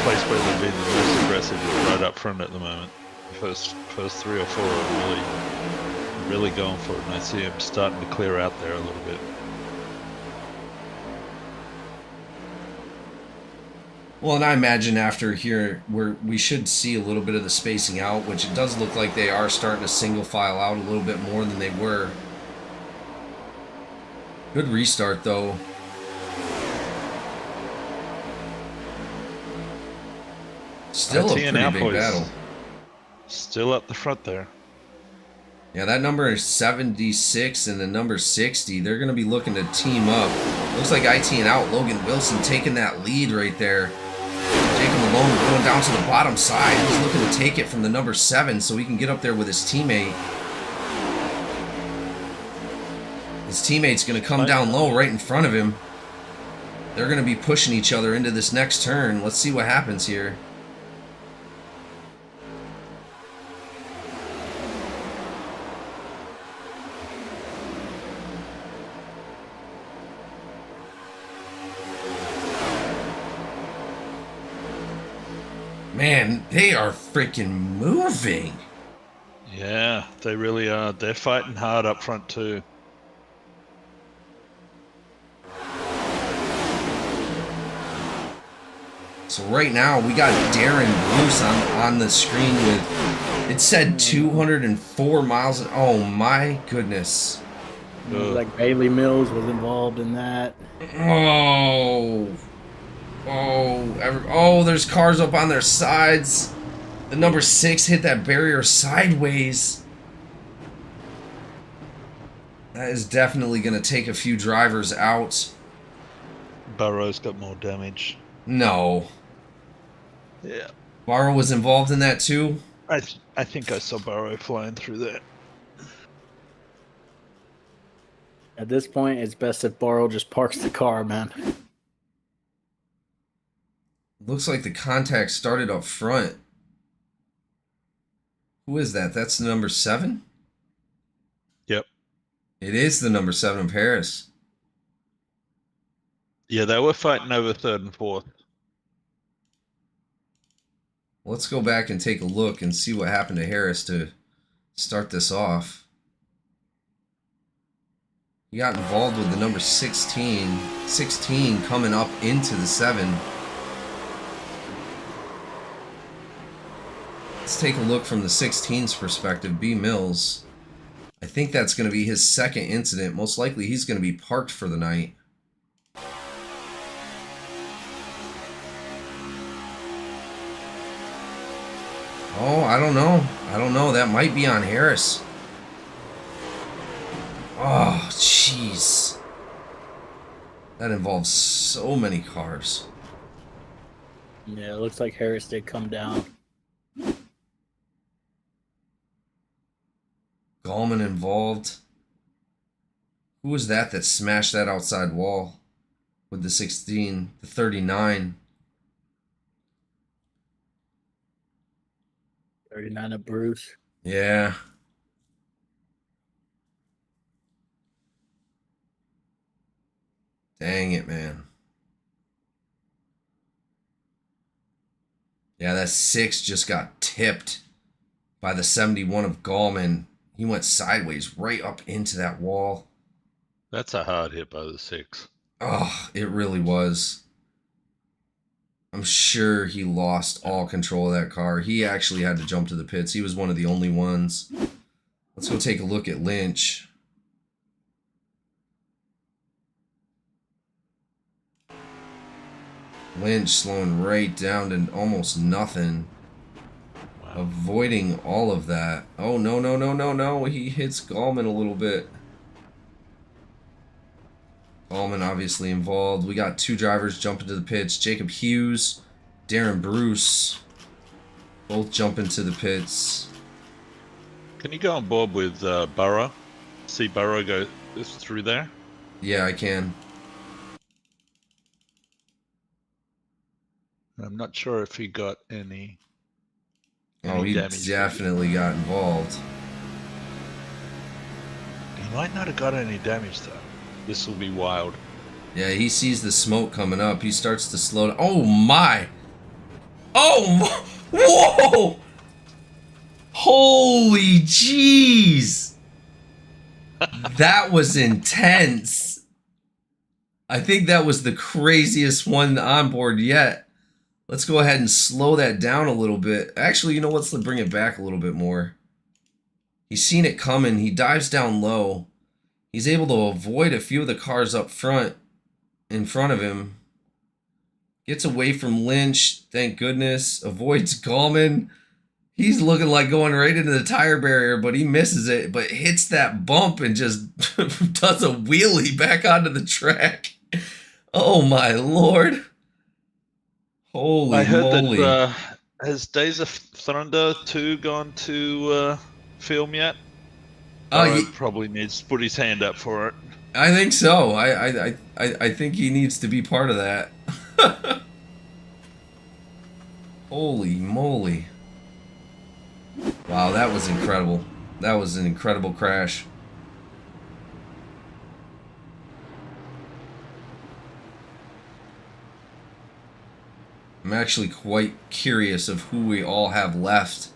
B: place where they're being the most aggressive is right up front at the moment. First 3 or 4 are really going for it, and I see them starting to clear out there a little bit.
A: Well, and I imagine after here, we should see a little bit of the spacing out, which it does look like they are starting to single file out a little bit more than they were. Good restart, though. Still a pretty big battle.
B: Still up the front there.
A: Yeah, that number is 76 and the number 60. They're going to be looking to team up. Looks like IT and out. Logan Wilson taking that lead right there. Jacob Malone going down to the bottom side. He's looking to take it from the number 7 so he can get up there with his teammate. His teammate's going to come down low right in front of him. They're going to be pushing each other into this next turn. Let's see what happens here. Man, they are freaking moving.
B: Yeah, they really are. They're fighting hard up front too.
A: So right now we got Darren Bruce on the screen with, it said 204 miles. Oh my goodness.
E: Like Bailey Mills was involved in that.
A: Oh, there's cars up on their sides. The number 6 hit that barrier sideways. That is definitely going to take a few drivers out.
B: Burrow's got more damage.
A: No.
B: Yeah.
A: Barrow was involved in that too?
B: I think I saw Burrow flying through there.
E: At this point, it's best if Barrow just parks the car, man.
A: Looks like the contact started up front. Who is that? That's the number 7?
B: Yep.
A: It is the number 7 of Harris.
B: Yeah, they were fighting over 3rd and 4th.
A: Let's go back and take a look and see what happened to Harris to start this off. He got involved with the number 16. 16 coming up into the 7. Let's take a look from the 16's perspective. B. Mills. I think that's going to be his second incident. Most likely he's going to be parked for the night. Oh, I don't know. That might be on Harris. Oh, jeez. That involves so many cars.
E: Yeah, it looks like Harris did come down.
A: Gallman involved. Who was that smashed that outside wall with the 16, the 39?
E: 39 of Bruce.
A: Yeah. Dang it, man. Yeah, that 6 just got tipped by the 71 of Gallman. He went sideways right up into that wall.
B: That's a hard hit by the 6.
A: Oh, it really was. I'm sure he lost all control of that car. He actually had to jump to the pits. He was one of the only ones. Let's go take a look at Lynch. Lynch slowing right down to almost nothing. Wow. Avoiding all of that. Oh, no. He hits Gallman a little bit. Gallman obviously involved. We got 2 drivers jumping to the pits. Jacob Hughes, Darren Bruce, both jumping to the pits.
B: Can you go on board with Burrow? See Burrow go through there?
A: Yeah, I can.
B: I'm not sure if he got any
A: Oh, he
B: damage.
A: definitely got involved.
B: He might not have got any damage though. This will be wild.
A: Yeah, he sees the smoke coming up. He starts to slow down. Oh my! Oh, whoa! Holy jeez! That was intense. I think that was the craziest one on board yet. Let's go ahead and slow that down a little bit. Actually, you know what? Let's bring it back a little bit more. He's seen it coming. He dives down low. He's able to avoid a few of the cars up front, in front of him. Gets away from Lynch, thank goodness. Avoids Gallman. He's looking like going right into the tire barrier, but he misses it, but hits that bump and just does a wheelie back onto the track. Oh my lord. Holy
B: I heard
A: moly.
B: that, has Days of Thunder 2 gone to film yet? He probably needs to put his hand up for it.
A: I think so. I think he needs to be part of that. Holy moly. Wow, that was incredible. That was an incredible crash. I'm actually quite curious of who we all have left.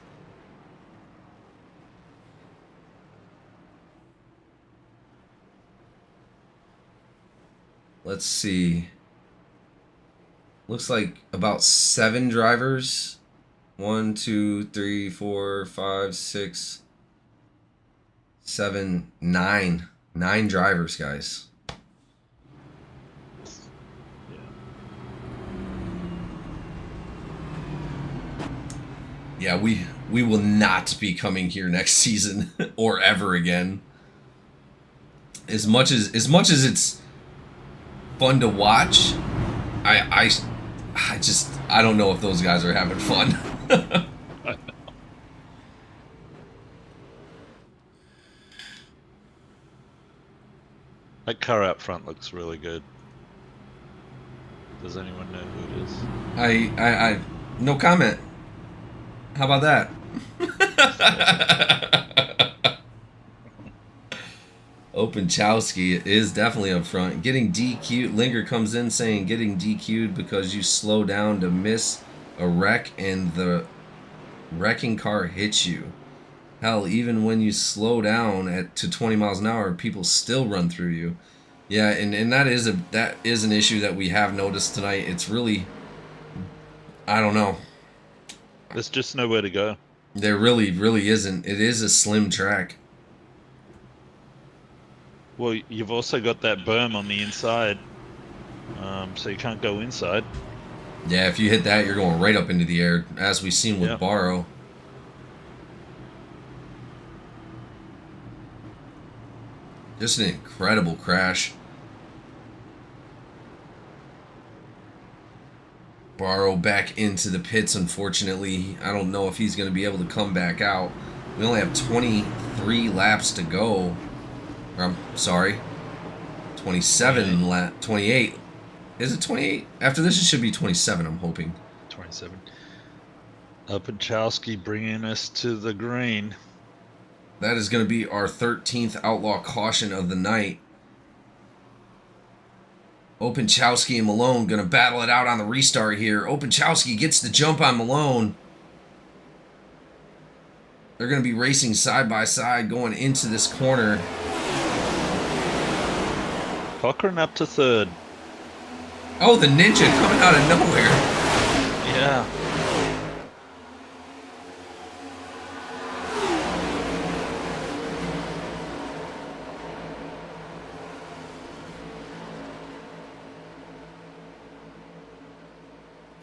A: Let's see. Looks like about 7 drivers. 1, 2, 3, 4, 5, 6, 7, 9. 9 drivers, guys. Yeah, we will not be coming here next season or ever again. As much as it's fun to watch, I don't know if those guys are having fun.
B: That car out front looks really good. Does anyone know who it is?
A: I no comment. How about that? Openchowski is definitely up front. Getting DQ'd. Linger comes in saying getting DQ'd because you slow down to miss a wreck and the wrecking car hits you. Hell, even when you slow down to 20 miles an hour, people still run through you. Yeah, and that is an issue that we have noticed tonight. It's really, I don't know.
B: There's just nowhere to go.
A: There really isn't. It is a slim track.
B: Well, you've also got that berm on the inside, so you can't go inside.
A: Yeah, if you hit that, you're going right up into the air, as we've seen with
B: Yep.
A: Barrow. Just an incredible crash. Barrow back into the pits, unfortunately. I don't know if he's going to be able to come back out. We only have 23 laps to go. I'm sorry. 27 28. Is it 28? After this, it should be 27, I'm hoping.
B: 27. Openchowski bringing us to the green.
A: That is going to be our 13th outlaw caution of the night. Openchowski and Malone going to battle it out on the restart here. Openchowski gets the jump on Malone. They're going to be racing side by side going into this corner.
B: Cochran up to third.
A: Oh, the Ninja coming out of nowhere.
B: Yeah.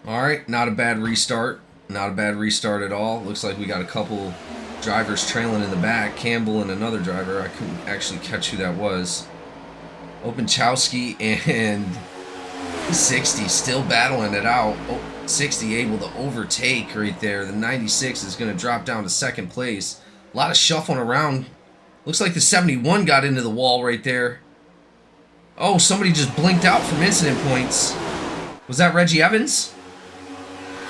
A: All right, not a bad restart. Not a bad restart at all. Looks like we got a couple drivers trailing in the back. Campbell and another driver. I couldn't actually catch who that was. Openchowski and 60 still battling it out. 60 able to overtake right there. The 96 is going to drop down to second place. A lot of shuffling around. Looks like the 71 got into the wall right there. Oh, somebody just blinked out from incident points. Was that Reggie Evans?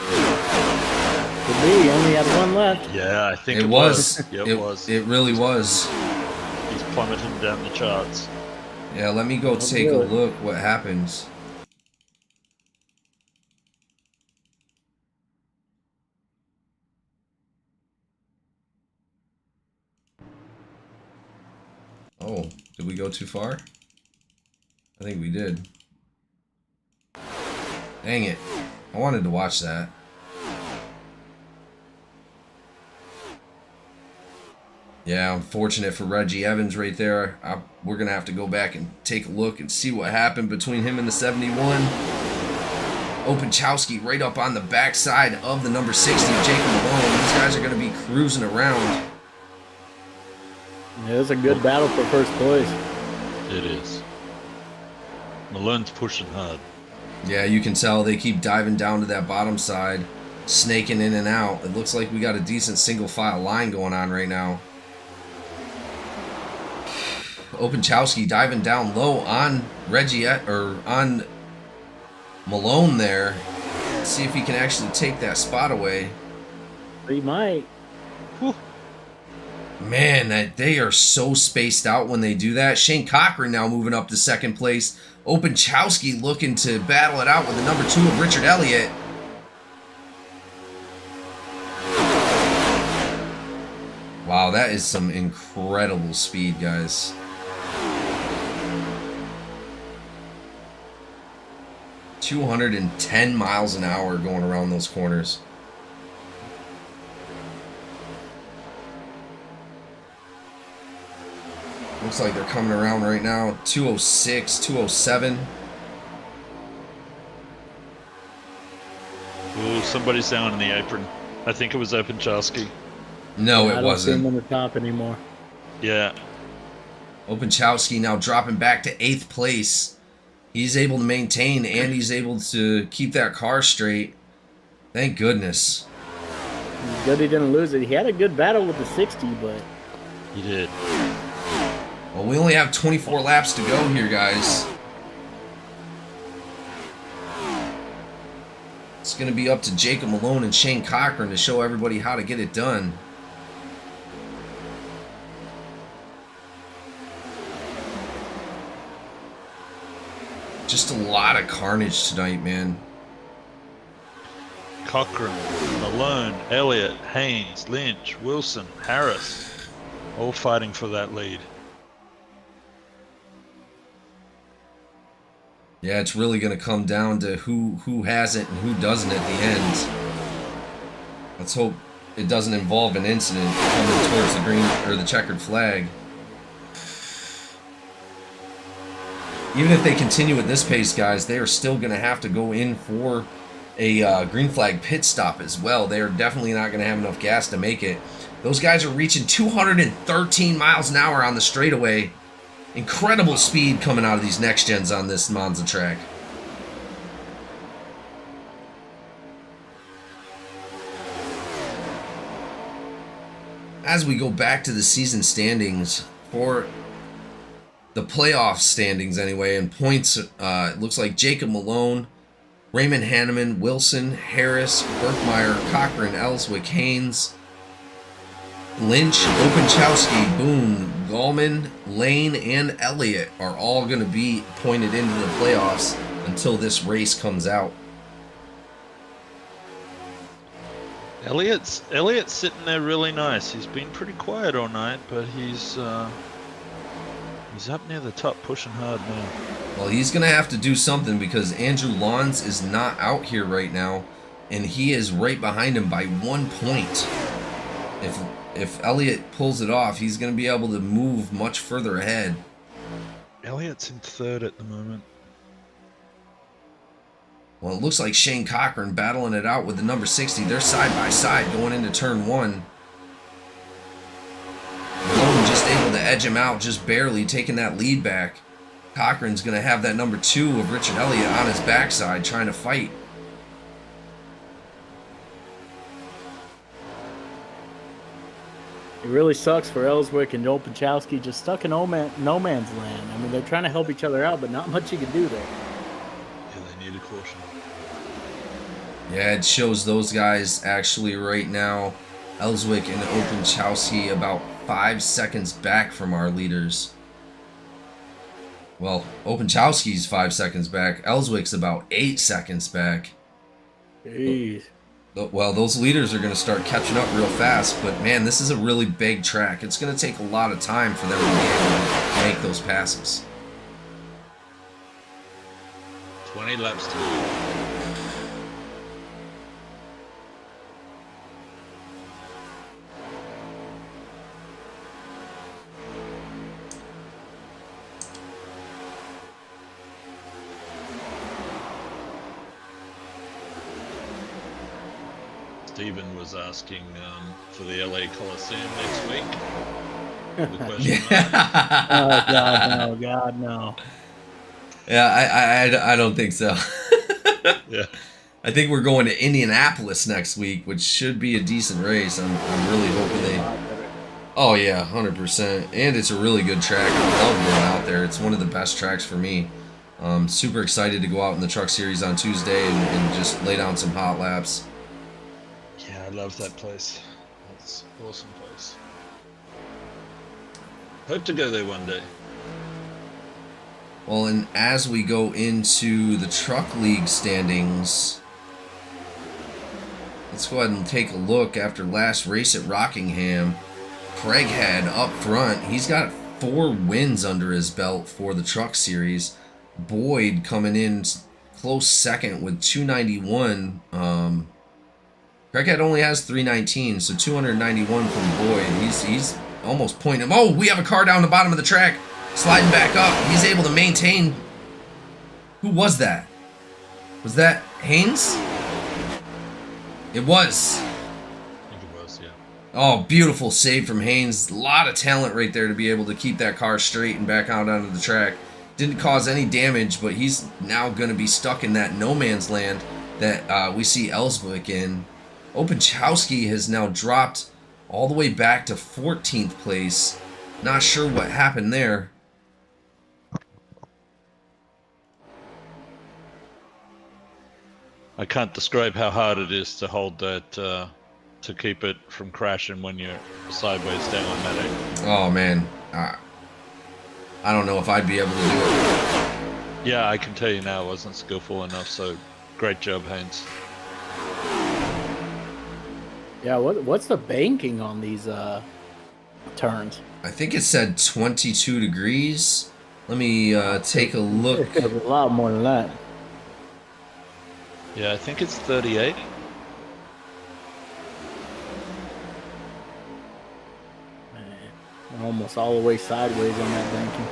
E: Could be. He only had one left.
B: Yeah, I think
A: It was.
B: Yeah, it was.
A: It really was.
B: He's plummeting down the charts.
A: Yeah, let me go take a look what happens. Oh, did we go too far? I think we did. Dang it. I wanted to watch that. Yeah, unfortunate for Reggie Evans right there. We're going to have to go back and take a look and see what happened between him and the 71. Openchowski right up on the backside of the number 60, Jacob Malone. These guys are going to be cruising around.
E: Yeah, it's a good battle for first place.
B: It is. Malone's pushing hard.
A: Yeah, you can tell they keep diving down to that bottom side, snaking in and out. It looks like we got a decent single file line going on right now. Openchowski diving down low on Reggie or on Malone there. Let's see if he can actually take that spot away.
E: He might.
B: Whew.
A: Man, they are so spaced out when they do that. Shane Cochran now moving up to second place. Openchowski looking to battle it out with the number 2 of Richard Elliott. Wow, that is some incredible speed, guys. $210 miles an hour going around those corners. Looks like they're coming around right now. 206, 207.
B: Ooh, somebody's down in the apron. I think it was Openchowski.
A: No,
E: I
A: it
E: don't
A: wasn't.
E: see him on the top anymore.
B: Yeah.
A: Openchowski now dropping back to 8th place. He's able to maintain and he's able to keep that car straight. Thank goodness.
E: Good he didn't lose it. He had a good battle with the 60, but
B: He did.
A: Well, we only have 24 laps to go here, guys. It's going to be up to Jacob Malone and Shane Cochran to show everybody how to get it done. Just a lot of carnage tonight, man.
B: Cochran, Malone, Elliott, Haynes, Lynch, Wilson, Harris, all fighting for that lead.
A: Yeah, it's really going to come down to who has it and who doesn't at the end. Let's hope it doesn't involve an incident coming towards the green or the checkered flag. Even if they continue at this pace, guys, they are still going to have to go in for a green flag pit stop as well. They are definitely not going to have enough gas to make it. Those guys are reaching 213 miles an hour on the straightaway. Incredible speed coming out of these next gens on this Monza track. As we go back to the season standings for the playoff standings anyway, and points, it looks like Jacob Malone, Raymond Hanneman, Wilson, Harris, Berkmeyer, Cochran, Ellswick, Haynes, Lynch, Openchowski, Boone, Gallman, Lane, and Elliott are all going to be pointed into the playoffs until this race comes out.
B: Elliott's sitting there really nice. He's been pretty quiet all night, but he's up near the top pushing hard now.
A: Well, he's going to have to do something because Andrew Lawns is not out here right now, and he is right behind him by 1 point. If Elliott pulls it off, he's going to be able to move much further ahead.
B: Elliott's in third at the moment.
A: Well, it looks like Shane Cochran battling it out with the number 60. They're side by side going into turn 1. Malone just able to edge him out just barely, taking that lead back. Cochran's going to have that number 2 of Richard Elliott on his backside trying to fight.
E: it really sucks for Ellswick and Openchowski just stuck in no man's land. I mean, they're trying to help each other out, but not much you can do there.
B: Yeah, they need a caution.
A: Yeah, it shows those guys actually right now, Ellswick and Openchowski, about 5 seconds back from our leaders. Well, Openchowski's 5 seconds back. Ellswick's about 8 seconds back.
E: Jeez.
A: Well, those leaders are going to start catching up real fast, but man, this is a really big track. It's going to take a lot of time for them to be able to make those passes.
B: 20 laps to go. Stephen was asking for the LA Coliseum next week. The question mark.
E: Oh God, no! God, no!
A: Yeah, I don't think so.
B: Yeah.
A: I think we're going to Indianapolis next week, which should be a decent race. I'm really hoping they. Oh yeah, 100%. And it's a really good track. I love going out there. It's one of the best tracks for me. Super excited to go out in the Truck Series on Tuesday and just lay down some hot laps.
B: Yeah, I love that place. That's an awesome place. Hope to go there one day.
A: Well, and as we go into the Truck League standings, let's go ahead and take a look after last race at Rockingham. Craighead up front. He's got 4 wins under his belt for the Truck Series. Boyd coming in close second with 291. Craighead only has 319, so 291 from Boyd. He's almost pointing. Oh, we have a car down the bottom of the track, sliding back up. He's able to maintain. Who was that? Was that Haynes? It was.
B: I think it was, yeah.
A: Oh, beautiful save from Haynes. A lot of talent right there to be able to keep that car straight and back out onto the track. Didn't cause any damage, but he's now going to be stuck in that no man's land that we see Ellswick in. Openchowski has now dropped all the way back to 14th place. Not sure what happened there.
B: I can't describe how hard it is to hold that, to keep it from crashing when you're sideways down on that.
A: Oh, man. I don't know if I'd be able to do it.
B: Yeah, I can tell you now I wasn't skillful enough, so great job, Haynes.
E: Yeah, what's the banking on these turns?
A: I think it said 22 degrees. Let me take a look.
E: It was a lot more than that.
B: Yeah, I think it's 38.
E: Man, almost all the way sideways on that banking.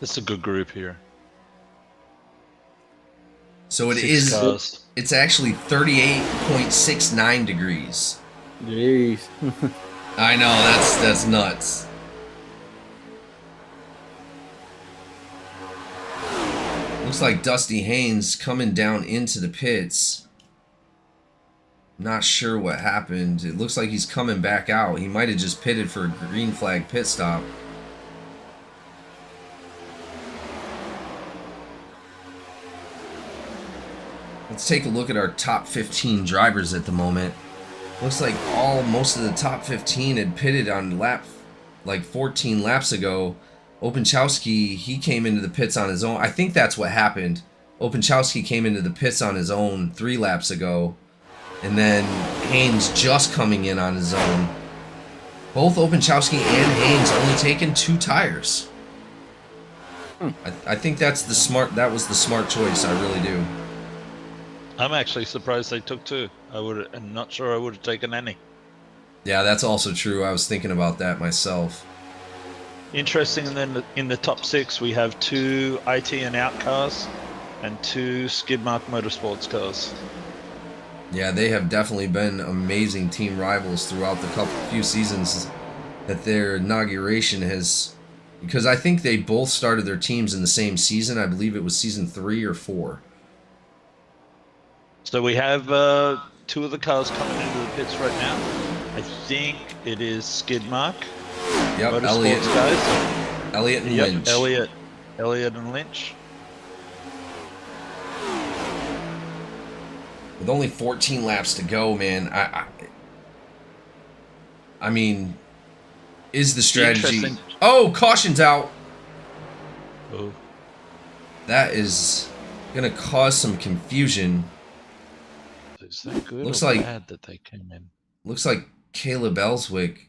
B: It's a good group here.
A: So it
B: 6
A: is.
B: cars.
A: It's actually 38.69 degrees.
E: Jeez.
A: I know, that's nuts. Looks like Dusty Haynes coming down into the pits. Not sure what happened. It looks like he's coming back out. He might have just pitted for a green flag pit stop. Let's take a look at our top 15 drivers at the moment. Looks like most of the top 15 had pitted on lap like 14 laps ago. Openchowski, he came into the pits on his own. I think that's what happened. Openchowski came into the pits on his own 3 laps ago. And then Haynes just coming in on his own. Both Openchowski and Haynes only taking 2 tires. I think that was the smart choice. I really do.
B: I'm actually surprised they took 2. I'm not sure I would have taken any.
A: Yeah, that's also true. I was thinking about that myself.
B: Interesting, and then in the top 6 we have 2 IT and out cars and 2 Skidmark Motorsports cars.
A: Yeah, they have definitely been amazing team rivals throughout the few seasons that their inauguration has, because I think they both started their teams in the same season. I believe it was season 3 or 4.
B: So we have 2 of the cars coming into the pits right now. I think it is Skidmark.
A: Yep,
B: Motorsports guys.
A: Elliott and
B: Yep,
A: Lynch.
B: Elliott and Lynch.
A: With only 14 laps to go, man, I mean, is the strategy...
B: Interesting.
A: Oh, caution's out.
B: Oh.
A: That is going to cause some confusion.
B: So Is that good
A: Looks
B: or
A: like-
B: bad that they came in?
A: Looks like Caleb Ellswick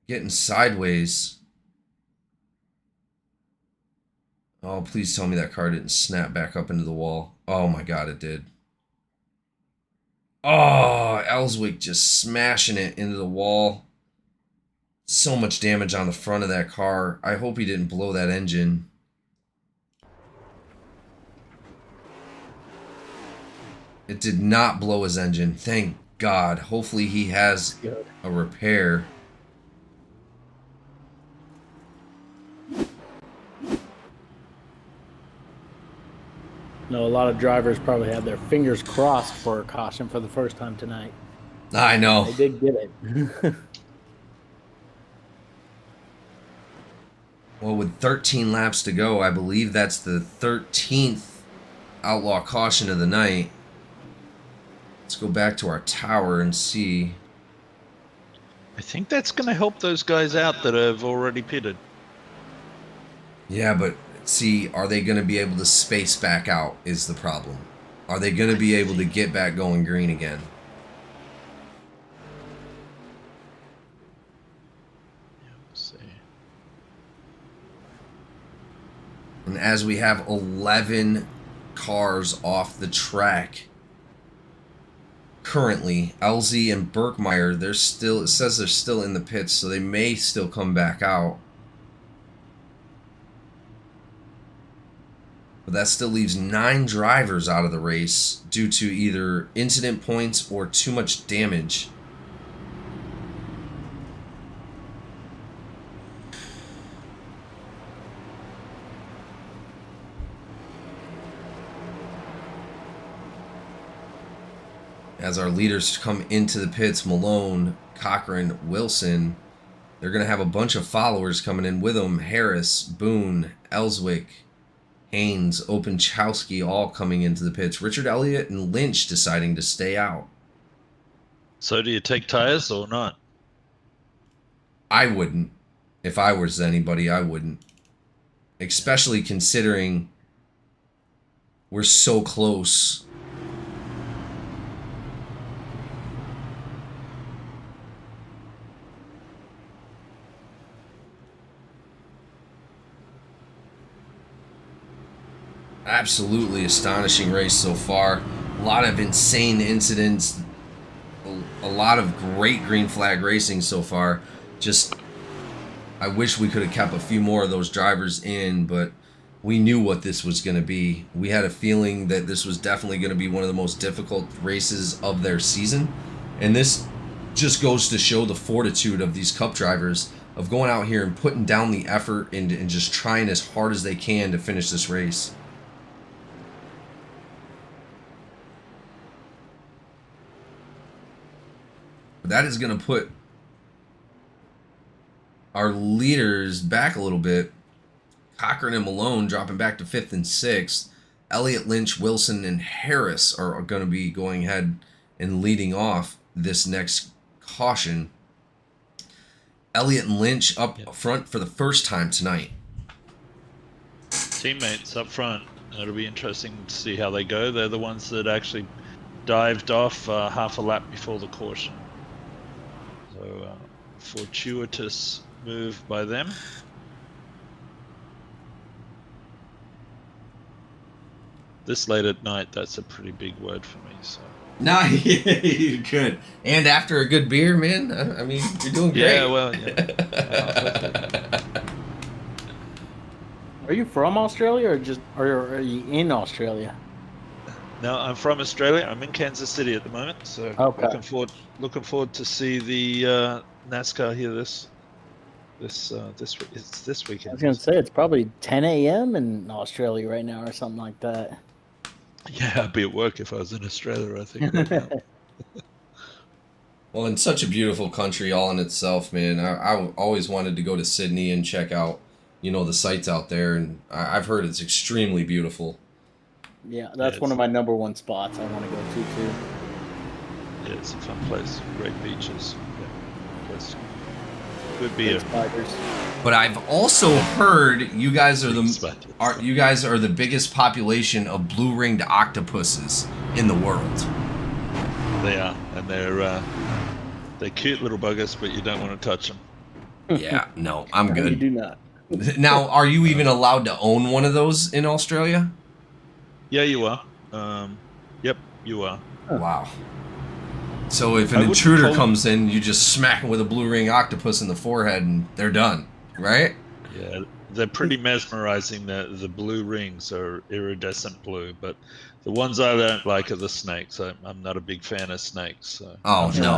A: getting sideways. Oh, please tell me that car didn't snap back up into the wall. Oh my god, it did. Oh, Ellswick just smashing it into the wall. So much damage on the front of that car. I hope he didn't blow that engine. It did not blow his engine. Thank God. Hopefully he has a repair.
E: No, a lot of drivers probably had their fingers crossed for a caution for the first time tonight.
A: I know.
E: They did get it.
A: Well, with 13 laps to go, I believe that's the 13th outlaw caution of the night. Let's go back to our tower and see.
B: I think that's going to help those guys out that have already pitted.
A: Yeah, but see, are they going to be able to space back out is the problem. Are they going to be able to get back going green again?
B: Yeah, we'll see.
A: And as we have 11 cars off the track currently, LZ and Berkmeyer, they're still, it says they're still in the pits, so they may still come back out. But that still leaves 9 drivers out of the race due to either incident points or too much damage. As our leaders come into the pits, Malone, Cochran, Wilson, they're going to have a bunch of followers coming in with them. Harris, Boone, Ellswick, Haynes, Openchowski all coming into the pits. Richard Elliott and Lynch deciding to stay out.
B: So do you take tires or not?
A: I wouldn't. If I was anybody, I wouldn't. Especially considering we're so close. Absolutely astonishing race so far. A lot of insane incidents. A lot of great green flag racing so far. Just, I wish we could have kept a few more of those drivers in, but we knew what this was going to be. We had a feeling that this was definitely going to be one of the most difficult races of their season. And this just goes to show the fortitude of these Cup drivers of going out here and putting down the effort and just trying as hard as they can to finish this race. That is going to put our leaders back a little bit. Cochran and Malone dropping back to 5th and 6th. Elliott, Lynch, Wilson, and Harris are going to be going ahead and leading off this next caution. Elliott and Lynch up front for the first time tonight.
B: Teammates up front. It'll be interesting to see how they go. They're the ones that actually dived off half a lap before the caution. So, fortuitous move by them. This late at night, that's a pretty big word for me. So.
A: No, you're good. And after a good beer, man, I mean, you're doing great.
B: Yeah, well, yeah.
E: Are you from Australia or are you in Australia?
B: No, I'm from Australia. I'm in Kansas City at the moment, so
E: Okay.
B: looking forward to see the NASCAR here this weekend.
E: I was gonna say it's probably 10 a.m. in Australia right now or something like that.
B: Yeah, I'd be at work if I was in Australia, I think. Right now.
A: Well, in such a beautiful country all in itself, man. I always wanted to go to Sydney and check out, the sights out there, and I've heard it's extremely beautiful.
E: Yeah, that's one of my number one spots I want to go to too.
B: Yeah, it's a fun place. Great beaches. Yeah, place. Good beer.
E: Spiders.
A: But I've also heard you guys are
B: Spiders.
A: the biggest population of blue-ringed octopuses in the world.
B: They are, and they're cute little buggers, but you don't want to touch them.
A: Yeah, no, I'm
E: You
A: good.
E: do not.
A: Now, are you even allowed to own one of those in Australia?
B: Yeah, you are. Yep, you are.
A: Wow. So if
B: I
A: an
B: wouldn't
A: intruder
B: call-
A: comes in, you just smack them with a blue ring octopus in the forehead and they're done, right?
B: Yeah, they're pretty mesmerizing. The blue rings are iridescent blue, but the ones I don't like are the snakes. I'm not a big fan of snakes. So.
A: Oh, no.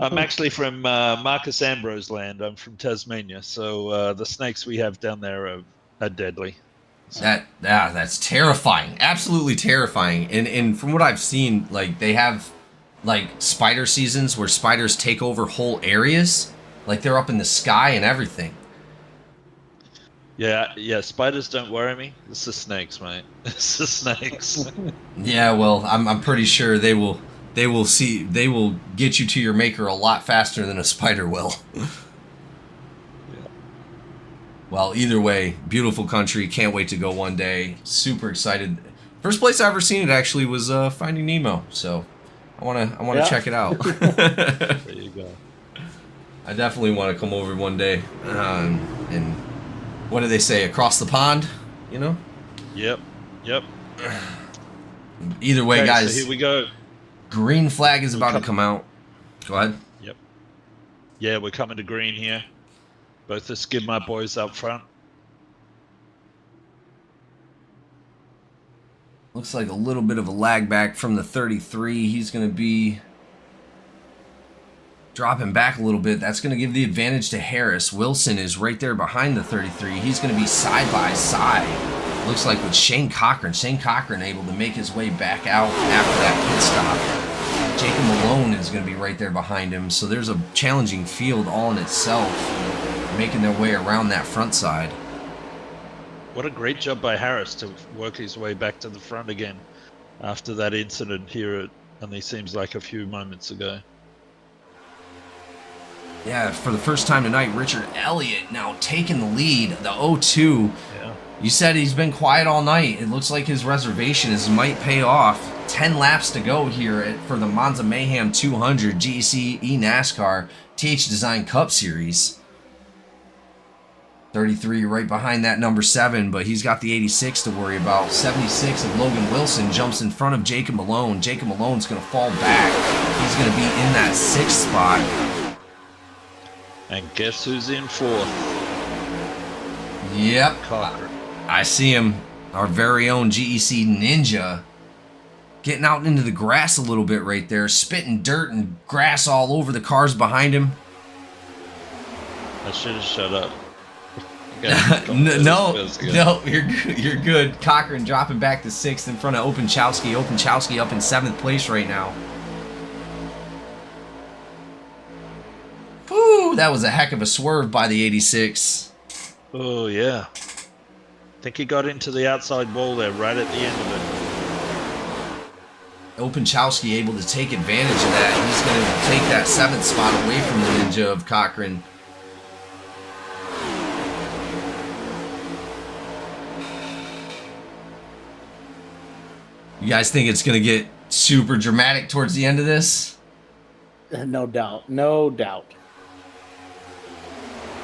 B: I'm actually from Marcus Ambrose land. I'm from Tasmania, so the snakes we have down there are deadly.
A: That's terrifying. Absolutely terrifying. And from what I've seen, like they have like spider seasons where spiders take over whole areas. Like they're up in the sky and everything.
B: Yeah. Spiders don't worry me. It's the snakes, mate. It's the snakes.
A: Yeah, well, I'm pretty sure they will get you to your maker a lot faster than a spider will. Well, either way, beautiful country. Can't wait to go one day. Super excited. First place I ever seen it actually was Finding Nemo. So I wanna check it out.
B: There you go.
A: I definitely want to come over one day. And what do they say? Across the pond, you know?
B: Yep.
A: Either way,
B: Okay,
A: guys.
B: so here we go.
A: Green flag is about to come out. Go ahead.
B: Yep. Yeah, we're coming to green here. Both the skid mark boys up front.
A: Looks like a little bit of a lag back from the 33. He's going to be dropping back a little bit. That's going to give the advantage to Harris. Wilson is right there behind the 33. He's going to be side by side. Looks like with Shane Cochran. Shane Cochran able to make his way back out after that pit stop. Jacob Malone is going to be right there behind him. So there's a challenging field all in itself, making their way around that front side.
B: What a great job by Harris to work his way back to the front again after that incident here. It only seems like a few moments ago.
A: Yeah, for the first time tonight, Richard Elliott now taking the lead. The 0-2.
B: Yeah.
A: You said he's been quiet all night. It looks like his reservation might pay off. 10 laps to go here for the Monza Mayhem 200 GEC NASCAR THDesign Cup Series. 33 right behind that number 7, but he's got the 86 to worry about. 76 of Logan Wilson jumps in front of Jacob Malone. Jacob Malone's going to fall back. He's going to be in that 6th spot.
B: And guess who's in 4th?
A: Yep.
B: Cochran.
A: I see him. Our very own GEC Ninja. Getting out into the grass a little bit right there. Spitting dirt and grass all over the cars behind him.
B: I should have shut up.
A: No, you're good. Cochran dropping back to 6th in front of Openchowski. Openchowski up in 7th place right now. Whew, that was a heck of a swerve by the 86.
B: Oh, yeah. I think he got into the outside wall there right at the end of it.
A: Openchowski able to take advantage of that. He's going to take that 7th spot away from the Ninja of Cochran. You guys think it's going to get super dramatic towards the end of this?
E: No doubt. No doubt.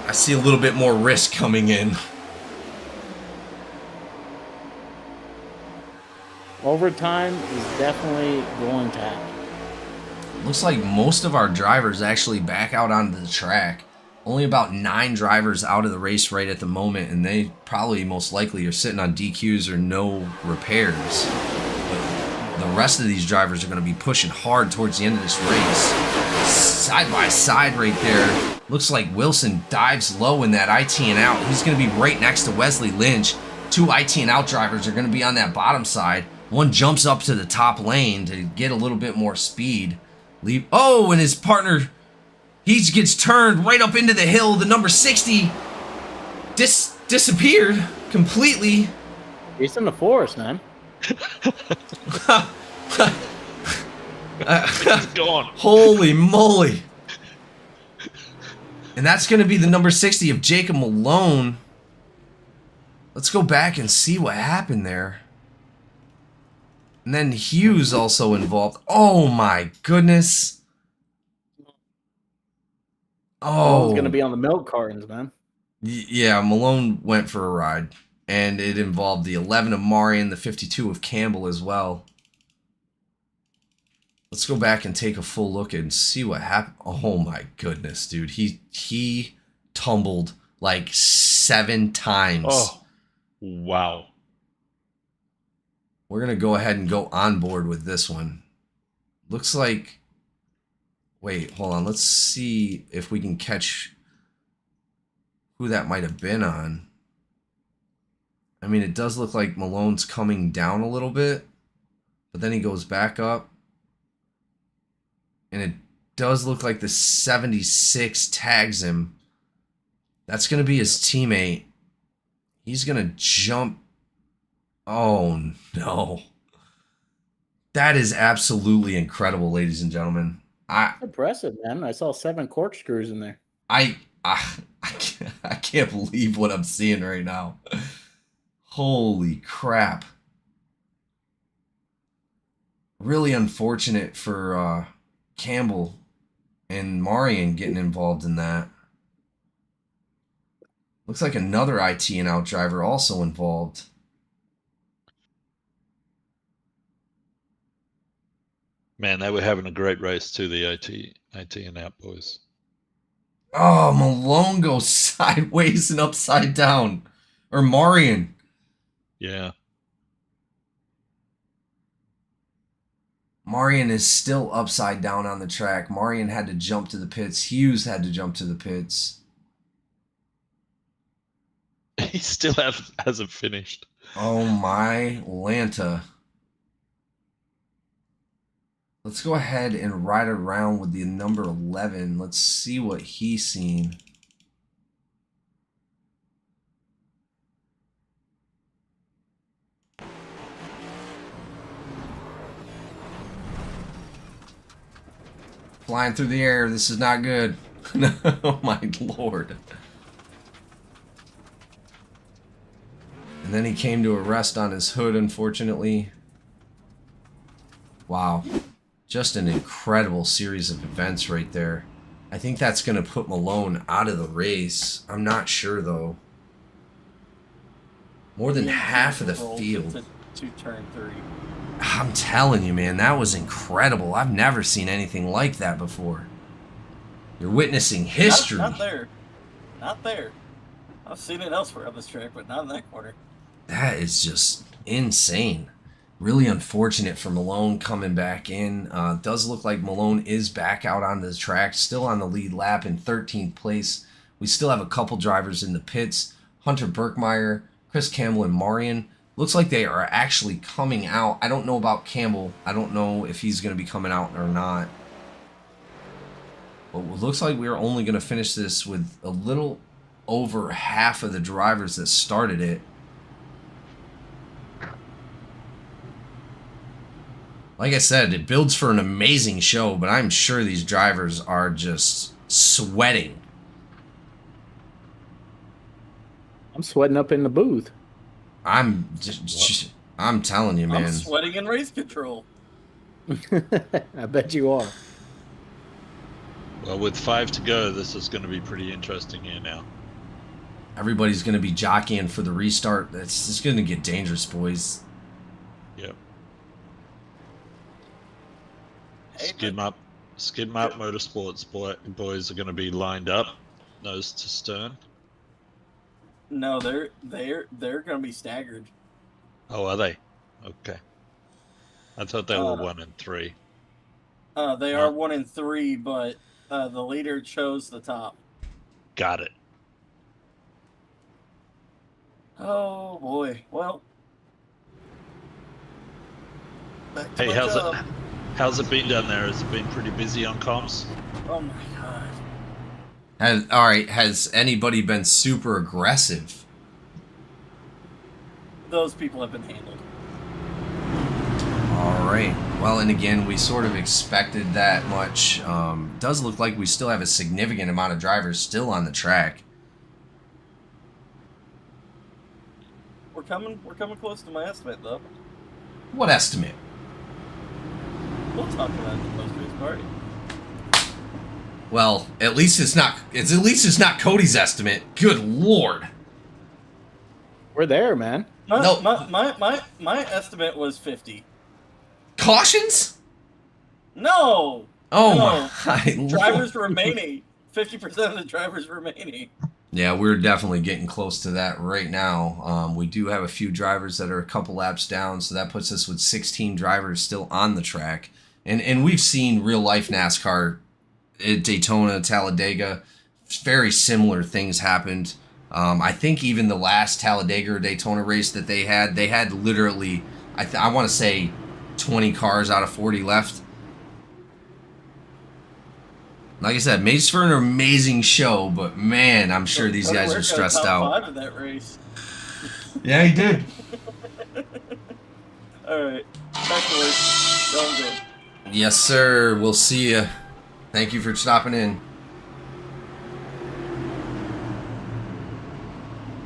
A: I see a little bit more risk coming in.
E: Overtime is definitely going to happen.
A: Looks like most of our drivers actually back out onto the track. Only about 9 drivers out of the race right at the moment, and they probably most likely are sitting on DQs or no repairs. But the rest of these drivers are going to be pushing hard towards the end of this race. Side by side right there. Looks like Wilson dives low in that IT and out. He's going to be right next to Wesley Lynch. 2 IT and out drivers are going to be on that bottom side. One jumps up to the top lane to get a little bit more speed. Oh, and his partner, he gets turned right up into the hill. The number 60 disappeared completely.
E: He's in the forest, man.
B: It's gone.
A: Holy moly. And that's going to be the number 60 of Jacob Malone. Let's go back and see what happened there. And then Hughes also involved. Oh my goodness.
E: Malone's
A: Oh.
E: going to be on the milk cartons, man.
A: Yeah, Malone went for a ride. And it involved the 11 of Marion, the 52 of Campbell as well. Let's go back and take a full look and see what happened. Oh my goodness, dude. He tumbled like 7 times.
B: Oh, wow.
A: We're going to go ahead and go on board with this one. Looks like... Wait, hold on. Let's see if we can catch who that might have been on. I mean, it does look like Malone's coming down a little bit, but then he goes back up. And it does look like the 76 tags him. That's going to be his teammate. He's going to jump. Oh, no. That is absolutely incredible, ladies and gentlemen.
E: Impressive, man. I saw 7 corkscrews in there.
A: I can't believe what I'm seeing right now. Holy crap. Really unfortunate for Campbell and Marion getting involved in that. Looks like another IT and out driver also involved.
B: Man, they were having a great race too, the IT and out boys.
A: Oh, Malone goes sideways and upside down. Or Marion.
B: Yeah.
A: Marion is still upside down on the track. Marion had to jump to the pits. Hughes had to jump to the pits.
B: He still hasn't finished.
A: Oh my Lanta. Let's go ahead and ride around with the number 11. Let's see what he's seen. Flying through the air. This is not good. Oh my lord. And then he came to a rest on his hood, unfortunately. Wow. Just an incredible series of events right there. I think that's going to put Malone out of the race. I'm not sure, though. More than half of the field.
C: To turn 3.
A: I'm telling you, man, that was incredible. I've never seen anything like that before. You're witnessing history.
C: Not there. Not there. I've seen it elsewhere on this track, but not in that corner.
A: That is just insane. Really unfortunate for Malone coming back in. Does look like Malone is back out on the track, still on the lead lap in 13th place. We still have a couple drivers in the pits. Hunter Birkmeyer, Chris Campbell, and Marion. Looks like they are actually coming out. I don't know about Campbell. I don't know if he's going to be coming out or not. But it looks like we're only going to finish this with a little over half of the drivers that started it. Like I said, it builds for an amazing show, but I'm sure these drivers are just sweating.
E: I'm sweating up in the booth.
A: I'm telling you, man.
C: I'm sweating in race control.
E: I bet you are.
B: Well, with 5 to go, this is going to be pretty interesting here now.
A: Everybody's going to be jockeying for the restart. It's just going to get dangerous, boys.
B: Yep.
C: Hey,
B: Skid Mark Motorsports boys are going to be lined up, nose to stern.
C: No, they're going to be staggered.
B: Oh, are they? Okay. I thought they were 1 and 3.
C: They are 1 and 3, but the leader chose the top.
B: Got it.
C: Oh boy. Well. back to
B: Hey,
C: my
B: how's
C: job.
B: it? How's it been down there? Has it been pretty busy on comms?
C: Oh my god.
A: Has anybody been super aggressive?
C: Those people have been handled.
A: All right. Well, and again, we sort of expected that much. Does look like we still have a significant amount of drivers still on the track.
C: We're coming close to my estimate, though.
A: What estimate?
C: We'll talk about it in the post-race party.
A: Well, at least it's not Cody's estimate. Good lord.
E: We're there, man.
C: My estimate was 50.
A: Cautions?
C: No.
A: Oh
C: no.
A: my
C: Drivers
A: lord.
C: remaining. 50% of the drivers remaining.
A: Yeah, we're definitely getting close to that right now. We do have a few drivers that are a couple laps down, so that puts us with 16 drivers still on the track. And we've seen real life NASCAR at Daytona, Talladega, very similar things happened. I think even the last Talladega or Daytona race that they had literally, I want to say 20 cars out of 40 left. Like I said, makes for an amazing show, but man, I'm sure these guys are stressed out.
C: Top 5 of that race.
A: Yeah, he did.
C: All right, back to work. Going good.
A: Yes, sir. We'll see you. Thank you for stopping in.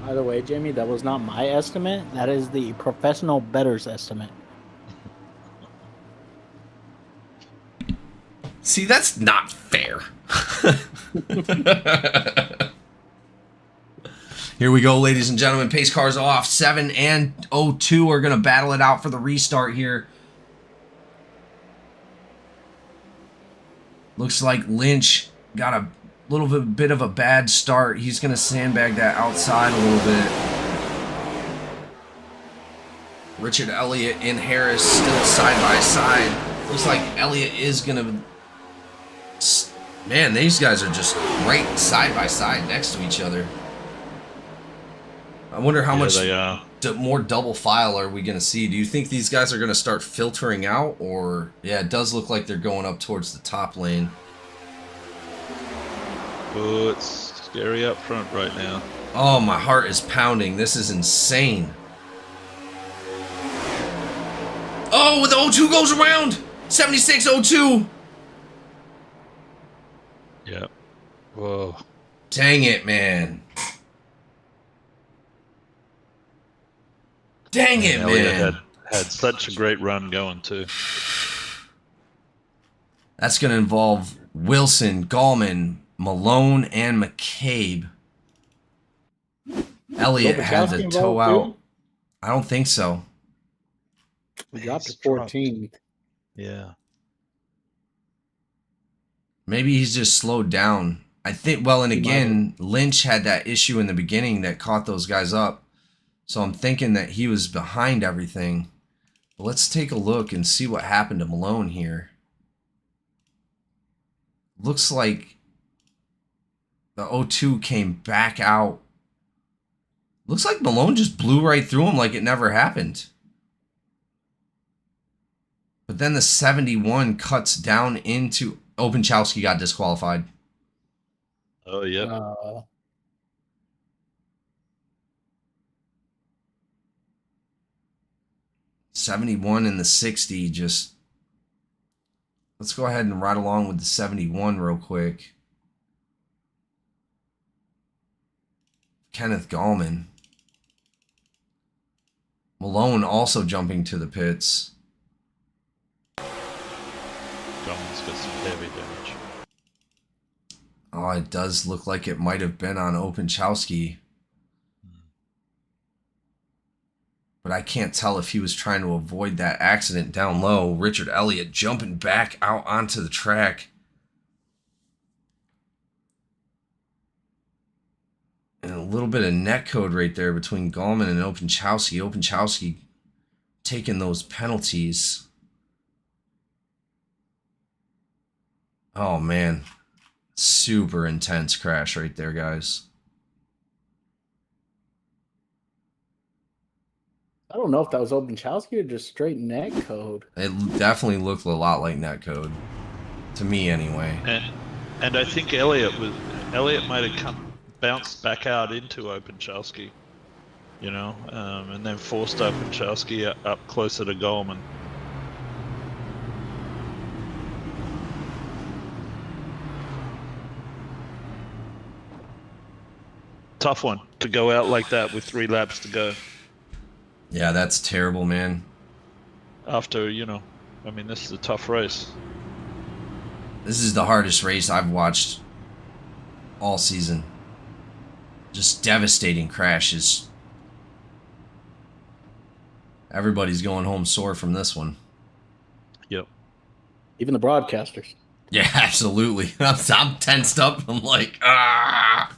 E: By the way, Jamie, that was not my estimate. That is the professional bettor's estimate.
A: See, that's not fair. Here we go, ladies and gentlemen. Pace cars off. 7 and 02 are going to battle it out for the restart here. Looks like Lynch got a little bit of a bad start. He's going to sandbag that outside a little bit. Richard Elliott and Harris still side by side. Looks like Elliott is going to... Man, these guys are just right side by side next to each other. I wonder how much more double file are we going to see. Do you think these guys are going to start filtering out? Or, yeah, it does look like they're going up towards the top lane.
B: Oh, it's scary up front right now.
A: Oh, my heart is pounding. This is insane. Oh, the 02 goes around. 76-02.
B: Yep. Whoa.
A: Dang it, man. Dang it,
B: Elliott
A: man.
B: had such a great run going, too.
A: That's going to involve Wilson, Gallman, Malone, and McCabe. Elliott had the toe out. I don't think so.
E: We dropped to 14.
B: Yeah.
A: Maybe he's just slowed down. I think, well, and again, Lynch had that issue in the beginning that caught those guys up. So I'm thinking that he was behind everything. But let's take a look and see what happened to Malone here. Looks like the 02 came back out. Looks like Malone just blew right through him like it never happened. But then the 71 cuts down into... Openchowski got disqualified.
B: Oh, yeah.
A: 71 and the 60 just... Let's go ahead and ride along with the 71 real quick. Kenneth Gallman. Malone also jumping to the pits.
B: Gallman's got some heavy damage.
A: Oh, it does look like it might have been on Openchowski. But I can't tell if he was trying to avoid that accident down low. Richard Elliott jumping back out onto the track. And a little bit of netcode right there between Gallman and Openchowski. Openchowski taking those penalties. Oh, man. Super intense crash right there, guys.
E: I don't know if that was Openchowski or just straight net code.
A: It definitely looked a lot like netcode. To me, anyway.
B: And I think Elliott might have bounced back out into Openchowski, you know, and then forced Openchowski up closer to Gallman. tough one to go out like that with 3 laps to go.
A: Yeah, that's terrible, man.
B: After, I mean, this is a tough race.
A: This is the hardest race I've watched all season. Just devastating crashes. Everybody's going home sore from this one.
B: Yep.
E: Even the broadcasters.
A: Yeah, absolutely. I'm tensed up. I'm like, ah.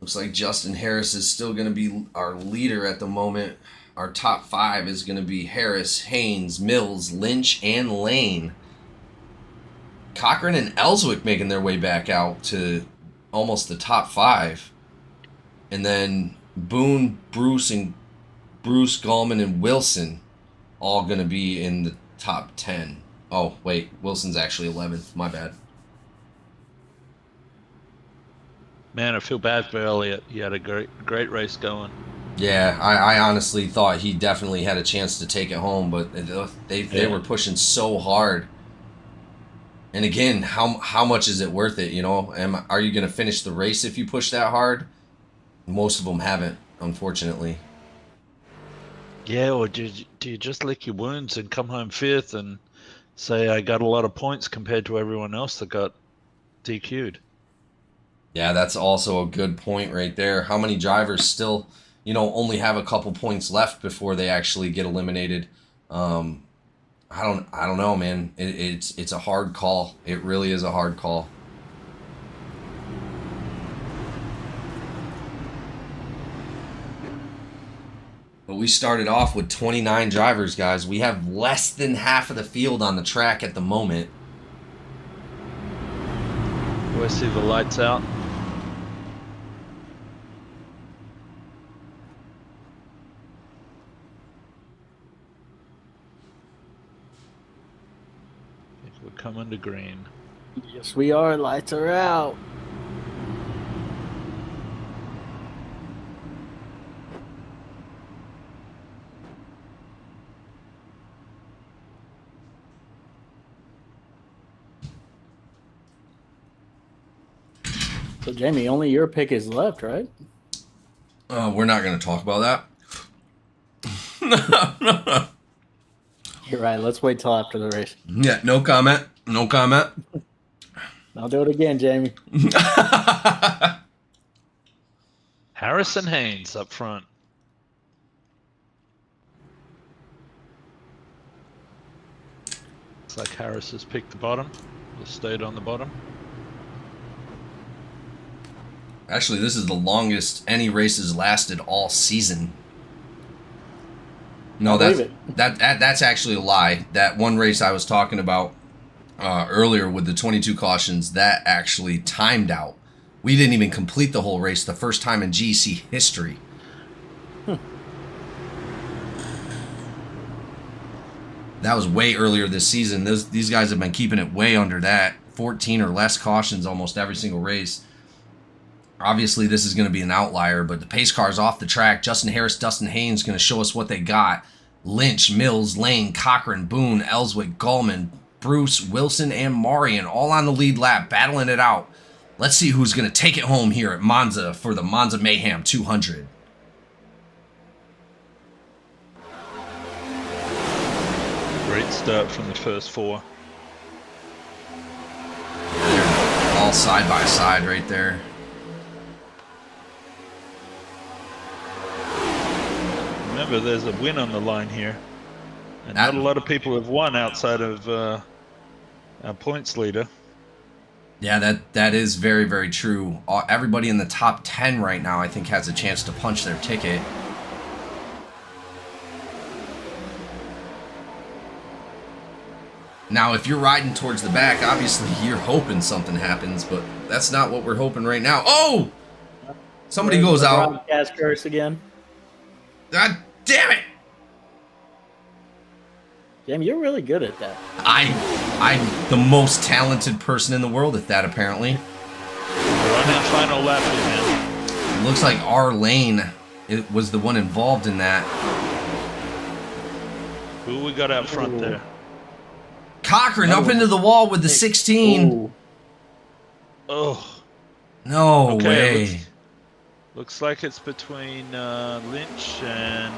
A: Looks like Justin Harris is still going to be our leader at the moment. Our top 5 is going to be Harris, Haynes, Mills, Lynch, and Lane. Cochran and Ellswick making their way back out to almost the top 5. And then Boone, Bruce, Gallman, and Wilson all going to be in the top 10. Oh, wait. Wilson's actually 11th. My bad.
B: Man, I feel bad for Elliott. He had a great race going.
A: Yeah, I honestly thought he definitely had a chance to take it home, but they were pushing so hard. And again, how much is it worth it? Are you going to finish the race if you push that hard? Most of them haven't, unfortunately.
B: Yeah, or do you just lick your wounds and come home 5th and say I got a lot of points compared to everyone else that got DQ'd?
A: Yeah, that's also a good point right there. How many drivers still, only have a couple points left before they actually get eliminated? I don't know, man. It's a hard call. It really is a hard call. But we started off with 29 drivers, guys. We have less than half of the field on the track at the moment.
B: Do I see the lights out? We're coming to green.
E: Yes, we are. Lights are out. So, Jamie, only your pick is left, right?
A: We're not going to talk about that.
E: You're right. Let's wait till after the race.
A: Yeah, no comment. No comment.
E: I'll do it again, Jamie.
B: Harrison Haynes up front. Looks like Harris has picked the bottom. Will stayed on the bottom.
A: Actually, this is the longest any race has lasted all season. No, that's actually a lie. That one race I was talking about earlier with the 22 cautions, that actually timed out. We didn't even complete the whole race the first time in GEC history. That was way earlier this season. These guys have been keeping it way under that. 14 or less cautions almost every single race. Obviously, this is going to be an outlier, but the pace car's off the track. Justin Harris, Dustin Haynes going to show us what they got. Lynch, Mills, Lane, Cochran, Boone, Ellswick, Gallman, Bruce, Wilson, and Marion all on the lead lap, battling it out. Let's see who's going to take it home here at Monza for the Monza Mayhem 200.
B: Great start from the first 4.
A: They're all side by side right there.
B: Remember, there's a win on the line here. And not a lot of people have won outside of our points leader.
A: Yeah, that is very, very true. Everybody in the top 10 right now, I think, has a chance to punch their ticket. Now, if you're riding towards the back, obviously you're hoping something happens, but that's not what we're hoping right now. Oh! Somebody goes out.
E: Broadcast curse again.
A: God damn it!
E: Jamie, you're really good at that.
A: I'm the most talented person in the world at that, apparently.
B: We're on that final lap, man.
A: It looks like our lane it was the one involved in that.
B: Who we got out front there?
A: Cochran up into the wall with the 16.
E: Ooh.
B: Oh,
A: No
B: okay.
A: way.
B: Looks like it's between Lynch and.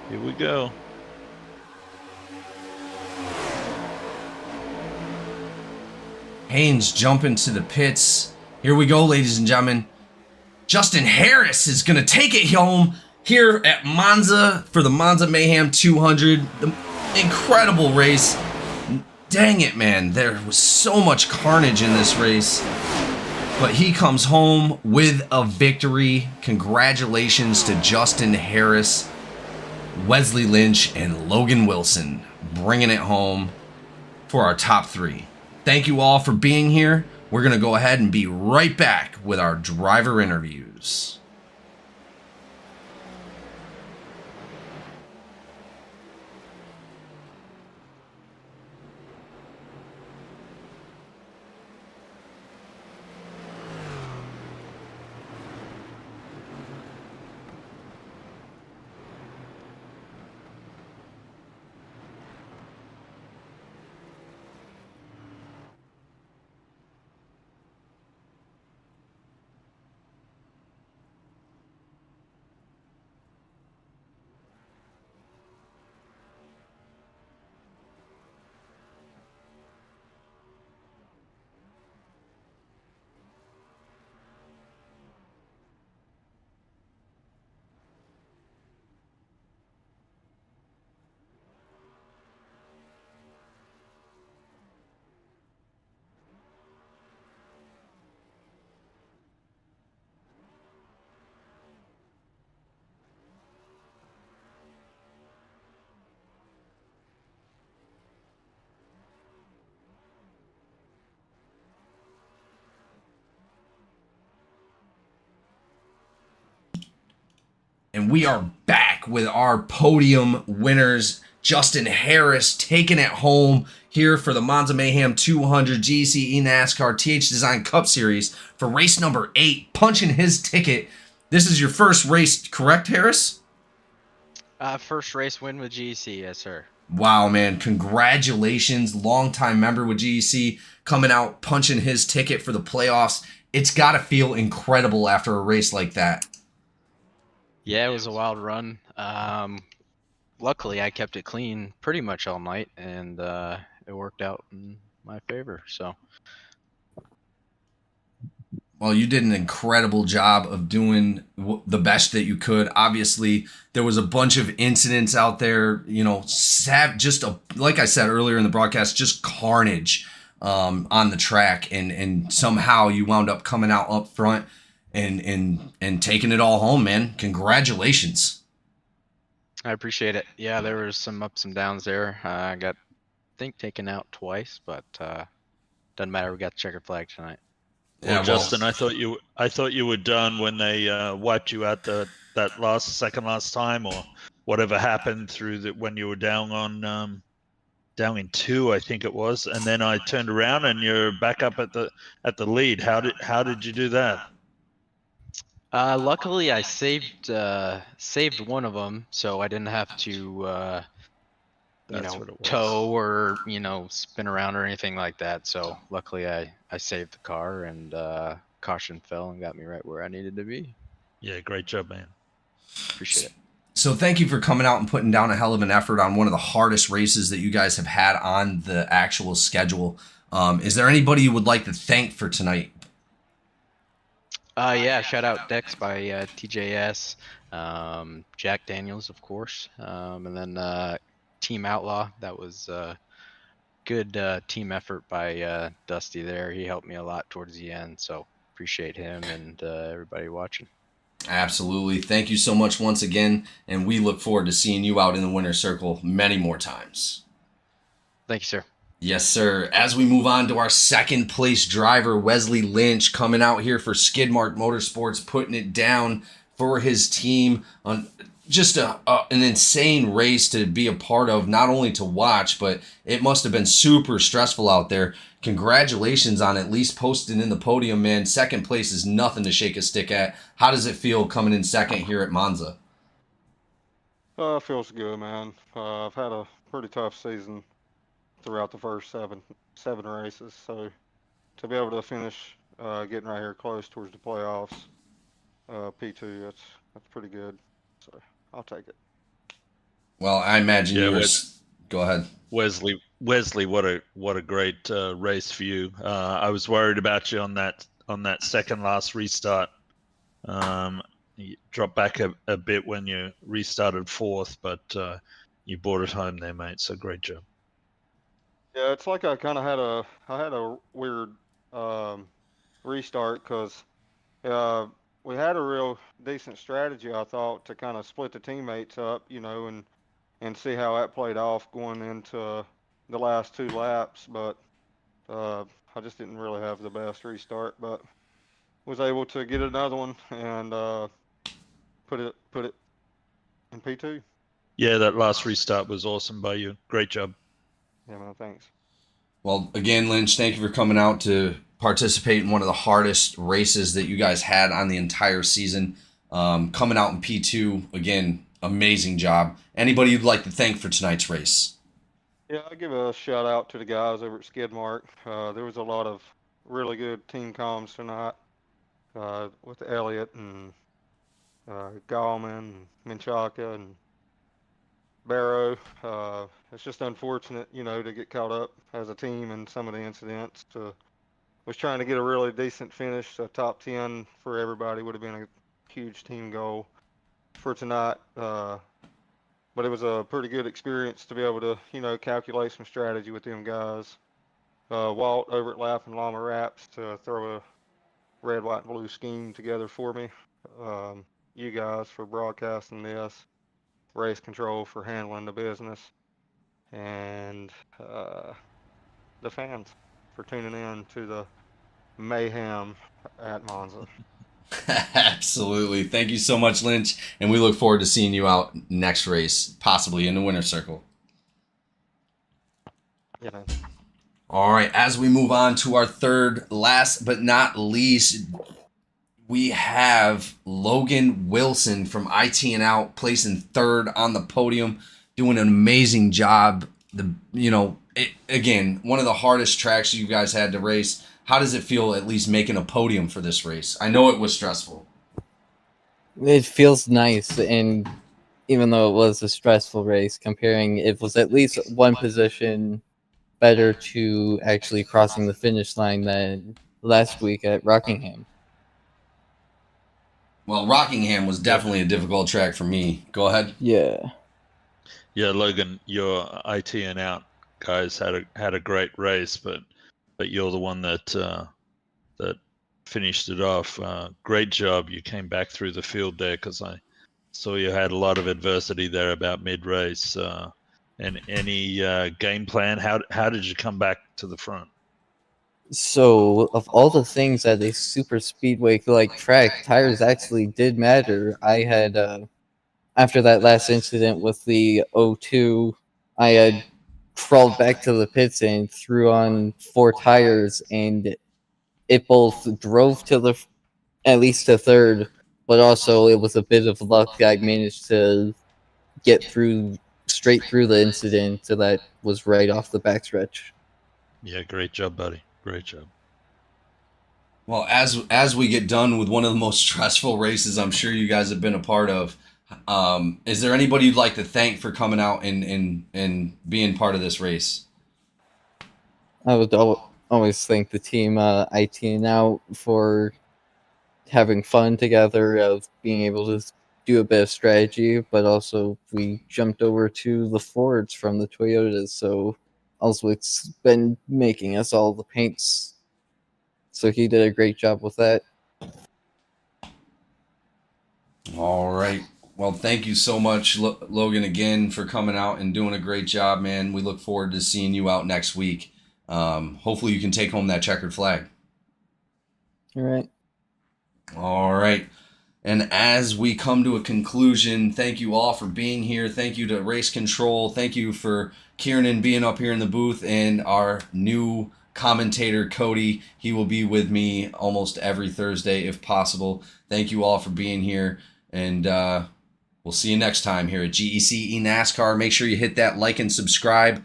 B: Here we go.
A: Haynes jumping to the pits. Here we go, ladies and gentlemen. Justin Harris is going to take it home here at Monza for the Monza Mayhem 200. The incredible race. Dang it, man. There was so much carnage in this race. But he comes home with a victory. Congratulations to Justin Harris, Wesley Lynch, and Logan Wilson, bringing it home for our top 3. Thank you all for being here. We're going to go ahead and be right back with our driver interviews. And we are back with our podium winners. Justin Harris taking it home here for the Monza Mayhem 200 GEC NASCAR THDesign Cup Series for race number 8, punching his ticket. This is your first race, correct, Harris?
J: First race win with GEC, yes, sir.
A: Wow, man. Congratulations. Longtime member with GEC coming out, punching his ticket for the playoffs. It's got to feel incredible after a race like that.
J: Yeah, it was a wild run. Luckily, I kept it clean pretty much all night, and it worked out in my favor. So,
A: well, you did an incredible job of doing the best that you could. Obviously, there was a bunch of incidents out there, you know, like I said earlier in the broadcast, just carnage on the track, and somehow you wound up coming out up front and taking it all home, man. Congratulations.
J: I appreciate it. Yeah, there was some ups and downs there. I got, I think, taken out twice, but doesn't matter. We got the checkered flag tonight.
B: Well, yeah, Justin, I thought you were done when they wiped you out that second last time, or whatever happened when you were down in 2, I think it was, and then I turned around and you're back up at the lead. How did you do that?
J: Luckily, I saved one of them, so I didn't have to tow or spin around or anything like that. So luckily, I saved the car, and caution fell and got me right where I needed to be.
B: Yeah, great job, man.
J: Appreciate it.
A: So thank you for coming out and putting down a hell of an effort on one of the hardest races that you guys have had on the actual schedule. Is there anybody you would like to thank for tonight?
J: Yeah, shout out Dex by TJS, Jack Daniels, of course, and then Team Outlaw. That was good team effort by Dusty there. He helped me a lot towards the end, so appreciate him and everybody watching.
A: Absolutely. Thank you so much once again, and we look forward to seeing you out in the winner's circle many more times.
J: Thank you, sir.
A: Yes, sir. As we move on to our second place driver, Wesley Lynch, coming out here for Skidmark Motorsports, putting it down for his team. just an insane race to be a part of, not only to watch, but it must have been super stressful out there. Congratulations on at least posting in the podium, man. Second place is nothing to shake a stick at. How does it feel coming in second here at Monza?
K: Feels good, man. I've had a pretty tough season throughout the first seven races, so to be able to finish getting right here close towards the playoffs, P2, that's pretty good. So I'll take it.
A: Well, I imagine
B: Yeah,
A: you were.
B: Wes-
A: Go ahead.
B: Wesley, what a great race for you. I was worried about you on that second last restart. You dropped back a bit when you restarted fourth, but you brought it home there, mate. So great job.
K: Yeah, it's like I kind of had a weird restart because we had a real decent strategy, I thought, to kind of split the teammates up, and see how that played off going into the last two laps. But I just didn't really have the best restart, but was able to get another one and put it in P2.
B: Yeah, that last restart was awesome by you. Great job.
K: Yeah, man, thanks.
A: Well, again, Lynch, thank you for coming out to participate in one of the hardest races that you guys had on the entire season. Coming out in P2, again, amazing job. Anybody you'd like to thank for tonight's race?
K: Yeah, I'll give a shout out to the guys over at Skidmark. There was a lot of really good team comms tonight with Elliott and Gallman, and Menchaca, and Barrow. It's just unfortunate, to get caught up as a team in some of the incidents. Was trying to get a really decent finish, a top 10 for everybody would have been a huge team goal for tonight. But it was a pretty good experience to be able to, calculate some strategy with them guys. Walt over at Laughing Llama Raps to throw a red, white, and blue scheme together for me. You guys for broadcasting this. Race Control for handling the business. And the fans for tuning in to the Mayhem at Monza.
A: Absolutely. Thank you so much, Lynch. And we look forward to seeing you out next race, possibly in the winner's circle.
K: Yeah, man.
A: All right. As we move on to our third, last but not least, we have Logan Wilson from IT and Out placing third on the podium, doing an amazing job. Again, one of the hardest tracks you guys had to race. How does it feel at least making a podium for this race? I know it was stressful.
L: It feels nice, and even though it was a stressful race, comparing it was at least one position better to actually crossing the finish line than last week at Rockingham.
A: Well, Rockingham was definitely a difficult track for me. Go ahead.
L: Yeah.
B: Yeah, Logan, your IT and Out guys had a great race, but you're the one that finished it off. Great job. You came back through the field there because I saw you had a lot of adversity there about mid-race. And any game plan? How did you come back to the front?
L: So, of all the things at a super speedway like track, tires actually did matter. I had, after that last incident with the O2, I had crawled back to the pits and threw on 4 tires, and it both drove to at least to third, but also it was a bit of luck that I managed to get straight through the incident, so that was right off the backstretch.
B: Yeah, great job, buddy. Great job.
A: Well, as we get done with one of the most stressful races I'm sure you guys have been a part of, is there anybody you'd like to thank for coming out and being part of this race?
L: I would always thank the team IT and Out for having fun together, of being able to do a bit of strategy, but also we jumped over to the Fords from the Toyotas, so Ellswick's been making us all the paints, so he did a great job with that.
A: All right. Well, thank you so much, Logan, again, for coming out and doing a great job, man. We look forward to seeing you out next week. Hopefully you can take home that checkered flag.
L: All right.
A: All right. And as we come to a conclusion, thank you all for being here. Thank you to Race Control. Thank you for Kieran being up here in the booth, and our new commentator, Cody. He will be with me almost every Thursday if possible. Thank you all for being here, and we'll see you next time here at GEC NASCAR. Make sure you hit that like and subscribe,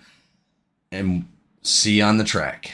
A: and see you on the track.